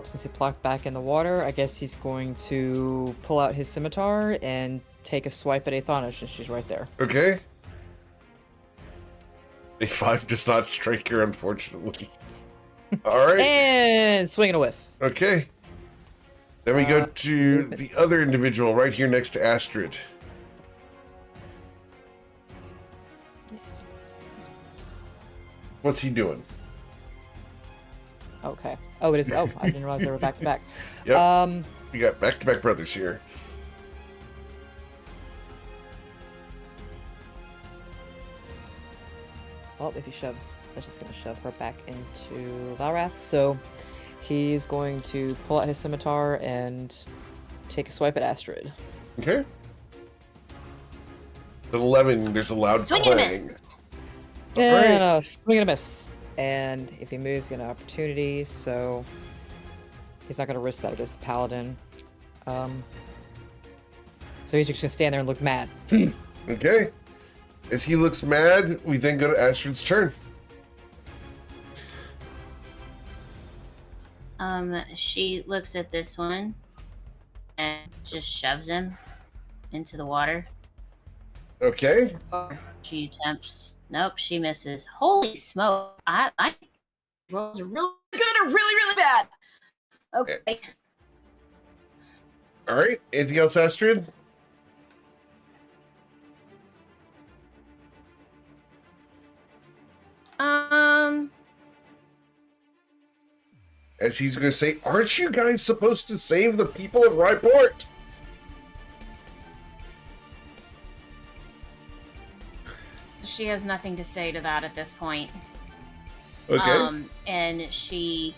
since he plopped back in the water, I guess he's going to pull out his scimitar and take a swipe at Athana since she's right there. Okay. A 5 does not strike her, unfortunately. All right. And swing and a whiff. Okay. Then we go to the other individual right here next to Astrid. What's he doing? Okay. Oh, it is. Oh, I didn't realize they were back to back. Yep. We got back-to-back brothers here. Well, if he shoves, that's just going to shove her back into Valrath. So he's going to pull out his scimitar and take a swipe at Astrid. Okay. At 11, there's a loud Swing and a clang. miss. And a swing and a miss. And if he moves, he's going to opportunity, so he's not going to risk that against the Paladin. So he's just going to stand there and look mad. Okay. As he looks mad, we then go to Astrid's turn. She looks at this one and just shoves him into the water. Okay. She attempts. Nope, she misses. Holy smoke! I rolls are really good or really really bad. Okay. All right. Anything else, Astrid? As he's going to say, aren't you guys supposed to save the people of Ryport? She has nothing to say to that at this point. Okay. And she,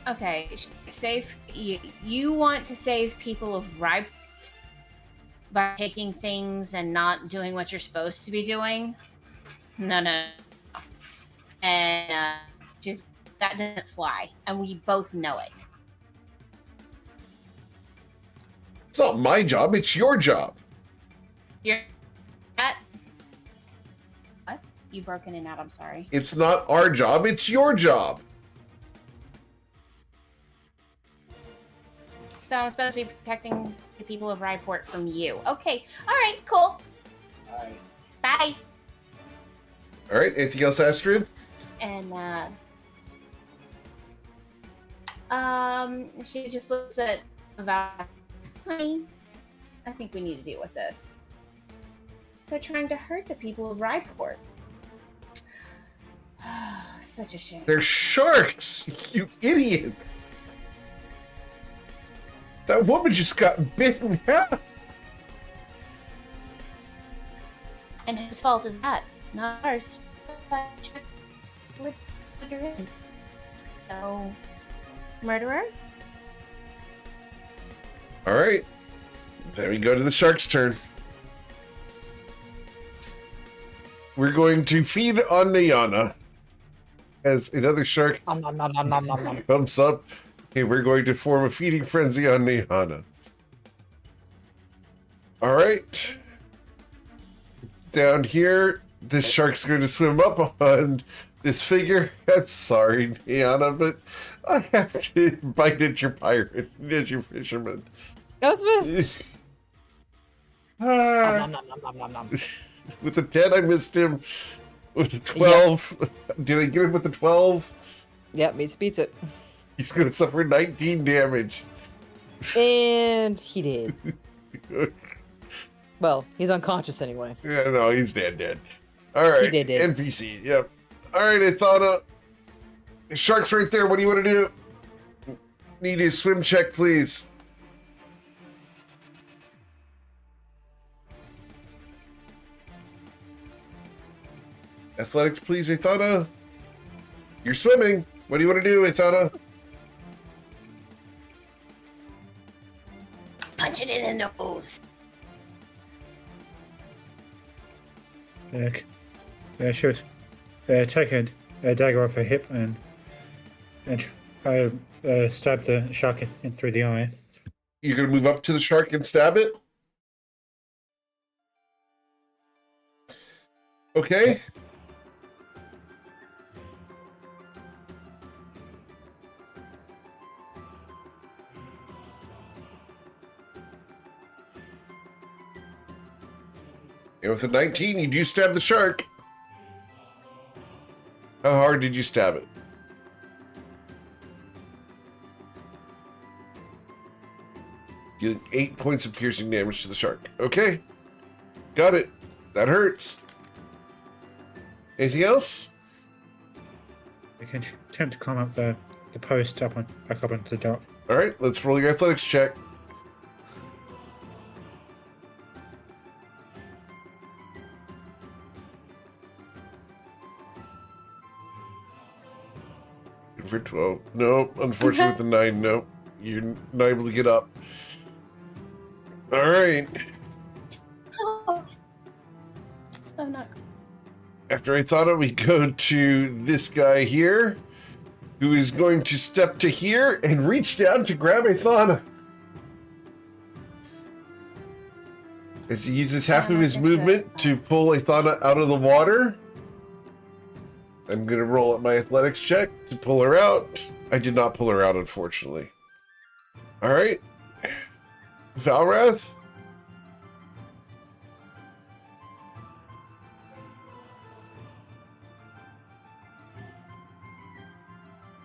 Okay, save you want to save people of Ryport by taking things and not doing what you're supposed to be doing? No. And just that doesn't fly, and we both know it. It's not my job, it's your job. You're that. What? You broke in and out. I'm sorry. It's not our job, it's your job. So I'm supposed to be protecting the people of Ryport from you. Okay. All right. Cool. Alright. Bye. All right, anything else, Astrid? And she just looks at Val. Honey, I think we need to deal with this. They're trying to hurt the people of Ryport. Such a shame. They're sharks, you idiots. That woman just got bit in half. And whose fault is that? Not ours. With her in. So, murderer? All right, then we go to the shark's turn. We're going to feed on Nayana as another shark comes up. Okay, we're going to form a feeding frenzy on Nayana. All right. Down here, this shark's going to swim up on this figure. I'm sorry, Nayana, but I have to bite at your pirate, at your fisherman. That's missed. With the 10, I missed him. With the 12, did I get him with the 12? Yep, beats it. He's going to suffer 19 damage. And he did. Well, he's unconscious anyway. Yeah, no, he's dead. All right, He did. NPC, yep. All right, I thought, shark's right there. What do you want to do? Need a swim check, please. Athletics, please, Athana. You're swimming. What do you want to do, Athana? Punch it in the nose. Shoot. Take a dagger off her hip and I stab the shark in through the eye. You're going to move up to the shark and stab it? Okay. And with a 19, you do stab the shark. How hard did you stab it? Dealing 8 points of piercing damage to the shark. Okay. Got it. That hurts. Anything else? We can attempt to climb up the post back up into the dock. All right, let's roll your athletics check. For 12. No, unfortunately with the 9, no. You're not able to get up. All right. Oh. So not cool. After I thought it, we go to this guy here, who is going to step to here and reach down to grab Athana. As he uses half of his movement to pull Athana out of the water. I'm going to roll up my athletics check to pull her out. I did not pull her out, unfortunately. All right. Valrath.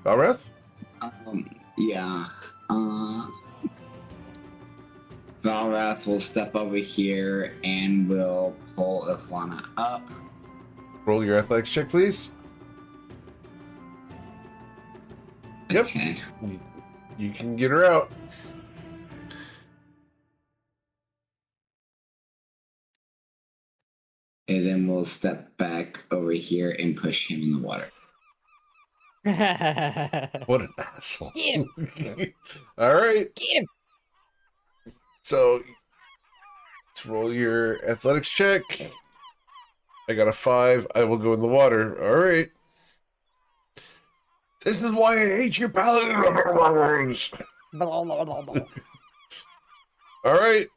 Valrath? Yeah. Valrath will step over here and will pull Ifwana up. Roll your athletics check, please. Yep. Okay. You can get her out. And then we'll step back over here and push him in the water. What an asshole. Get All right. Get him! So, let's roll your athletics check. I got a 5. I will go in the water. All right. This is why I hate you, paladins. All right.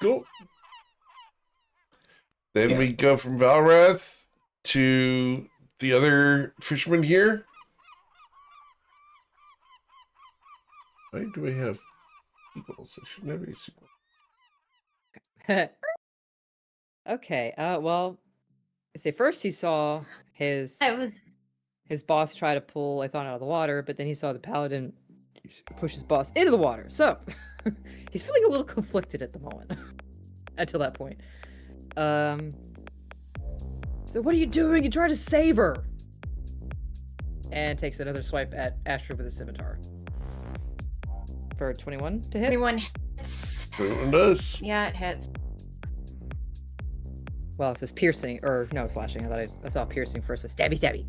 Cool. Then we go from Valrath to the other fisherman here. Why do I have sequels? I shouldn't have any sequels. Okay. Well, I say first he saw his boss try to pull Aethon out of the water, but then he saw the paladin push his boss into the water. So he's feeling a little conflicted at the moment. Until that point. So what are you doing? You try to save her. And takes another swipe at Astrid with a scimitar. For 21 to hit. 21 hits. It does. Yeah, it hits. Well, it says piercing, or no, slashing. I thought I saw piercing first. It says stabby, stabby.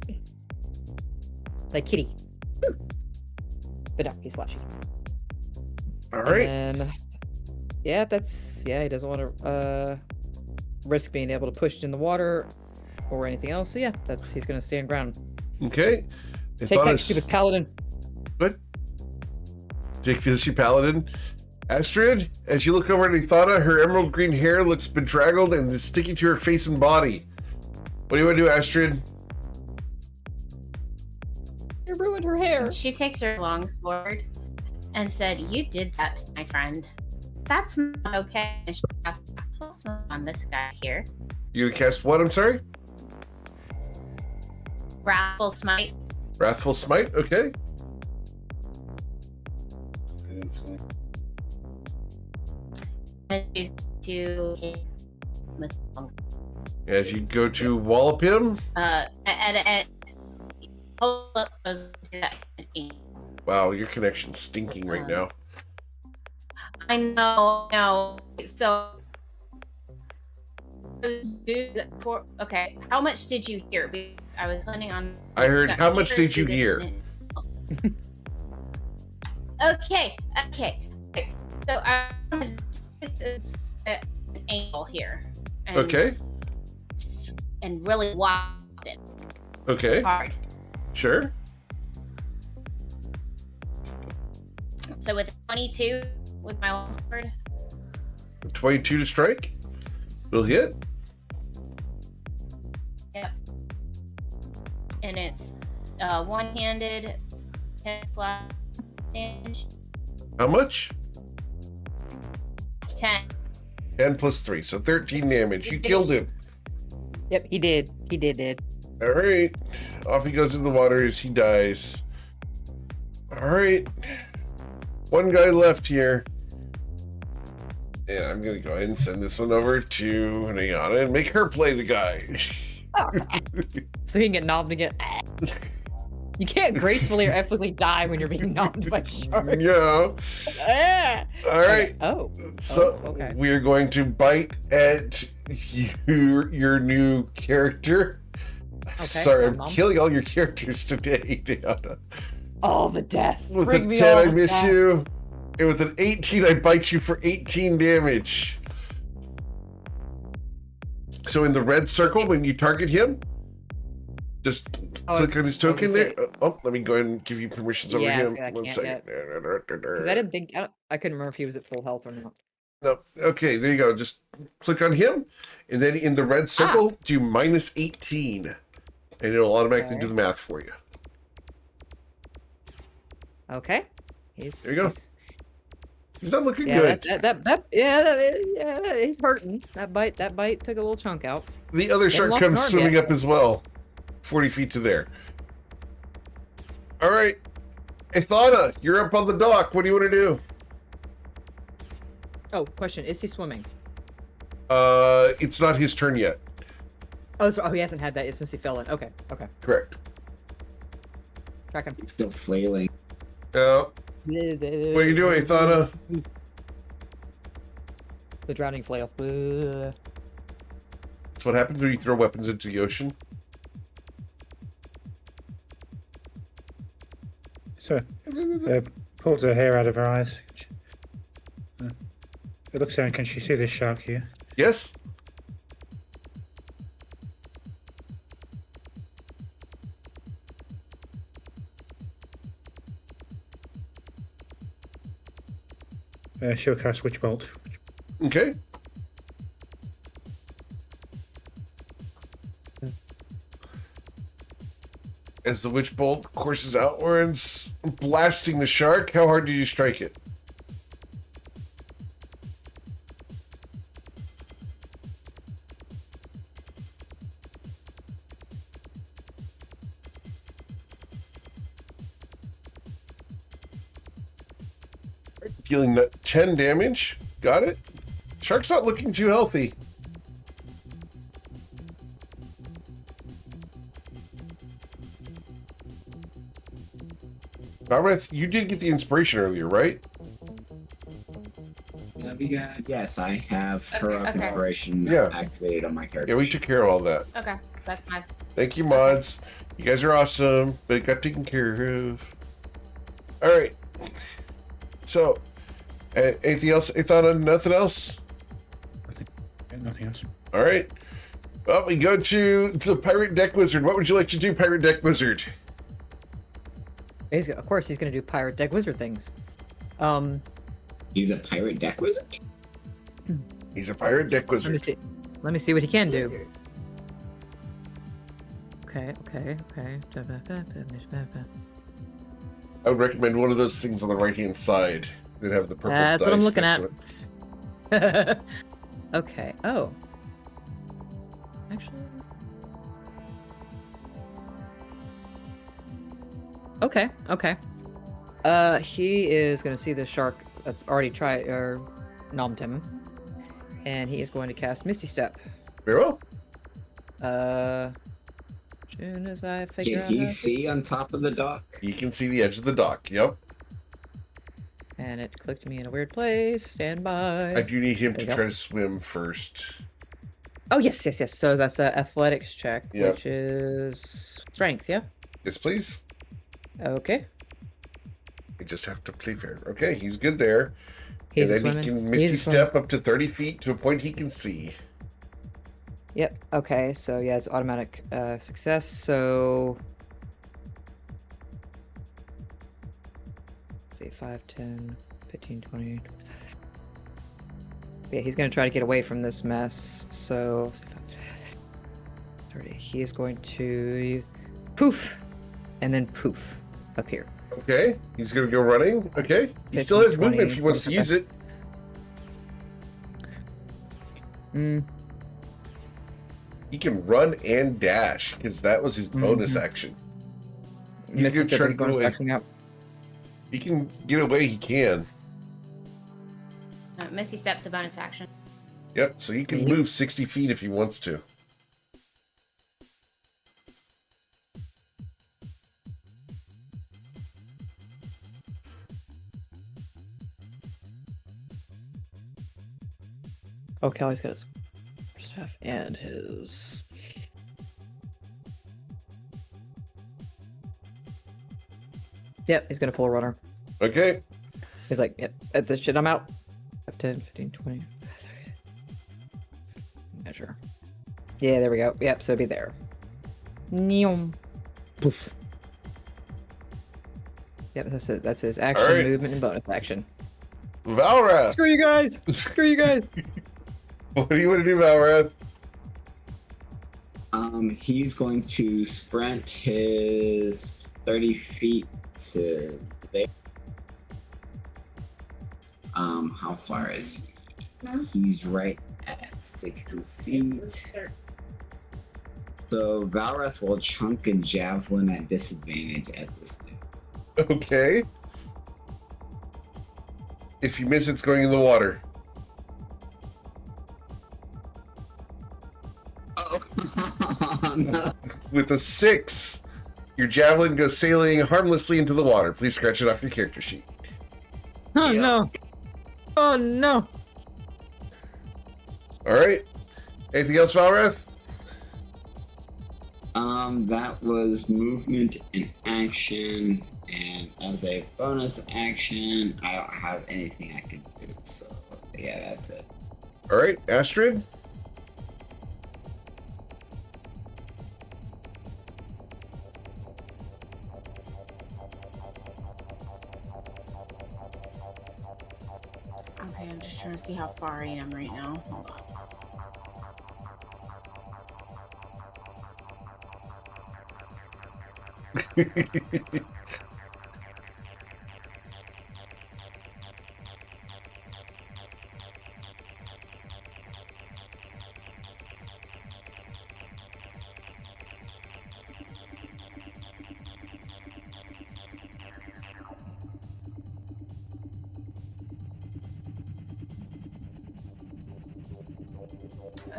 Like kitty. Woo. But no, he's slashing. All right. And yeah, he doesn't want to risk being able to push it in the water or anything else. So yeah, he's gonna stand ground. Okay. Take that stupid paladin. What? Take this, you paladin. Astrid, as you look over at Ithana, her emerald green hair looks bedraggled and is sticking to her face and body. What do you want to do, Astrid? You ruined her hair. She takes her long sword and said, "You did that to my friend. That's not okay." And she casts Wrathful Smite on this guy here. You gonna cast what? I'm sorry? Wrathful Smite. Wrathful Smite? Okay. And she's to hit with As you go to wallop him. hold up goes to that. Wow, your connection's stinking right now. I know. So, okay. How much did you hear? Because I was planning on. I heard. How much did you hear? Okay. So it's an angle here. And, Okay. And really whop it Okay. hard. Sure. So with 22 with my long sword. 22 to strike. Will hit. Yep. And it's one-handed 10 slash damage. How much? 10. 10 plus 3, so 13 damage. You killed him. Yep, he did. He did. All right. Off he goes in the water as he dies. All right. One guy left here. And I'm going to go ahead and send this one over to Nayana and make her play the guy. So he can get knobbed again. You can't gracefully or epically die when you're being knobbed by sharks. Yeah. Ah. All right. Okay. Oh. So okay. we're going to bite at your new character. Okay, Sorry, I'm Mom. killing all your characters today, Diana. Oh, the death. With Bring a me 10, all I the miss death. you. And with an 18, I bite you for 18 damage. So in the red circle, when you target him, just click on his token there. Oh, let me go ahead and give you permissions over Yeah, him. I One can't second. Because I didn't think I couldn't remember if he was at full health or not. No. Okay, there you go. Just click on him, and then in the red circle, do minus 18, and it'll automatically do the math for you. Okay. There you go. He's not looking Yeah, good. he's hurting. That bite took a little chunk out. The other shark lost an comes arm swimming yet. up as well, 40 feet to there. All right, Ithana, you're up on the dock. What do you want to do? Oh, question: is he swimming? It's not his turn yet. Oh, he hasn't had that yet since he fell in. Okay. Correct. Track him. He's still flailing. What are you doing, Ithana? The drowning flail. That's what happens when you throw weapons into the ocean. So, pulls her hair out of her eyes. It looks down. Can she see this shark here? Yes? She'll cast Witch Bolt. Okay. As the witch bolt courses outwards, blasting the shark, how hard did you strike it? Dealing 10 damage. Got it. Shark's not looking too healthy. Valrath, you did get the inspiration earlier, right? Yes, I have her Okay. inspiration Yeah. activated on my character. Yeah, we took care of all that. Okay, that's my. Thank you, mods. You guys are awesome, but it got taken care of. All right. So, anything else? I thought of nothing else. Nothing else. All right. Well, we go to the Pirate Deck Wizard. What would you like to do, Pirate Deck Wizard? Of course, he's gonna do pirate deck wizard things. He's a pirate deck wizard? He's a Pirate Deck Let me Wizard. see. Let me see what he can do. Okay. I would recommend one of those things on the right-hand side that have the purple That's what I'm dice looking next at. to it. Okay. Oh. Actually. Okay. He is gonna see the shark that's already nommed him, and he is going to cast Misty Step. Very well. Soon as I figure Can out. he how to- see on top of the dock? You can see the edge of the dock. Yep. And it clicked me in a weird place. Stand by. I do need him There to you go. try to swim first. Oh yes. So that's the athletics check, Yep. which is strength. Yeah. Yes, please. Okay. I just have to play fair. Okay, he's good there. He's and then swimming. he can Misty He's swimming. Step up to 30 feet to a point he can see. Yep. Okay. So yeah, it's automatic success. So let's see, 5, 10, 15, 20. Yeah, he's gonna try to get away from this mess. So 30. He is going to poof, and then poof up here. Okay, he's gonna go running. Okay, he 15, still has 20, movement if he wants to 25. use it. He can run and dash because that was his bonus action. He's Misty gonna Step try is to go bonus away. action out. He can get away. He can. Misty Step's a bonus action. Yep. So he can Yeah. move 60 feet if he wants to. Oh, Kelly's got his staff and his. Yep, he's gonna pull a runner. Okay. He's like, yep, at this shit, I'm out. 10, 15, 20. Measure. Yeah, there we go. Yep, so be there. Neom. Poof. Yep, that's it. That's his action, Alright. movement, and bonus action. Valrath. Screw you guys! Screw you guys! What do you want to do, Valrath? He's going to sprint his 30 feet to there. How far is he? He's right at 60 feet. So Valrath will chunk a javelin at disadvantage at this time. Okay. If you miss, it's going in the water. Oh, no. With a 6, your javelin goes sailing harmlessly into the water. Please scratch it off your character sheet. Oh Yeah. no! Oh no! All right. Anything else, Valrath? That was movement and action, And as a bonus action, I don't have anything I can do. So, yeah, that's it. All right, Astrid. Okay, I'm just trying to see how far I am right now. Hold on.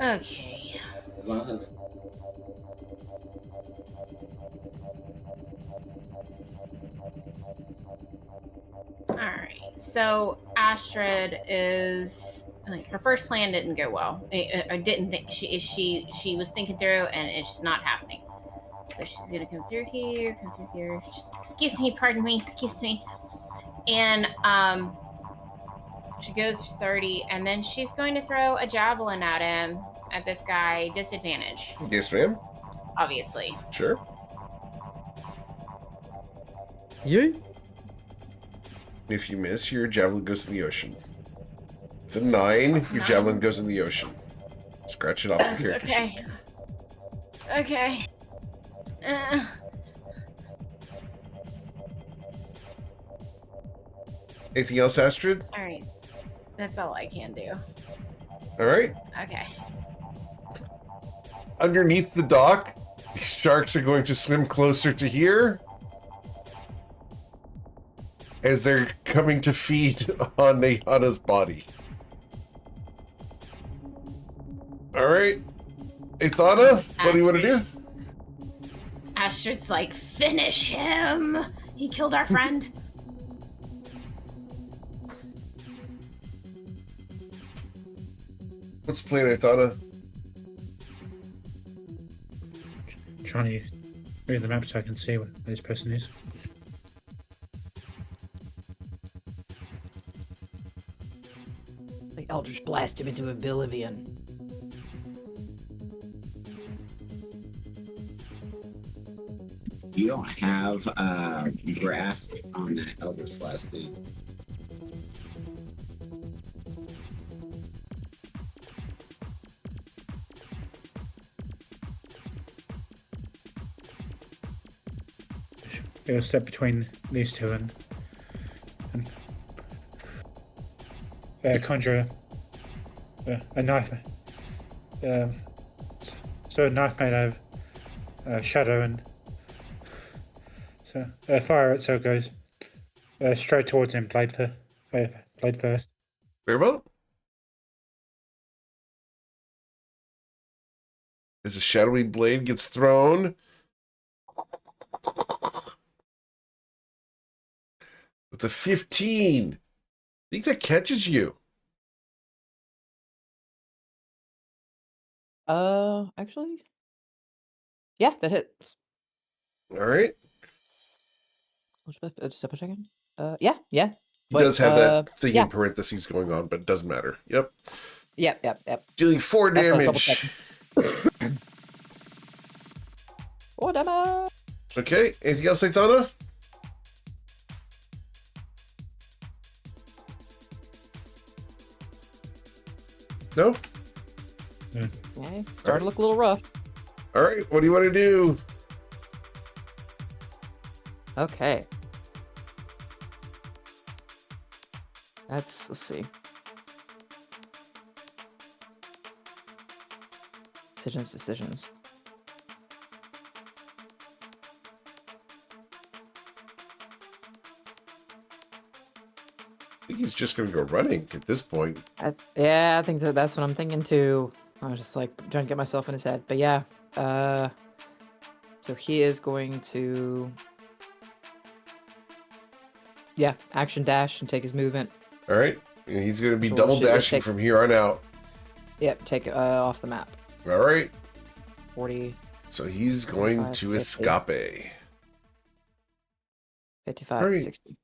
Okay. As long as Alright. So Astrid is like her first plan didn't go well. I didn't think she was thinking through and it's just not happening. So she's gonna come through here. Excuse me, pardon me, excuse me. And she goes for 30, and then she's going to throw a javelin at him, at this guy, disadvantage, Yes, ma'am. obviously. Sure. Yay. If you miss, your javelin goes in the ocean. With a 9, your javelin goes in the ocean. Scratch it off the character sheet. Okay. Okay. Anything else, Astrid? All right. That's all I can do. All right. Okay. Underneath the dock, these sharks are going to swim closer to here as they're coming to feed on Nehana's body. All right. Athana, what do you want to do? Astrid's like, finish him. He killed our friend. What's the plan, Athana? Trying to read the map so I can see where this person is. The Eldritch blast him into oblivion. you don't have grasp on that Eldritch Blast, dude. It'll step between these two and conjure a knife. So a knife made out of shadow, and so fire it so it goes straight towards him. Blade first. Bearboat? As a shadowy blade gets thrown. With a 15. I think that catches you. Actually, yeah, that hits. All right. Just double checking. Yeah. He But, does have that thing yeah. in parentheses going on, but it doesn't matter. Yep. Yep. Dealing 4 That's what I was damage. double 4 damage. Okay. Anything else, Athana? No? Okay, starting to look a little rough. All right. What do you want to do? Okay. Let's see. Decisions. I think he's just going to go running at this point. Yeah, I think that's what I'm thinking too. I was just like trying to get myself in his head, but yeah. So he is going to, action dash and take his movement. All right. And he's going to be So double we'll shoot- dashing take- from here on out. Yep, take it off the map. All right. 40, So he's going 25, to 50. escape. 55, Right. 60.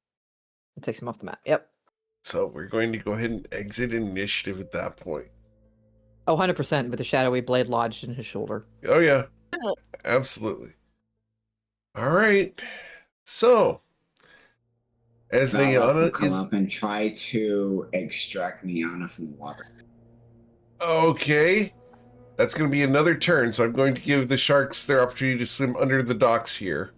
It takes him off the map. Yep. So we're going to go ahead and exit initiative at that point. Oh, 100% with the shadowy blade lodged in his shoulder. Oh, yeah. Absolutely. All right. So, as Valroth will Niana come is... up and try to extract Niana from the water. Okay. That's going to be another turn, so I'm going to give the sharks their opportunity to swim under the docks here.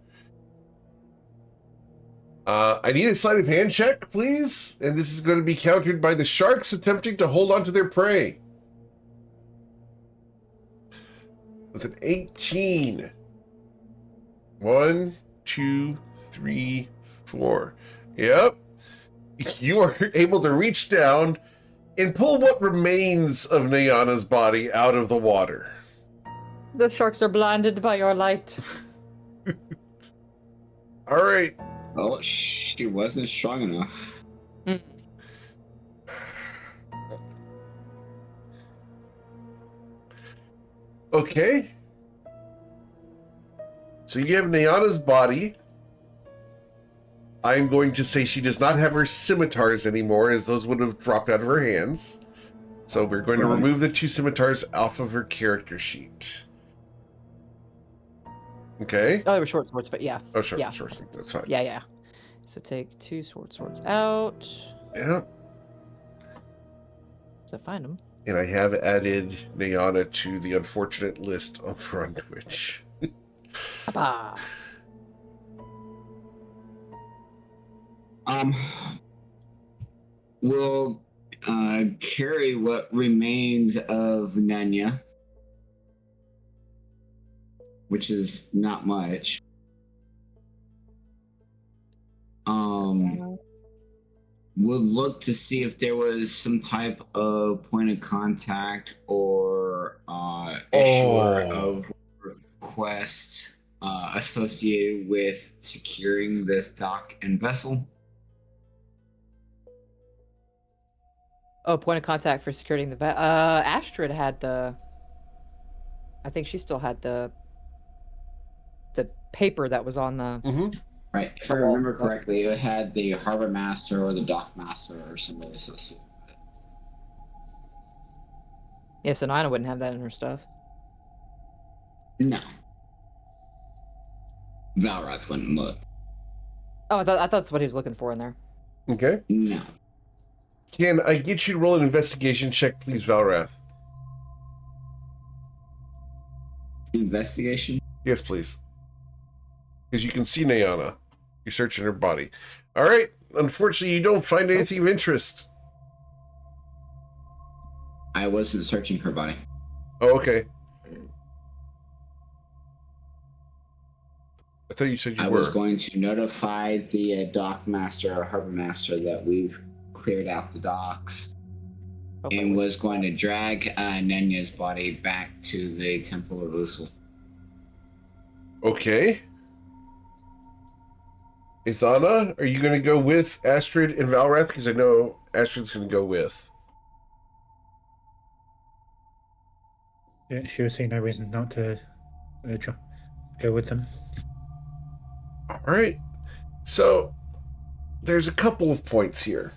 I need a sleight of hand check, please. And this is going to be countered by the sharks attempting to hold on to their prey. With an 18. 1, 2, 3, 4. Yep. You are able to reach down and pull what remains of Niana's body out of the water. The sharks are blinded by your light. All right. Oh, she wasn't strong enough. Okay. So you have Niana's body. I'm going to say she does not have her scimitars anymore, as those would have dropped out of her hands. So we're going to remove the 2 scimitars off of her character sheet. Okay. Oh, they were short swords, but yeah. Oh, sure. Yeah. Sure. That's fine. Yeah, yeah. So take 2 swords out. Yeah. So find them. And I have added Niana to the unfortunate list over on Twitch. Papa. We'll carry what remains of Nanya, which is not much. We'll look to see if there was some type of point of contact or issuer of request associated with securing this dock and vessel. Oh, point of contact for securing the Astrid had the... I think she still had the paper that was on the... Mm-hmm. Right. If I remember correctly, it had the harbor master or the dock master or somebody associated with it. Yeah, so Nina wouldn't have that in her stuff. No. Valroth wouldn't look. Oh, I thought that's what he was looking for in there. Okay. No. Can I get you to roll an investigation check, please, Valrath? Investigation? Yes, please. Because you can see Niana. You're searching her body. All right. Unfortunately, you don't find anything of interest. I wasn't searching her body. Oh, okay. I thought you said you were. I was going to notify the dock master or harbor master that we've cleared out the docks and was going to drag Nenya's body back to the Temple of Usul. Okay. Ithana, are you going to go with Astrid and Valrath? Because I know Astrid's going to go with. Yeah, she would see no reason not to go with them. All right. So, there's a couple of points here.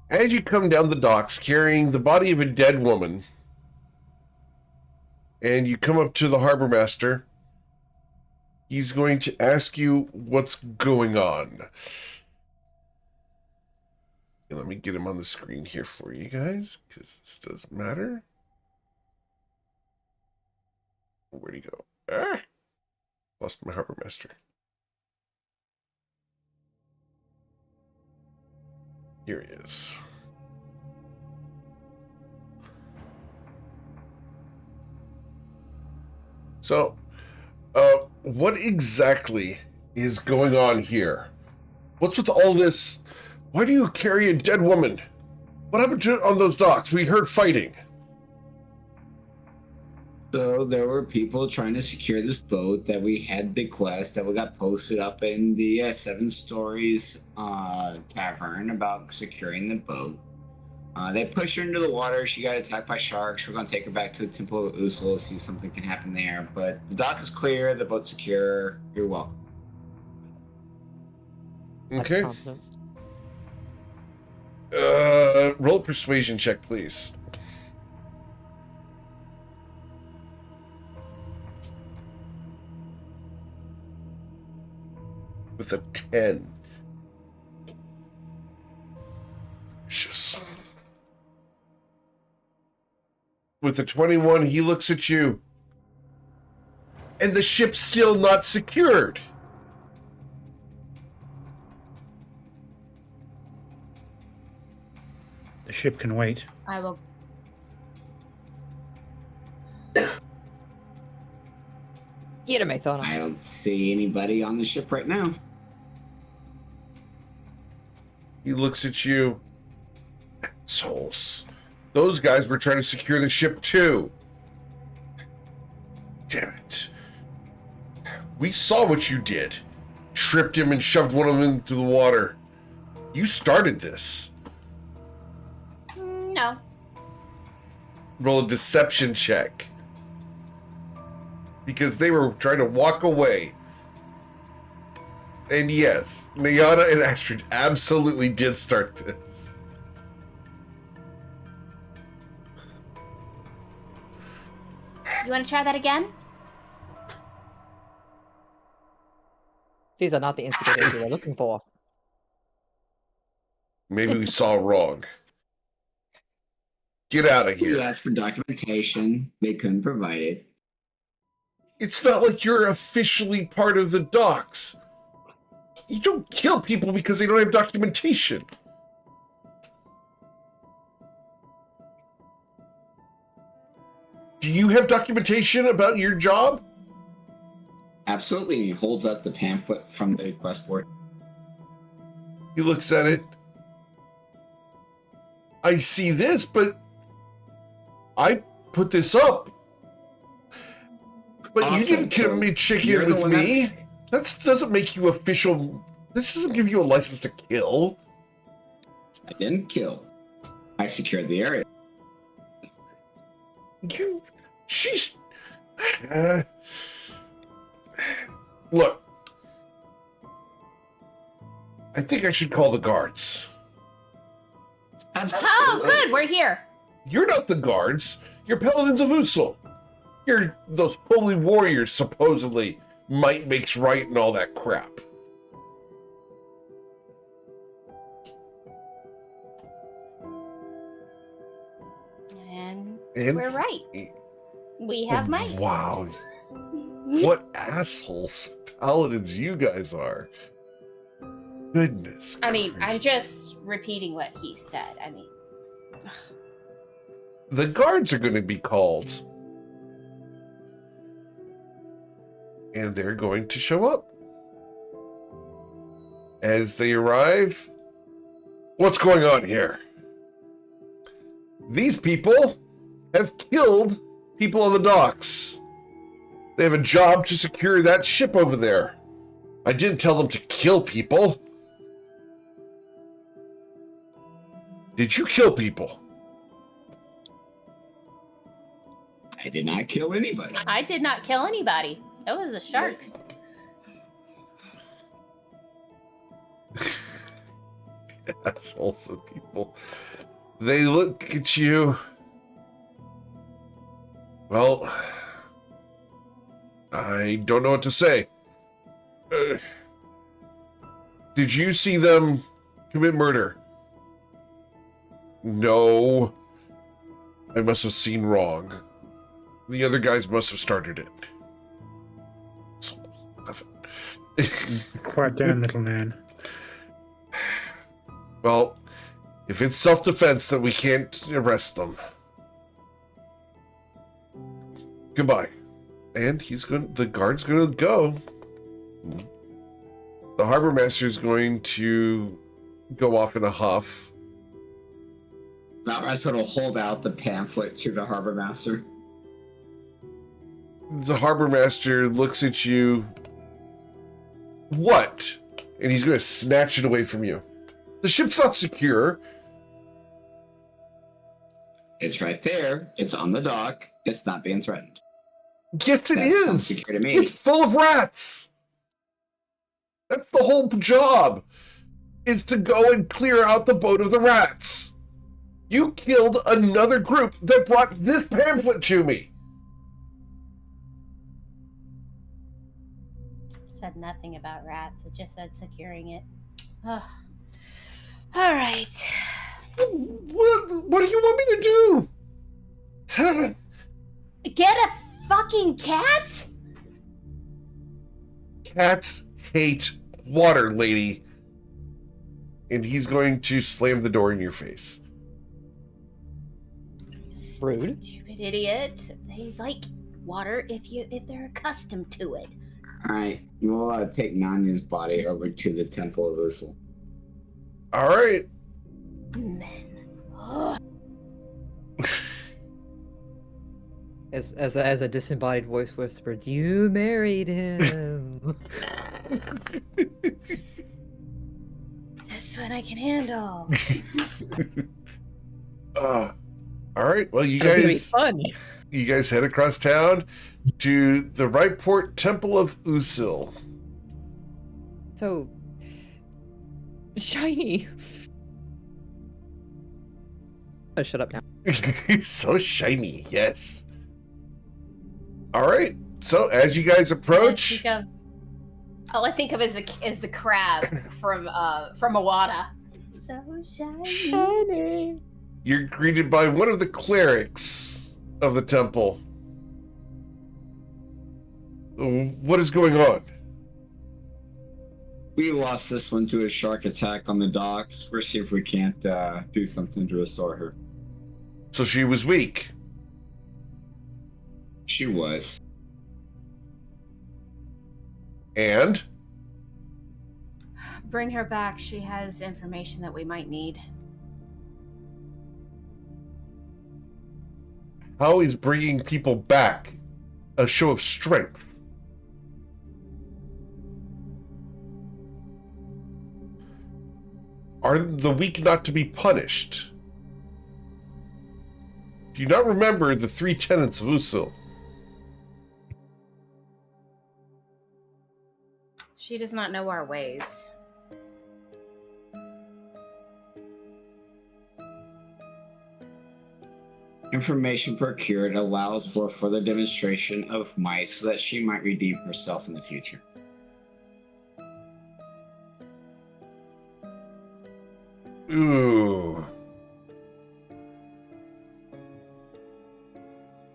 As you come down the docks carrying the body of a dead woman, and you come up to the harbor master, he's going to ask you what's going on. And let me get him on the screen here for you guys, because this does matter. Where'd he go? Ah! Lost my harbor master. Here he is. So, what exactly is going on here? What's with all this? Why do you carry a dead woman? What happened to on those docks? We heard fighting. So there were people trying to secure this boat that we had bequest that we got posted up in the 7 Stories tavern about securing the boat. They pushed her into the water. She got attacked by sharks. We're going to take her back to the Temple of Usul, see if something can happen there. But the dock is clear. The boat's secure. You're welcome. Out of Okay. confidence. Roll a persuasion check, please. With a 10. Just... With a 21, he looks at you. And the ship's still not secured. The ship can wait. I will. Get him, Athona. I don't see anybody on the ship right now. He looks at you. Assholes. Those guys were trying to secure the ship too. Damn it. We saw what you did. Tripped him and shoved one of them into the water. You started this. No. Roll a deception check. Because they were trying to walk away. And yes, Nayana and Astrid absolutely did start this. You want to try that again? These are not the instigators we were looking for. Maybe we saw wrong. Get out of We here. asked for documentation. They couldn't provide it. It's not like you're officially part of the docks. You don't kill people because they don't have documentation. Do you have documentation about your job? Absolutely. And he holds up the pamphlet from the quest board. He looks at it. I see this, but I put this up. But you Awesome. didn't come me chicken You're the with one me. That doesn't make you official. This doesn't give you a license to kill. I didn't kill. I secured the area. She's. Look. I think I should call the guards. Oh, good. We're here. You're not the guards. You're paladins of Usul. You're those holy warriors, supposedly. Might makes right and all that crap. And And we're right. We have might. Wow. What assholes paladins you guys are. Goodness. I mean, I'm gracious. just repeating what he said. I mean, The guards are going to be called. And they're going to show up. As they arrive, what's going on here? These people have killed people on the docks. They have a job to secure that ship over there. I didn't tell them to kill people. Did you kill people? I did not kill anybody. I did not kill anybody. That was the sharks. That's also people. They look at you. Well, I don't know what to say. Did you see them commit murder? No. I must have seen wrong. The other guys must have started it. So, nothing. Quiet down, little man. Well, if it's self-defense, then we can't arrest them. Goodbye. And the guard's gonna go. The harbor master's going to go off in a huff. I sort of hold out the pamphlet to the harbor master. The harbor master looks at you. What? And he's gonna snatch it away from you. The ship's not secure. It's right there. It's on the dock. It's not being threatened. Yes, it That sounds is. secure to me. It's full of rats. That's the whole job. is to go and clear out the boat of the rats. You killed another group that brought this pamphlet to me. Said nothing about rats. It just said securing it. Ugh. All right. What do you want me to do? Get a fucking cat? Cats hate water, lady. And he's going to slam the door in your face. Rude. Stupid idiot. They like water if they're accustomed to it. Alright, we'll take Nanya's body over to the Temple of Usul. All right. Men. Ugh. As a disembodied voice whispered, "You married him." This one I can handle. All right. Well, you That's gonna be guys, fun. you guys head across town to the Wrightport Temple of Usil. So shiny. Oh, shut up now. So shiny, yes. All right. So as you guys approach, All I think of is the crab from Awada. So shiny. you're greeted by one of the clerics of the temple. What is going on? We lost this one to a shark attack on the docks. We'll see if we can't do something to restore her. So she was weak. She was. And? Bring her back. She has information that we might need. How is bringing people back a show of strength? Are the weak not to be punished? Do you not remember the 3 tenets of Usul? She does not know our ways. Information procured allows for further demonstration of might so that she might redeem herself in the future. Ooh.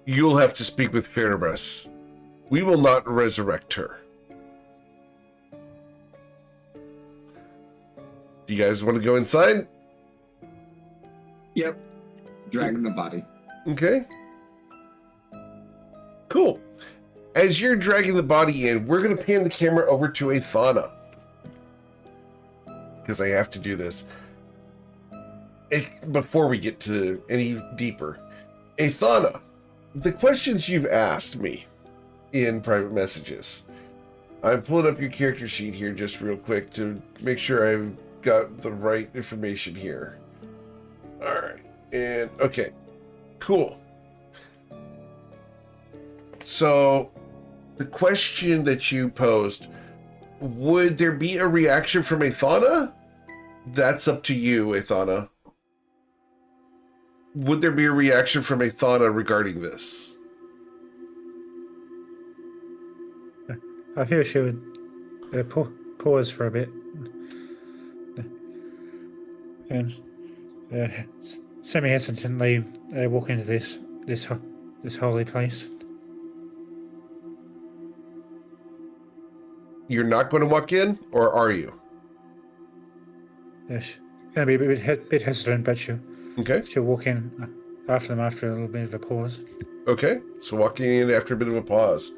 You'll have to speak with Ferbus. We will not resurrect her. Do you guys want to go inside? Yep. Dragging the body. Okay. Cool. As you're dragging the body in, we're going to pan the camera over to Athana. Because I have to do this. Before we get to any deeper. Athana, the questions you've asked me in private messages. I'm pulling up your character sheet here just real quick to make sure I've got the right information here. Alright. And, okay. Cool. So, the question that you posed, would there be a reaction from Athana? That's up to you, Athana. Would there be a reaction from Athana regarding this? I feel she would pause for a bit and semi-hesitantly walk into this holy place. You're not going to walk in, or are you? Yes, gonna be a bit hesitant, but she'll walk in after them after a little bit of a pause. Okay, so walking in after a bit of a pause.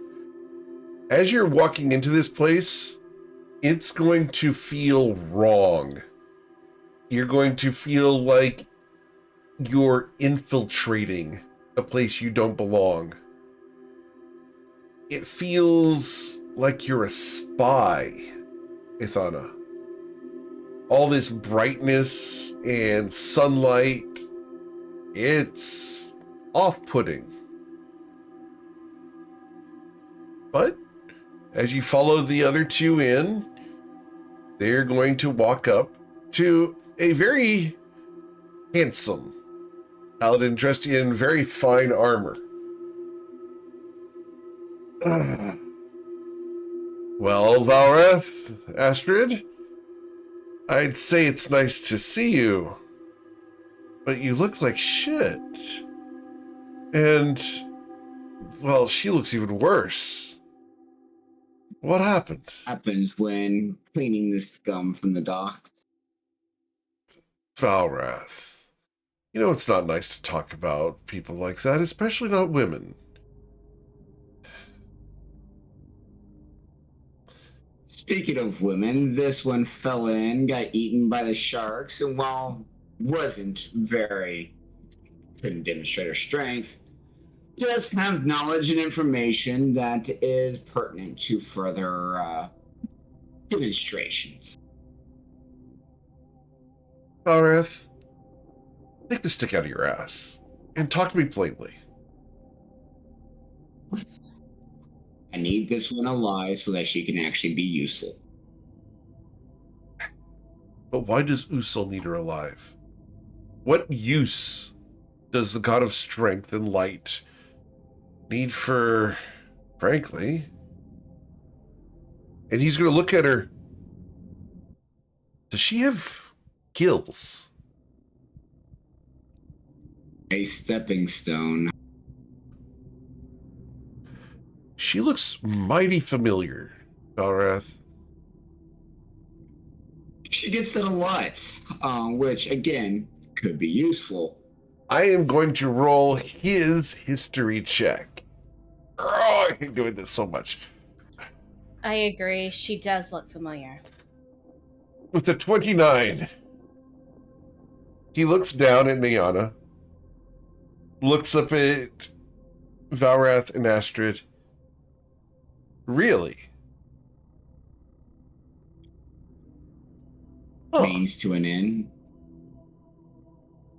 As you're walking into this place, it's going to feel wrong. You're going to feel like you're infiltrating a place you don't belong. It feels like you're a spy, Athana. All this brightness and sunlight, it's off-putting. But as you follow the other two in, they're going to walk up to a very handsome paladin dressed in very fine armor. Well, Valrath, Astrid, I'd say it's nice to see you, but you look like shit. And, well, she looks even worse. What happened? Happens when cleaning the scum from the docks. Valrath, you know it's not nice to talk about people like that, especially not women. Speaking of women, this one fell in, got eaten by the sharks, and while wasn't very, couldn't demonstrate her strength, just have knowledge and information that is pertinent to further demonstrations. Valrath, take the stick out of your ass and talk to me plainly. I need this one alive so that she can actually be useful. But why does Usul need her alive? What use does the god of strength and light need for, frankly? And he's going to look at her. Does she have gills? A stepping stone. She looks mighty familiar, Valrath. She gets that a lot, which, again, could be useful. I am going to roll his history check. Oh, I hate doing this so much. I agree. She does look familiar. With the 29, he looks down at Niana, looks up at Valrath and Astrid. Really? Huh. Means to an end.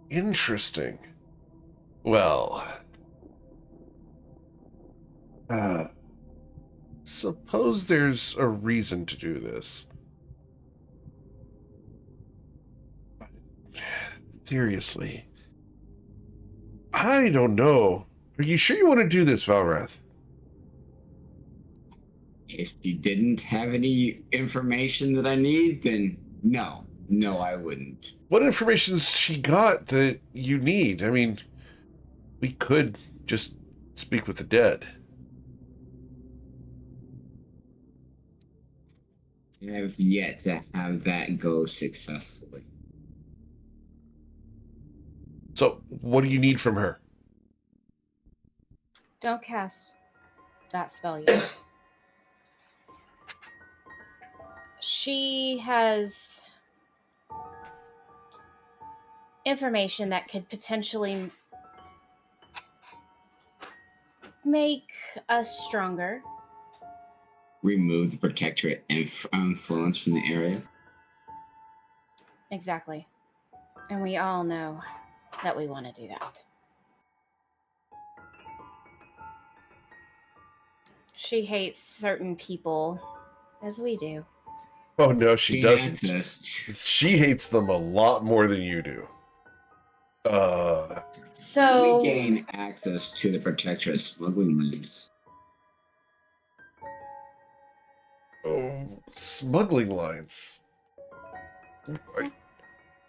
Interesting. Well, suppose there's a reason to do this. Seriously. I don't know. Are you sure you want to do this, Valrath? If you didn't have any information that I need, then no. No, I wouldn't. What information's she got that you need? I mean, we could just speak with the dead. I have yet to have that go successfully. So, what do you need from her? Don't cast that spell yet. She has information that could potentially make us stronger. Remove the protectorate influence from the area. Exactly. And we all know that we want to do that. She hates certain people, as we do. Oh, no, she doesn't. Access. She hates them a lot more than you do. So we gain access to the protectorate smuggling lanes. Oh, smuggling lines.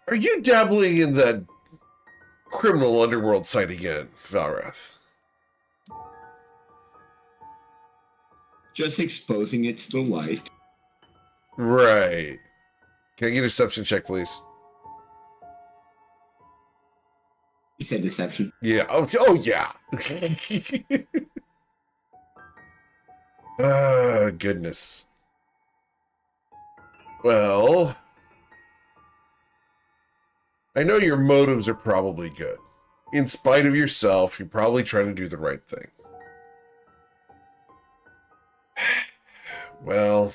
Are you dabbling in that criminal underworld site again, Valrath? Just exposing it to the light. Right. Can I get a deception check, please? You said deception. Yeah. Oh yeah. Goodness. Well, I know your motives are probably good. In spite of yourself, you're probably trying to do the right thing. Well,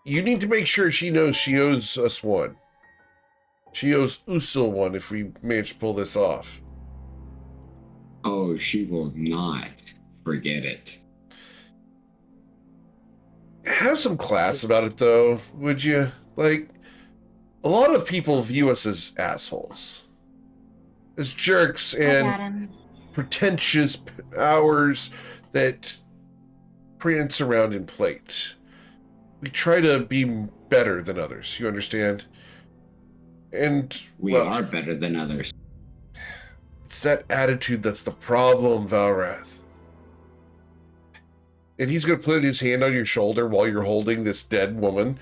you need to make sure she knows she owes us one. She owes Usul one if we manage to pull this off. Oh, she will not forget it. Have some class about it, though, would you? Like, a lot of people view us as assholes, as jerks, I got and him. pretentious powers that prance around in plate. We try to be better than others, you understand? And, We well, are better than others. it's that attitude that's the problem, Valrath. And he's going to put his hand on your shoulder while you're holding this dead woman.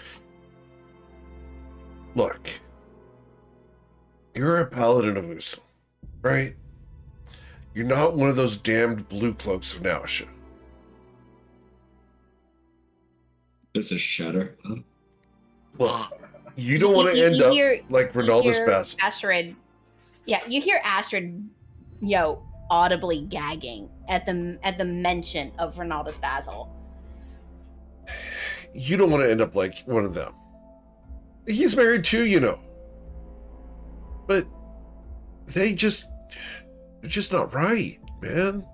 Look, you're a paladin of Usul, right? You're not one of those damned blue cloaks of Nausea. There's a shudder. Well, you don't want to end up like Ronaldo's Basil. Astrid, yeah, you hear Astrid, audibly gagging at the mention of Ronaldo's Basil. You don't want to end up like one of them. He's married too, you know. But they're just not right, man.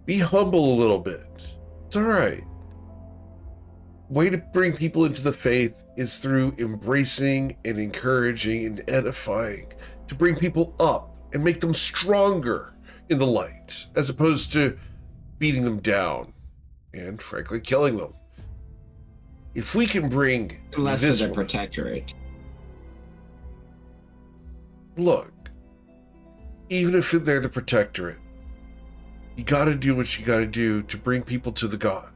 Be humble a little bit. It's all right. Way to bring people into the faith is through embracing and encouraging and edifying, to bring people up and make them stronger in the light, as opposed to beating them down and, frankly, killing them. If we can bring Unless this they're one, protectorate. look, even if they're the protectorate, you gotta do what you gotta do to bring people to the god.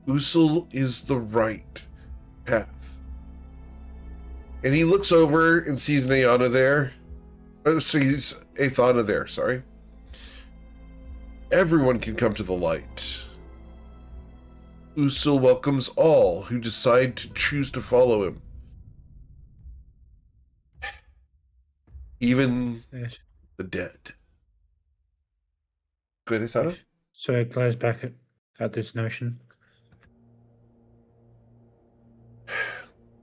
Usul is the right path. And he looks over and sees Nayana there. Sees Athana there, sorry. Everyone can come to the light. Usul welcomes all who decide to choose to follow him. Even Yes. the dead. Good, Athana? Yes. So I glares back at this notion.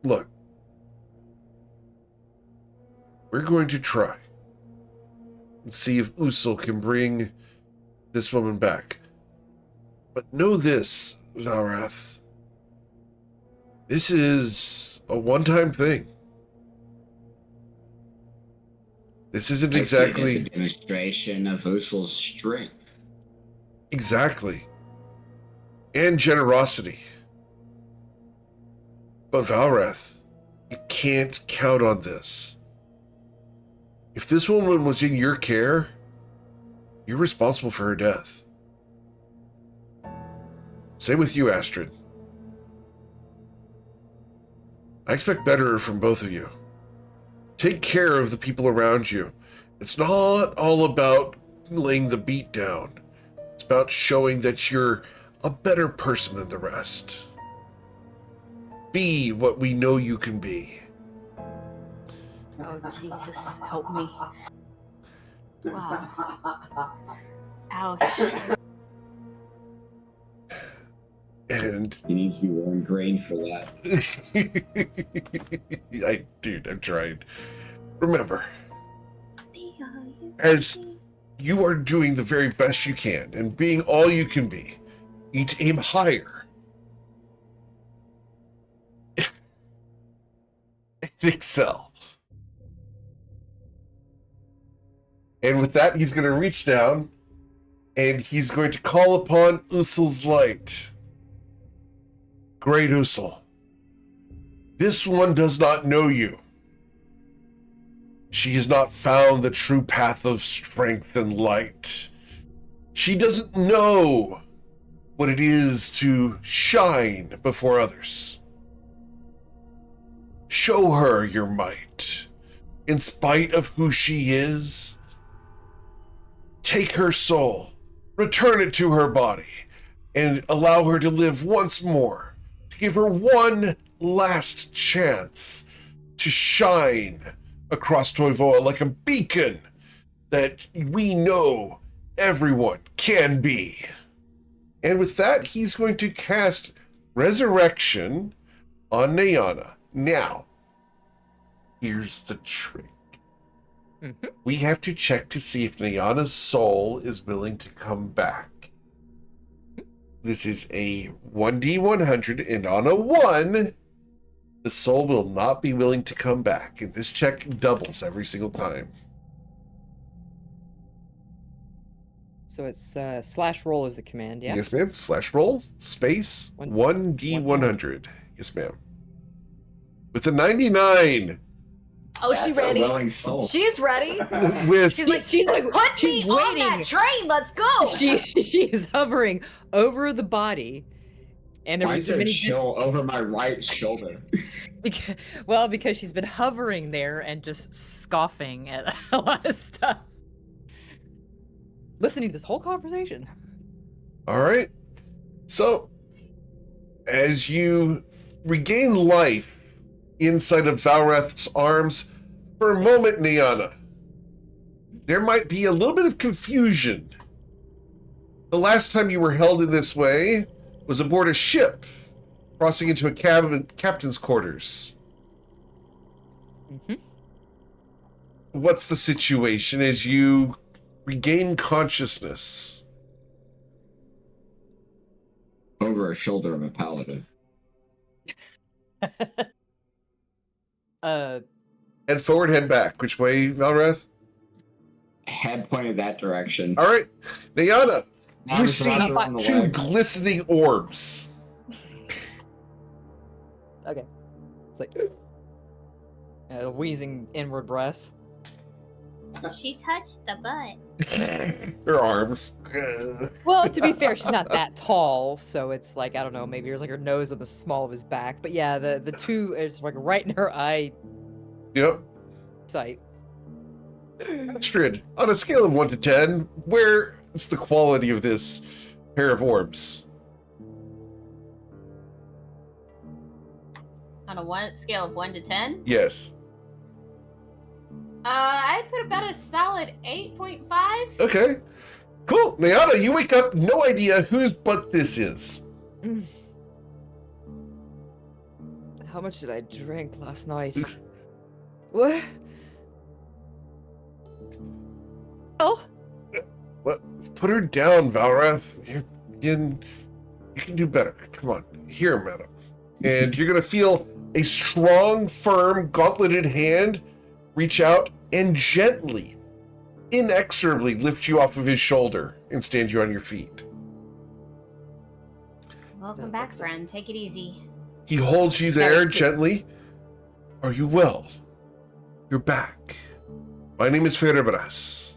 Look, we're going to try and see if Usul can bring this woman back. But know this, Valrath. This is a one-time thing. This isn't I see it as exactly... a demonstration of Usul's strength. Exactly. And generosity. But Valrath, you can't count on this. If this woman was in your care, you're responsible for her death. Same with you, Astrid. I expect better from both of you. Take care of the people around you. It's not all about laying the beat down. It's about showing that you're a better person than the rest. Be what we know you can be. Oh, Jesus, help me. Wow. Ouch. And He needs to be wearing green for that. I'm trying. Remember, as you are doing the very best you can and being all you can be, you need to aim higher. And excel. And with that, he's going to reach down and he's going to call upon Usul's light. Great Usul, this one does not know you. She has not found the true path of strength and light. She doesn't know what it is to shine before others. Show her your might. In spite of who she is, take her soul, return it to her body, and allow her to live once more. Give her one last chance to shine across Toivoa like a beacon that we know everyone can be. And with that, he's going to cast Resurrection on Nayana. Now, here's the trick. We have to check to see if Nayana's soul is willing to come back. This is a 1d100, and on a 1, the soul will not be willing to come back. And this check doubles every single time. So it's slash roll is the command, yeah? Yes, ma'am. Slash roll, space, 1d100. Yes, ma'am. With a 99. Oh, she That's a ready? willing soul. She's ready. With She's like, put me on that train. Let's go. She is hovering over the body, and there Why was is so there a many chill over my right shoulder? because she's been hovering there and just scoffing at a lot of stuff, listening to this whole conversation. All right. So, as you regain life inside of Valrath's arms, for a moment, Niana, there might be a little bit of confusion. The last time you were held in this way was aboard a ship, crossing into a captain's quarters. Mm-hmm. What's the situation as you regain consciousness? Over a shoulder of a paladin. Head forward, head back. Which way, Valrath? Head pointed that direction. All right. Niana, you Arms see wrapped around the two leg. glistening orbs. Okay. It's like a wheezing inward breath. She touched the butt. Her arms. Well, to be fair, she's not that tall, so it's like, I don't know, maybe there's like her nose on the small of his back. But yeah, the two is like right in her eye Yep. sight. Astrid, on a scale of 1 to 10, where's the quality of this pair of orbs? On a scale of 1 to 10, Yes. I'd put about a solid 8.5. Okay. Cool. Niana, you wake up, no idea whose butt this is. How much did I drink last night? What? Oh, What? Put her down, Valrath. You can do better. Come on. Here, madam. And you're going to feel a strong, firm, gauntleted hand reach out and gently, inexorably lift you off of his shoulder and stand you on your feet. Welcome back, friend. Take it easy. He holds you there gently. Are you well? You're back. My name is Ferebras.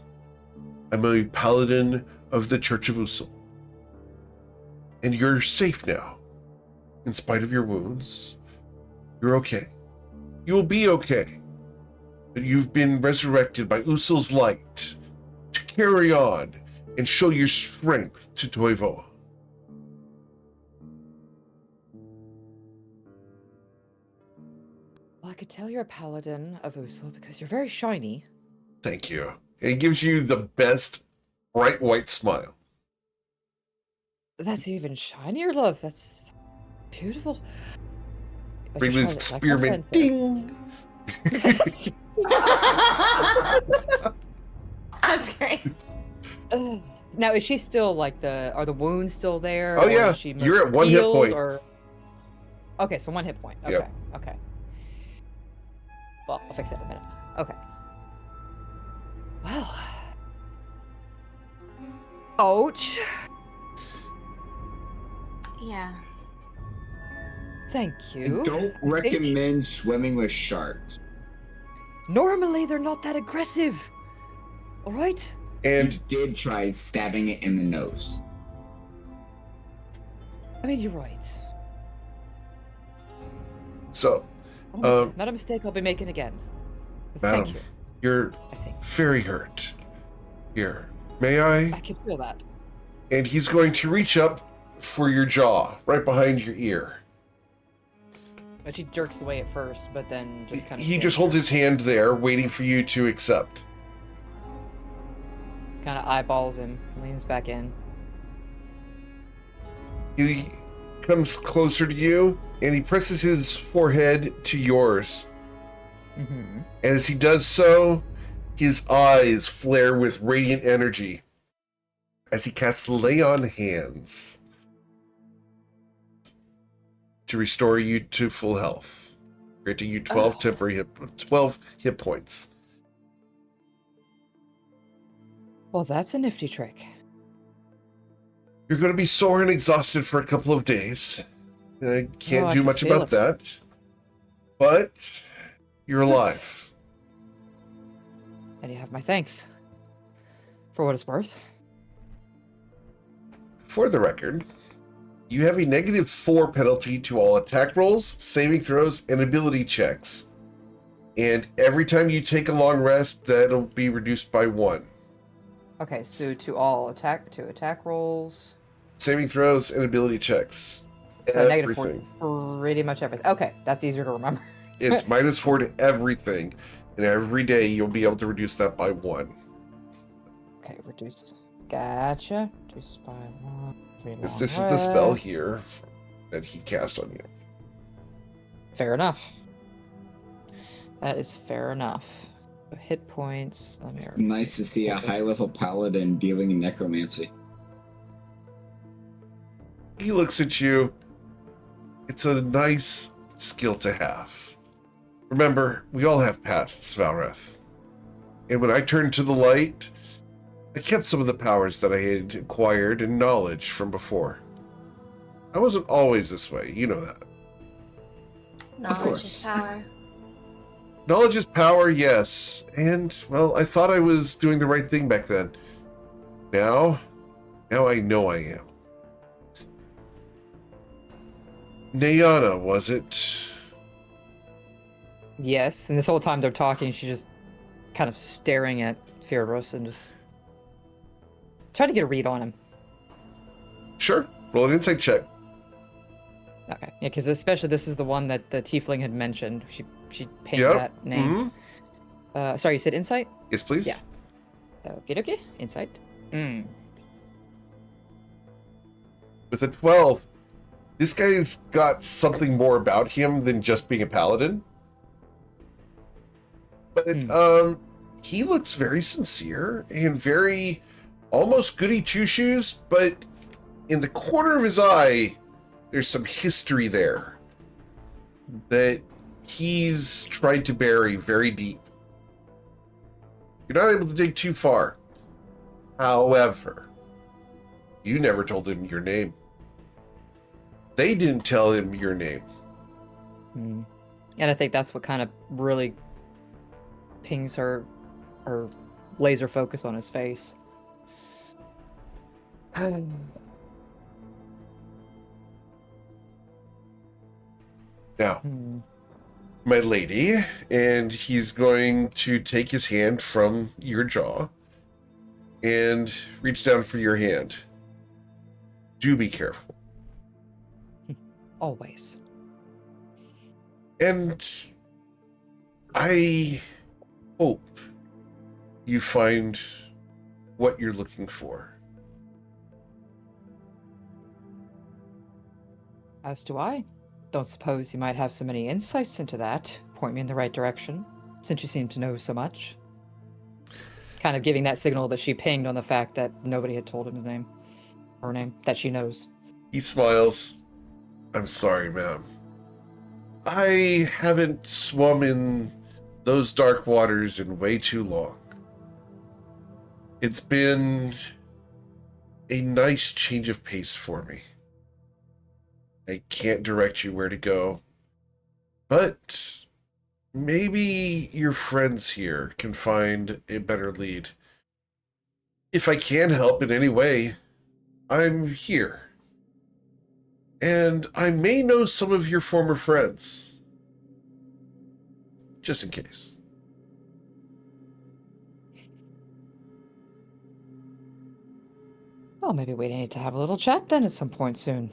I'm a paladin of the Church of Usul. And you're safe now. In spite of your wounds, you're okay. You will be okay. But you've been resurrected by Usul's light to carry on and show your strength to Toivoa. well, I could tell you're a paladin of Usul because you're very shiny. Thank you. And he gives you the best bright white smile. That's even shinier, love. That's beautiful. But Bring your this Charlotte's like spearmint. offensive. Ding! That's great. Now, is she still like are the wounds still there? Oh, or yeah. is she You're at 1 hit healed, point. Or... Okay, so 1 hit point. Okay, Yep. okay. Well, I'll fix that in a minute. Okay. Well. Ouch. Yeah. Thank I you. don't recommend swimming with sharks. Normally, they're not that aggressive. All right? And You did try stabbing it in the nose. I mean, you're right. so, Not a mistake I'll be making again. But madam, thank you, you're I think. very hurt. Here, may I? I can feel that. And he's going to reach up for your jaw, right behind your ear. But she jerks away at first, but then just kind of... He just holds his hand there, waiting for you to accept. Kind of eyeballs him, leans back in. He comes closer to you, and he presses his forehead to yours. Mm-hmm. And as he does so, his eyes flare with radiant energy as he casts Lay on Hands. to restore you to full health, granting you 12 12 hit points. Well, that's a nifty trick. You're going to be sore and exhausted for a couple of days. I can't I do can much feel about it. that. But you're alive. And you have my thanks. For what it's worth. For the record, you have a -4 penalty to all attack rolls, saving throws, and ability checks. And every time you take a long rest, that'll be reduced by 1. Okay, so to all attack rolls. Saving throws and ability checks. So negative Everything. 4, pretty much everything. Okay, that's easier to remember. It's -4 to everything. And every day you'll be able to reduce that by 1. Okay, reduce. Gotcha. Reduce by 1. This is the spell here that he cast on you. Fair enough. That is fair enough. So hit points. Let me Nice to see a high-level paladin dealing in necromancy. He looks at you. It's a nice skill to have. Remember, we all have pasts, Valreth. And when I turned to the light, I kept some of the powers that I had acquired and knowledge from before. I wasn't always this way, you know that. Knowledge course. is power. Knowledge is power, yes. And, well, I thought I was doing the right thing back then. Now I know I am. Nayana, was it? Yes, and this whole time they're talking, she's just kind of staring at Theodorus and just trying to get a read on him. Sure. Roll an insight check. Okay, yeah, because especially this is the one that the tiefling had mentioned. She painted Yep. that name. Mhm. Sorry, you said insight? Yes, please. Yeah. Okay, insight. With a 12, this guy's got something more about him than just being a paladin. But he looks very sincere and very almost goody two-shoes, but in the corner of his eye, there's some history there that he's tried to bury very deep. You're not able to dig too far. However, you never told him your name. They didn't tell him your name. And I think that's what kind of really pings her laser focus on his face. Now, my lady, and he's going to take his hand from your jaw and reach down for your hand. Do be careful. Always. And I hope you find what you're looking for. As do I. Don't suppose you might have so many insights into that. Point me in the right direction, since you seem to know so much. Kind of giving that signal that she pinged on the fact that nobody had told him his name. Her name, that she knows. He smiles. I'm sorry, ma'am. I haven't swum in those dark waters in way too long. It's been a nice change of pace for me. I can't direct you where to go, but maybe your friends here can find a better lead. If I can help in any way, I'm here. And I may know some of your former friends. Just in case. Well, maybe we need to have a little chat then at some point soon.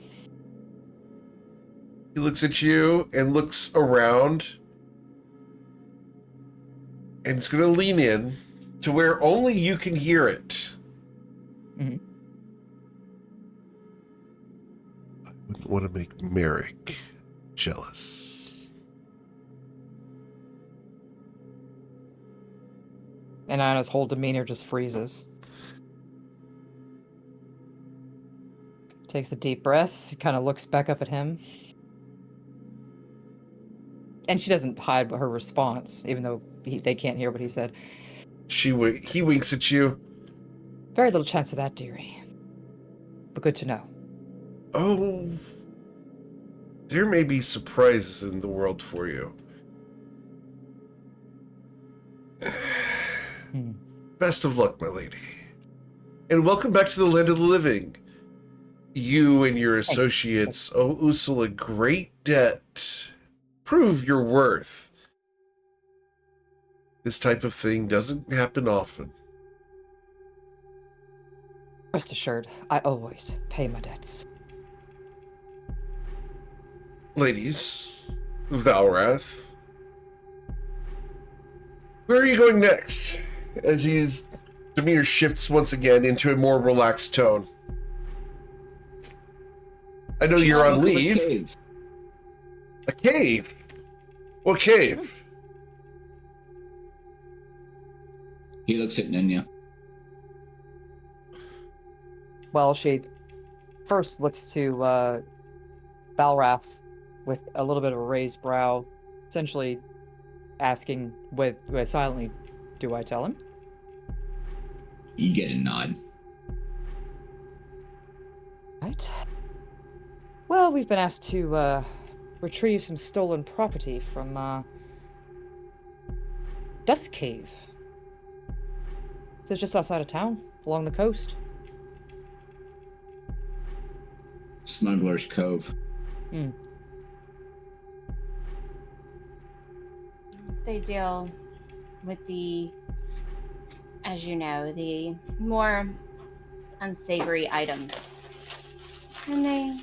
He looks at you and looks around. And he's going to lean in to where only you can hear it. Mhm. I wouldn't want to make Merrick jealous. And Anna's whole demeanor just freezes. Takes a deep breath, kind of looks back up at him. And she doesn't hide her response, even though they can't hear what he said. He winks at you. Very little chance of that, dearie. But good to know. Oh, there may be surprises in the world for you. Best of luck, my lady. And welcome back to the land of the living. You and your associates owe Ursula a great debt. Prove your worth. This type of thing doesn't happen often. Rest assured, I always pay my debts. Ladies, Valrath, where are you going next? As his demeanor shifts once again into a more relaxed tone. I know you're on leave. A cave? What cave? He looks at Ninya. Well, she first looks to Balrath with a little bit of a raised brow, essentially asking with silently, do I tell him? You get a nod. Right. Well, we've been asked to retrieve some stolen property from Dust Cave. So it's just outside of town, along the coast. Smuggler's Cove. They deal with the, as you know, the more unsavory items. And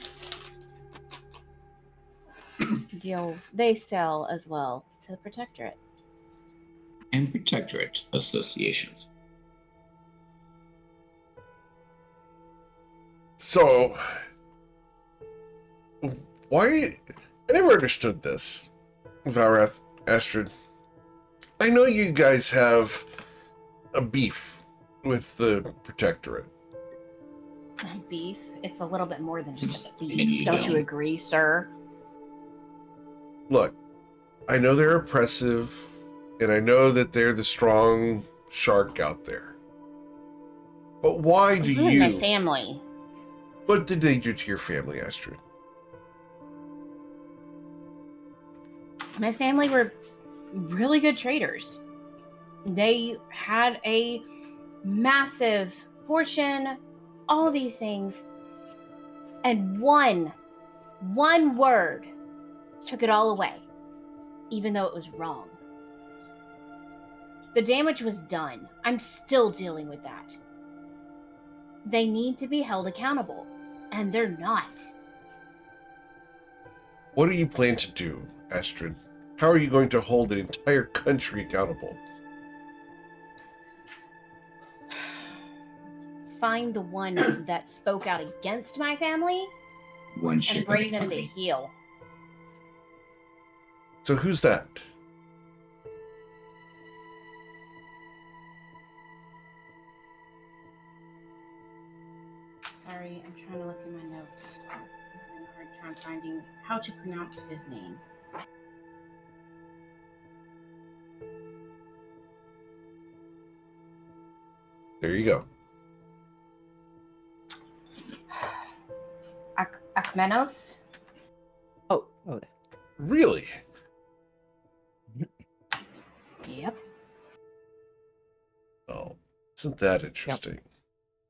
they sell as well to the Protectorate. And Protectorate associations. So, why? I never understood this, Valrath, Astrid. I know you guys have a beef with the Protectorate. Beef? It's a little bit more than just And beef. you Don't don't. you agree, sir? Look, I know they're oppressive, and I know that they're the strong shark out there. But why do Ruined you... my family. What did they do to your family, Astrid? My family were really good traders. They had a massive fortune, all these things, and one word took it all away, even though it was wrong. The damage was done. I'm still dealing with that. They need to be held accountable, and they're not. What do you plan to do, Astrid? How are you going to hold an entire country accountable? Find the one that spoke out against my family One ship and bring at a them to time. heel. So who's that? Sorry, I'm trying to look in my notes. I'm having a hard time finding how to pronounce his name. There you go. Akmenos? Oh. Really? Yep. Oh, isn't that interesting?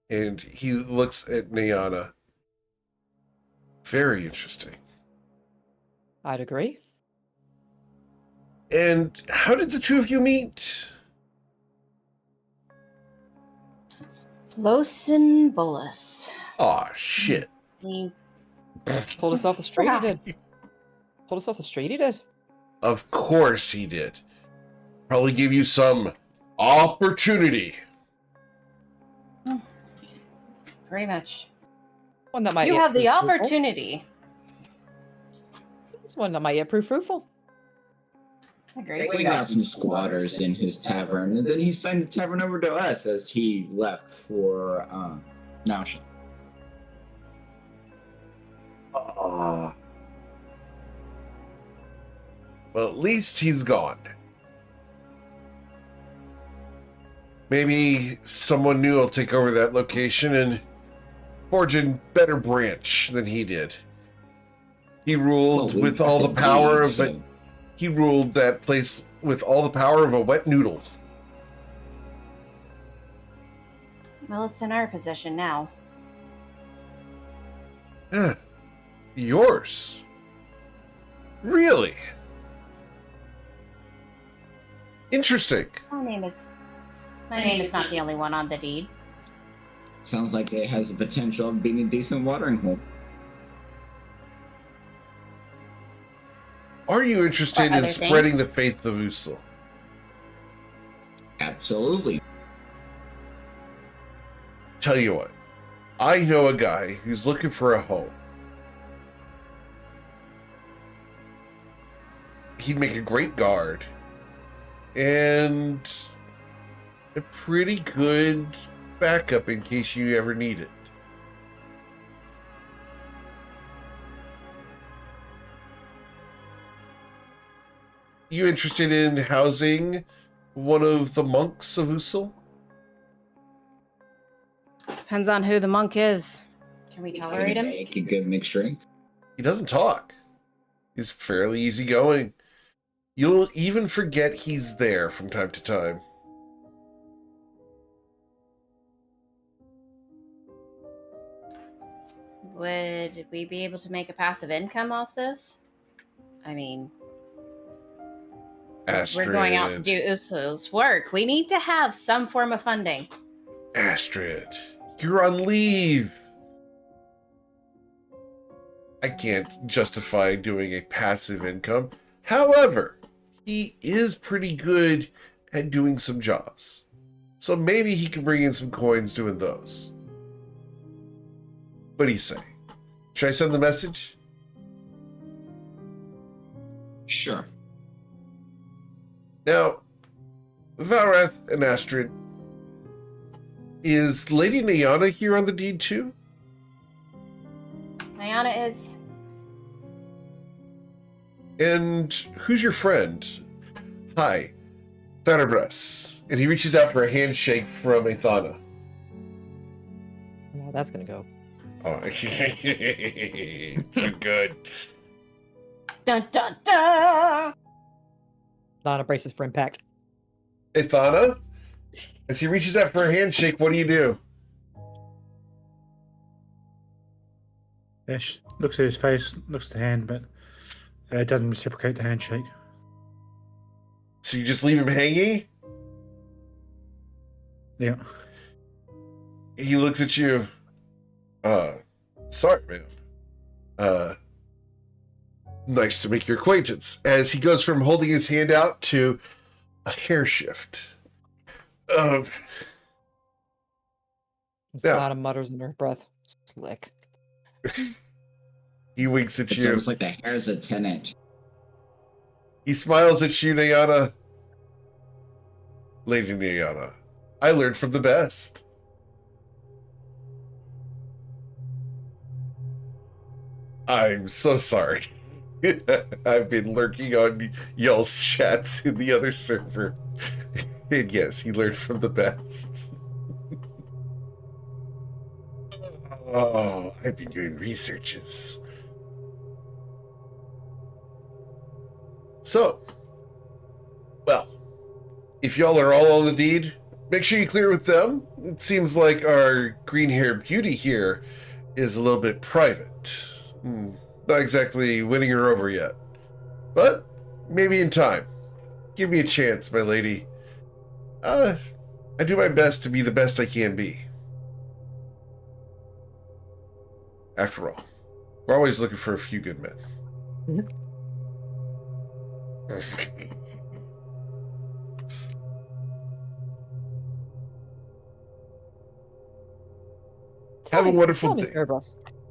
And he looks at Niana. Very interesting. I'd agree. And how did the two of you meet? Losin Bolus. Aw, shit. He Pulled us off the street, he did. Pulled us off the street, he did. Of course he did. Probably give you some opportunity. pretty much. One that might You yet have the prove fruitful. opportunity. It's one that might yet prove fruitful. Great. We got some squatters in his tavern, and then he signed the tavern over to us as he left for Nausha. Well, at least he's gone. Maybe someone new will take over that location and forge a better branch than he did. He ruled with all the power of it. He ruled that place with all the power of a wet noodle. Well, it's in our possession now. Yours? Really? Interesting. My name is not the only one on the deed. Sounds like it has the potential of being a decent watering hole. Are you interested in spreading the faith of Usul? Absolutely. Tell you what, I know a guy who's looking for a home. He'd make a great guard and a pretty good backup in case you ever need it. You interested in housing one of the monks of Usul? Depends on who the monk is. Can we tolerate him? Make a good mixed drink. He doesn't talk. He's fairly easygoing. You'll even forget he's there from time to time. Would we be able to make a passive income off this? I mean, Astrid. we're going out to do Usul's work. We need to have some form of funding. Astrid, you're on leave. I can't justify doing a passive income. However, he is pretty good at doing some jobs. So maybe he can bring in some coins doing those. What do you say? Should I send the message? Sure. Now, Valrath and Astrid, is Lady Nyana here on the deed too? Nyana is. And who's your friend? Hi, Thanabras. And he reaches out for a handshake from Athana. Well, that's gonna go. Oh, so good. Dun dun dun! Lana braces for impact. Athana, as he reaches out for a handshake, what do you do? Ash looks at his face, looks at the hand, but doesn't reciprocate the handshake. So you just leave him hanging? Yeah. He looks at you. Sorry, man. Nice to make your acquaintance. As he goes from holding his hand out to a hair shift. Lana Yeah. mutters under her breath. Slick. He winks at It's you. almost like the hair's a 10-inch. He smiles at you, Nyana. Lady Nyana, I learned from the best. I'm so sorry. I've been lurking on y'all's chats in the other server. And yes, he learned from the best. Oh, I've been doing researches. So, well, if y'all are all on the deed, make sure you clear with them. It seems like our green-haired beauty here is a little bit private. Not exactly winning her over yet. But maybe in time. Give me a chance, my lady. I do my best to be the best I can be. After all, we're always looking for a few good men. Have a wonderful day.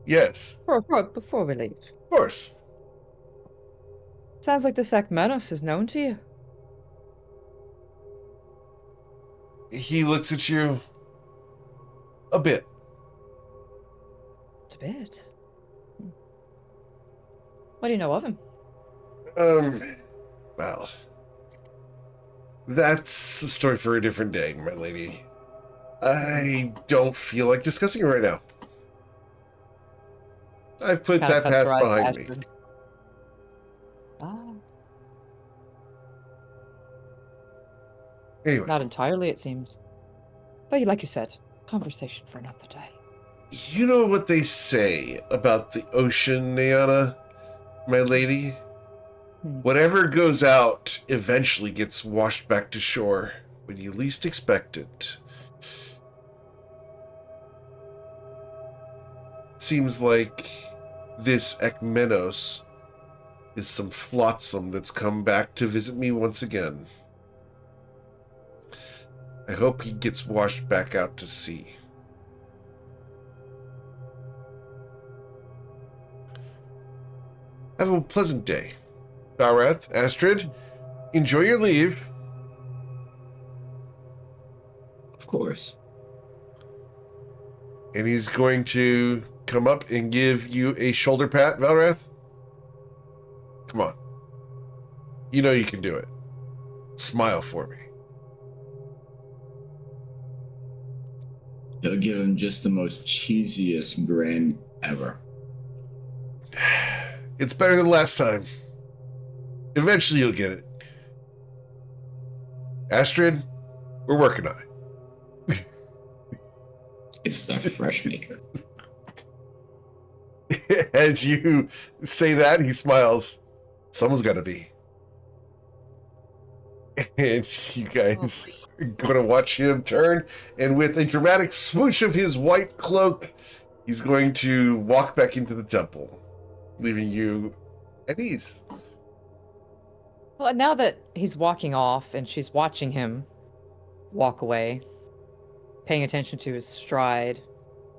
Yes. Before we leave. Of course. Sounds like the Sakmenos is known to you. He looks at you a bit. It's a bit. What do you know of him? Well, that's a story for a different day, my lady. I don't feel like discussing it right now. I've put Kind of that cuts her past eyes to behind me. Astrid. Ah, Anyway, not entirely, it seems. But like you said, conversation for another day. you know what they say about the ocean, Nayana, my lady? Whatever goes out eventually gets washed back to shore when you least expect it. Seems like this Ekmenos is some flotsam that's come back to visit me once again. I hope he gets washed back out to sea. Have a pleasant day. Balrath, Astrid, enjoy your leave. Of course. And he's going to come up and give you a shoulder pat, Valrath. Come on. You know you can do it. Smile for me. He'll give him just the most cheesiest grin ever. It's better than last time. Eventually you'll get it. Astrid, we're working on it. It's the fresh maker. As you say that, he smiles. Someone's got to be. And you guys are going to watch him turn, and with a dramatic swoosh of his white cloak, he's going to walk back into the temple, leaving you at ease. Well, now that he's walking off and she's watching him walk away, paying attention to his stride,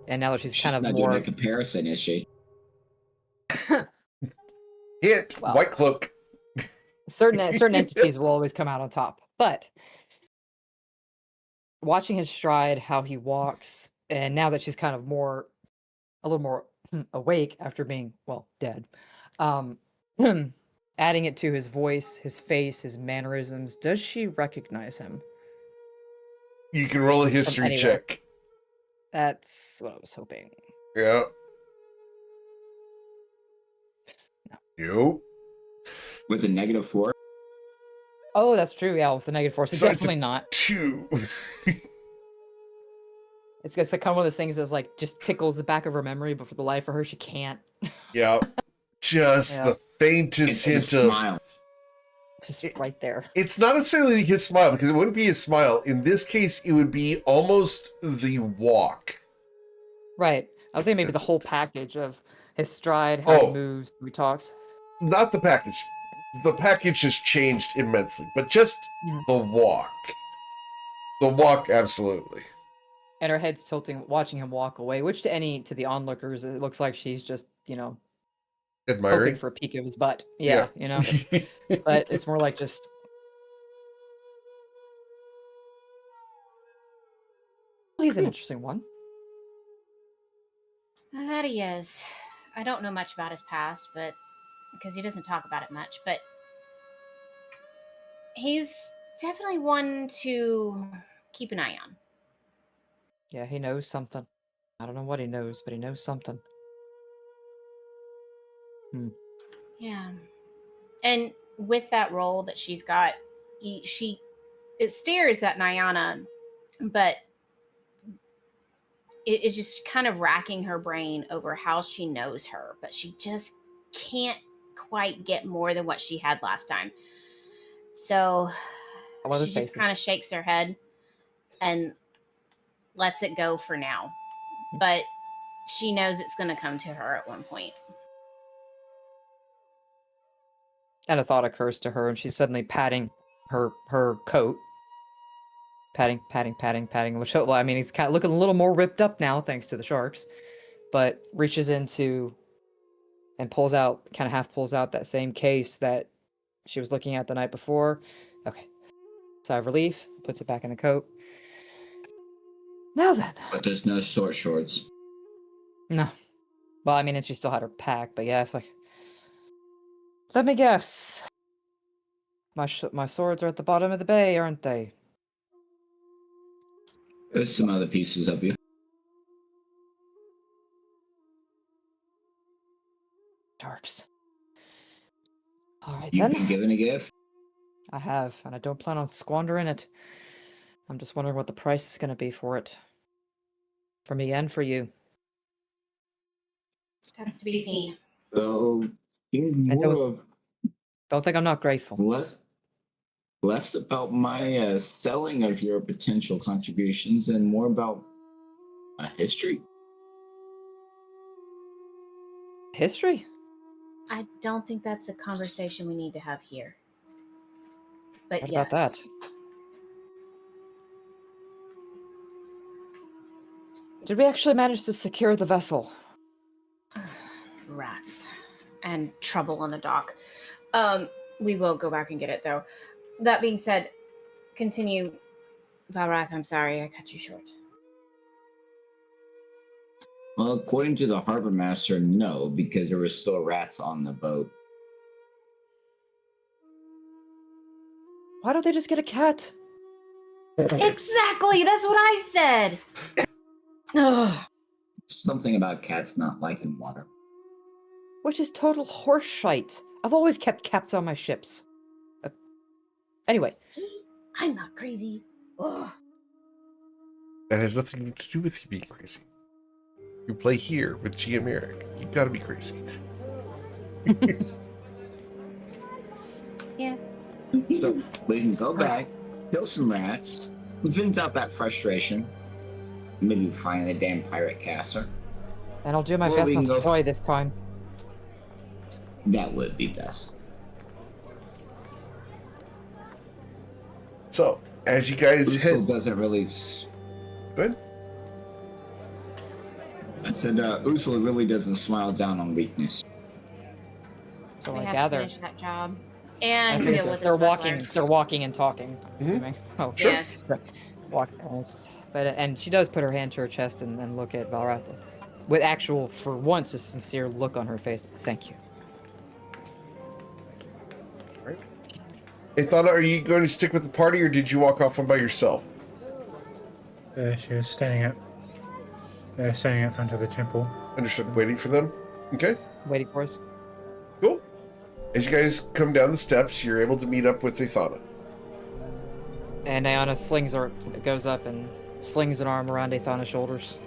and now that she's kind of not more doing a comparison, is she? Hit Well. white cloak. certain entities will always come out on top. But watching his stride, how he walks, and now that she's kind of a little more awake after being, well, dead, adding it to his voice, his face, his mannerisms, does she recognize him? You can roll a history anywhere. check. That's what I was hoping. Yeah. Yo. With a -4? Oh, that's true. Yeah, it's a -4. So So it's a- definitely not. 2. It's like kind of one of those things that's like just tickles the back of her memory, but for the life of her, she can't. Yeah. Just Yeah. the faintest It's hint a of... smile. Just right there. It's not necessarily his smile, because it wouldn't be his smile. In this case, it would be almost the walk. Right. I was saying maybe the That's- whole package of his stride, how Oh. he moves, how he talks. Not the package. The package has changed immensely, but just Yeah. the walk. The walk, absolutely. And her head's tilting, watching him walk away, which to the onlookers, it looks like she's just, hoping Admiring. for a peek of his butt. Yeah. But it's more like just. He's an interesting one. That he is. I don't know much about his past, but because he doesn't talk about it much, but he's definitely one to keep an eye on. Yeah, he knows something. I don't know what he knows, but he knows something. Yeah. And with that role that she's got, it stares at Nyana, but it is just kind of racking her brain over how she knows her, but she just can't quite get more than what she had last time. So One of those she just faces. kind of shakes her head and lets it go for now. But she knows it's going to come to her at one point. And a thought occurs to her, and she's suddenly patting her coat. Patting. Which, well, I mean, it's kind of looking a little more ripped up now, thanks to the sharks. But reaches into and pulls out, kind of half pulls out that same case that she was looking at the night before. Okay. Sigh of relief, puts it back in the coat. Now then. But there's no short shorts. No. Well, I mean, and she still had her pack, but yeah, it's like. Let me guess. My swords are at the bottom of the bay, aren't they? There's some other pieces of you. Darks. All right, You've then. been given a gift. I have, and I don't plan on squandering it. I'm just wondering what the price is going to be for it. For me and for you. That's to be seen. So you're And more don't think I'm not grateful. of less about my selling of your potential contributions and more about my history. History? I don't think that's a conversation we need to have here. But What yes. about that? Did we actually manage to secure the vessel? Rats. And trouble on the dock. We will go back and get it, though. That being said, continue. Valrath, I'm sorry I cut you short. Well, according to the harbor master, no, because there were still rats on the boat. Why don't they just get a cat? Exactly! That's what I said! Ugh. Something about cats not liking water. Which is total horseshite. I've always kept cats on my ships. Anyway. I'm not crazy. Ugh. That has nothing to do with you being crazy. You play here with GM Eric. You gotta be crazy. Yeah. So we can go back, kill some rats, vent out that frustration, maybe find the damn pirate caster. And I'll do my Or best we not can to go toy this time. That would be best. So, as you guys Usul head... doesn't really... Good? I said, Usul really doesn't smile down on weakness. So We I have gather. to finish that job. I And think deal with they're this walking. smuggler. They're walking and talking. I'm assuming. Oh, Sure. Yes. Walk. But and she does put her hand to her chest and look at Valrath with actual, for once, a sincere look on her face. Thank you. Hey, Thana, are you going to stick with the party or did you walk off one by yourself? She was standing out front of the temple. Understood. Waiting for them? Okay. Waiting for us. Cool. As you guys come down the steps, you're able to meet up with Athana. And Ayana goes up and slings an arm around Athana's shoulders.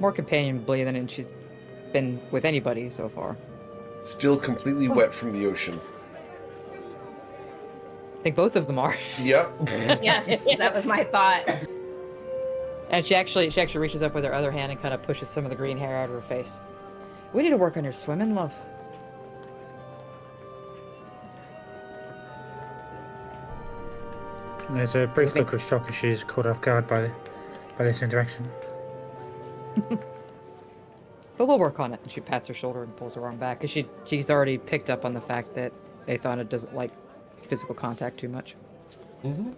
More companionably than she's been with anybody so far. Still completely wet from the ocean. I think both of them are. Yep. Yes, that was my thought. And she actually reaches up with her other hand and kind of pushes some of the green hair out of her face. We need to work on your swimming, love. And there's a brief look of shock as she's caught off guard by this interaction. But we'll work on it. And she pats her shoulder and pulls her arm back because she's already picked up on the fact that Athana doesn't like physical contact too much. Mm-hmm.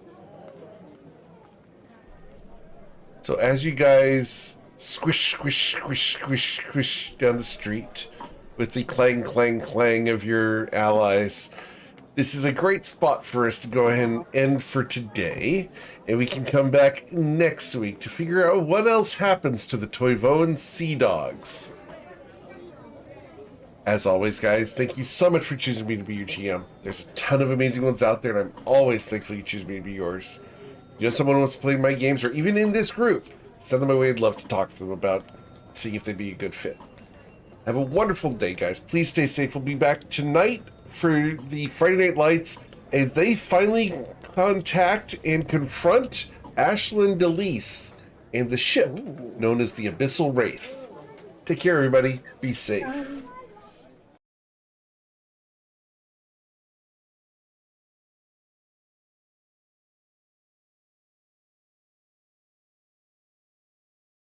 So as you guys squish, squish, squish, squish, squish down the street with the clang, clang, clang of your allies, this is a great spot for us to go ahead and end for today. And we can come back next week to figure out what else happens to the Toivoan Sea Dogs. As always, guys, thank you so much for choosing me to be your GM. There's a ton of amazing ones out there, and I'm always thankful you choose me to be yours. You know, someone wants to play my games, or even in this group, send them my way. I'd love to talk to them about seeing if they'd be a good fit. Have a wonderful day, guys. Please stay safe. We'll be back tonight for the Friday Night Lights as they finally contact and confront Ashlyn DeLise and the ship known as the Abyssal Wraith. Take care, everybody. Be safe.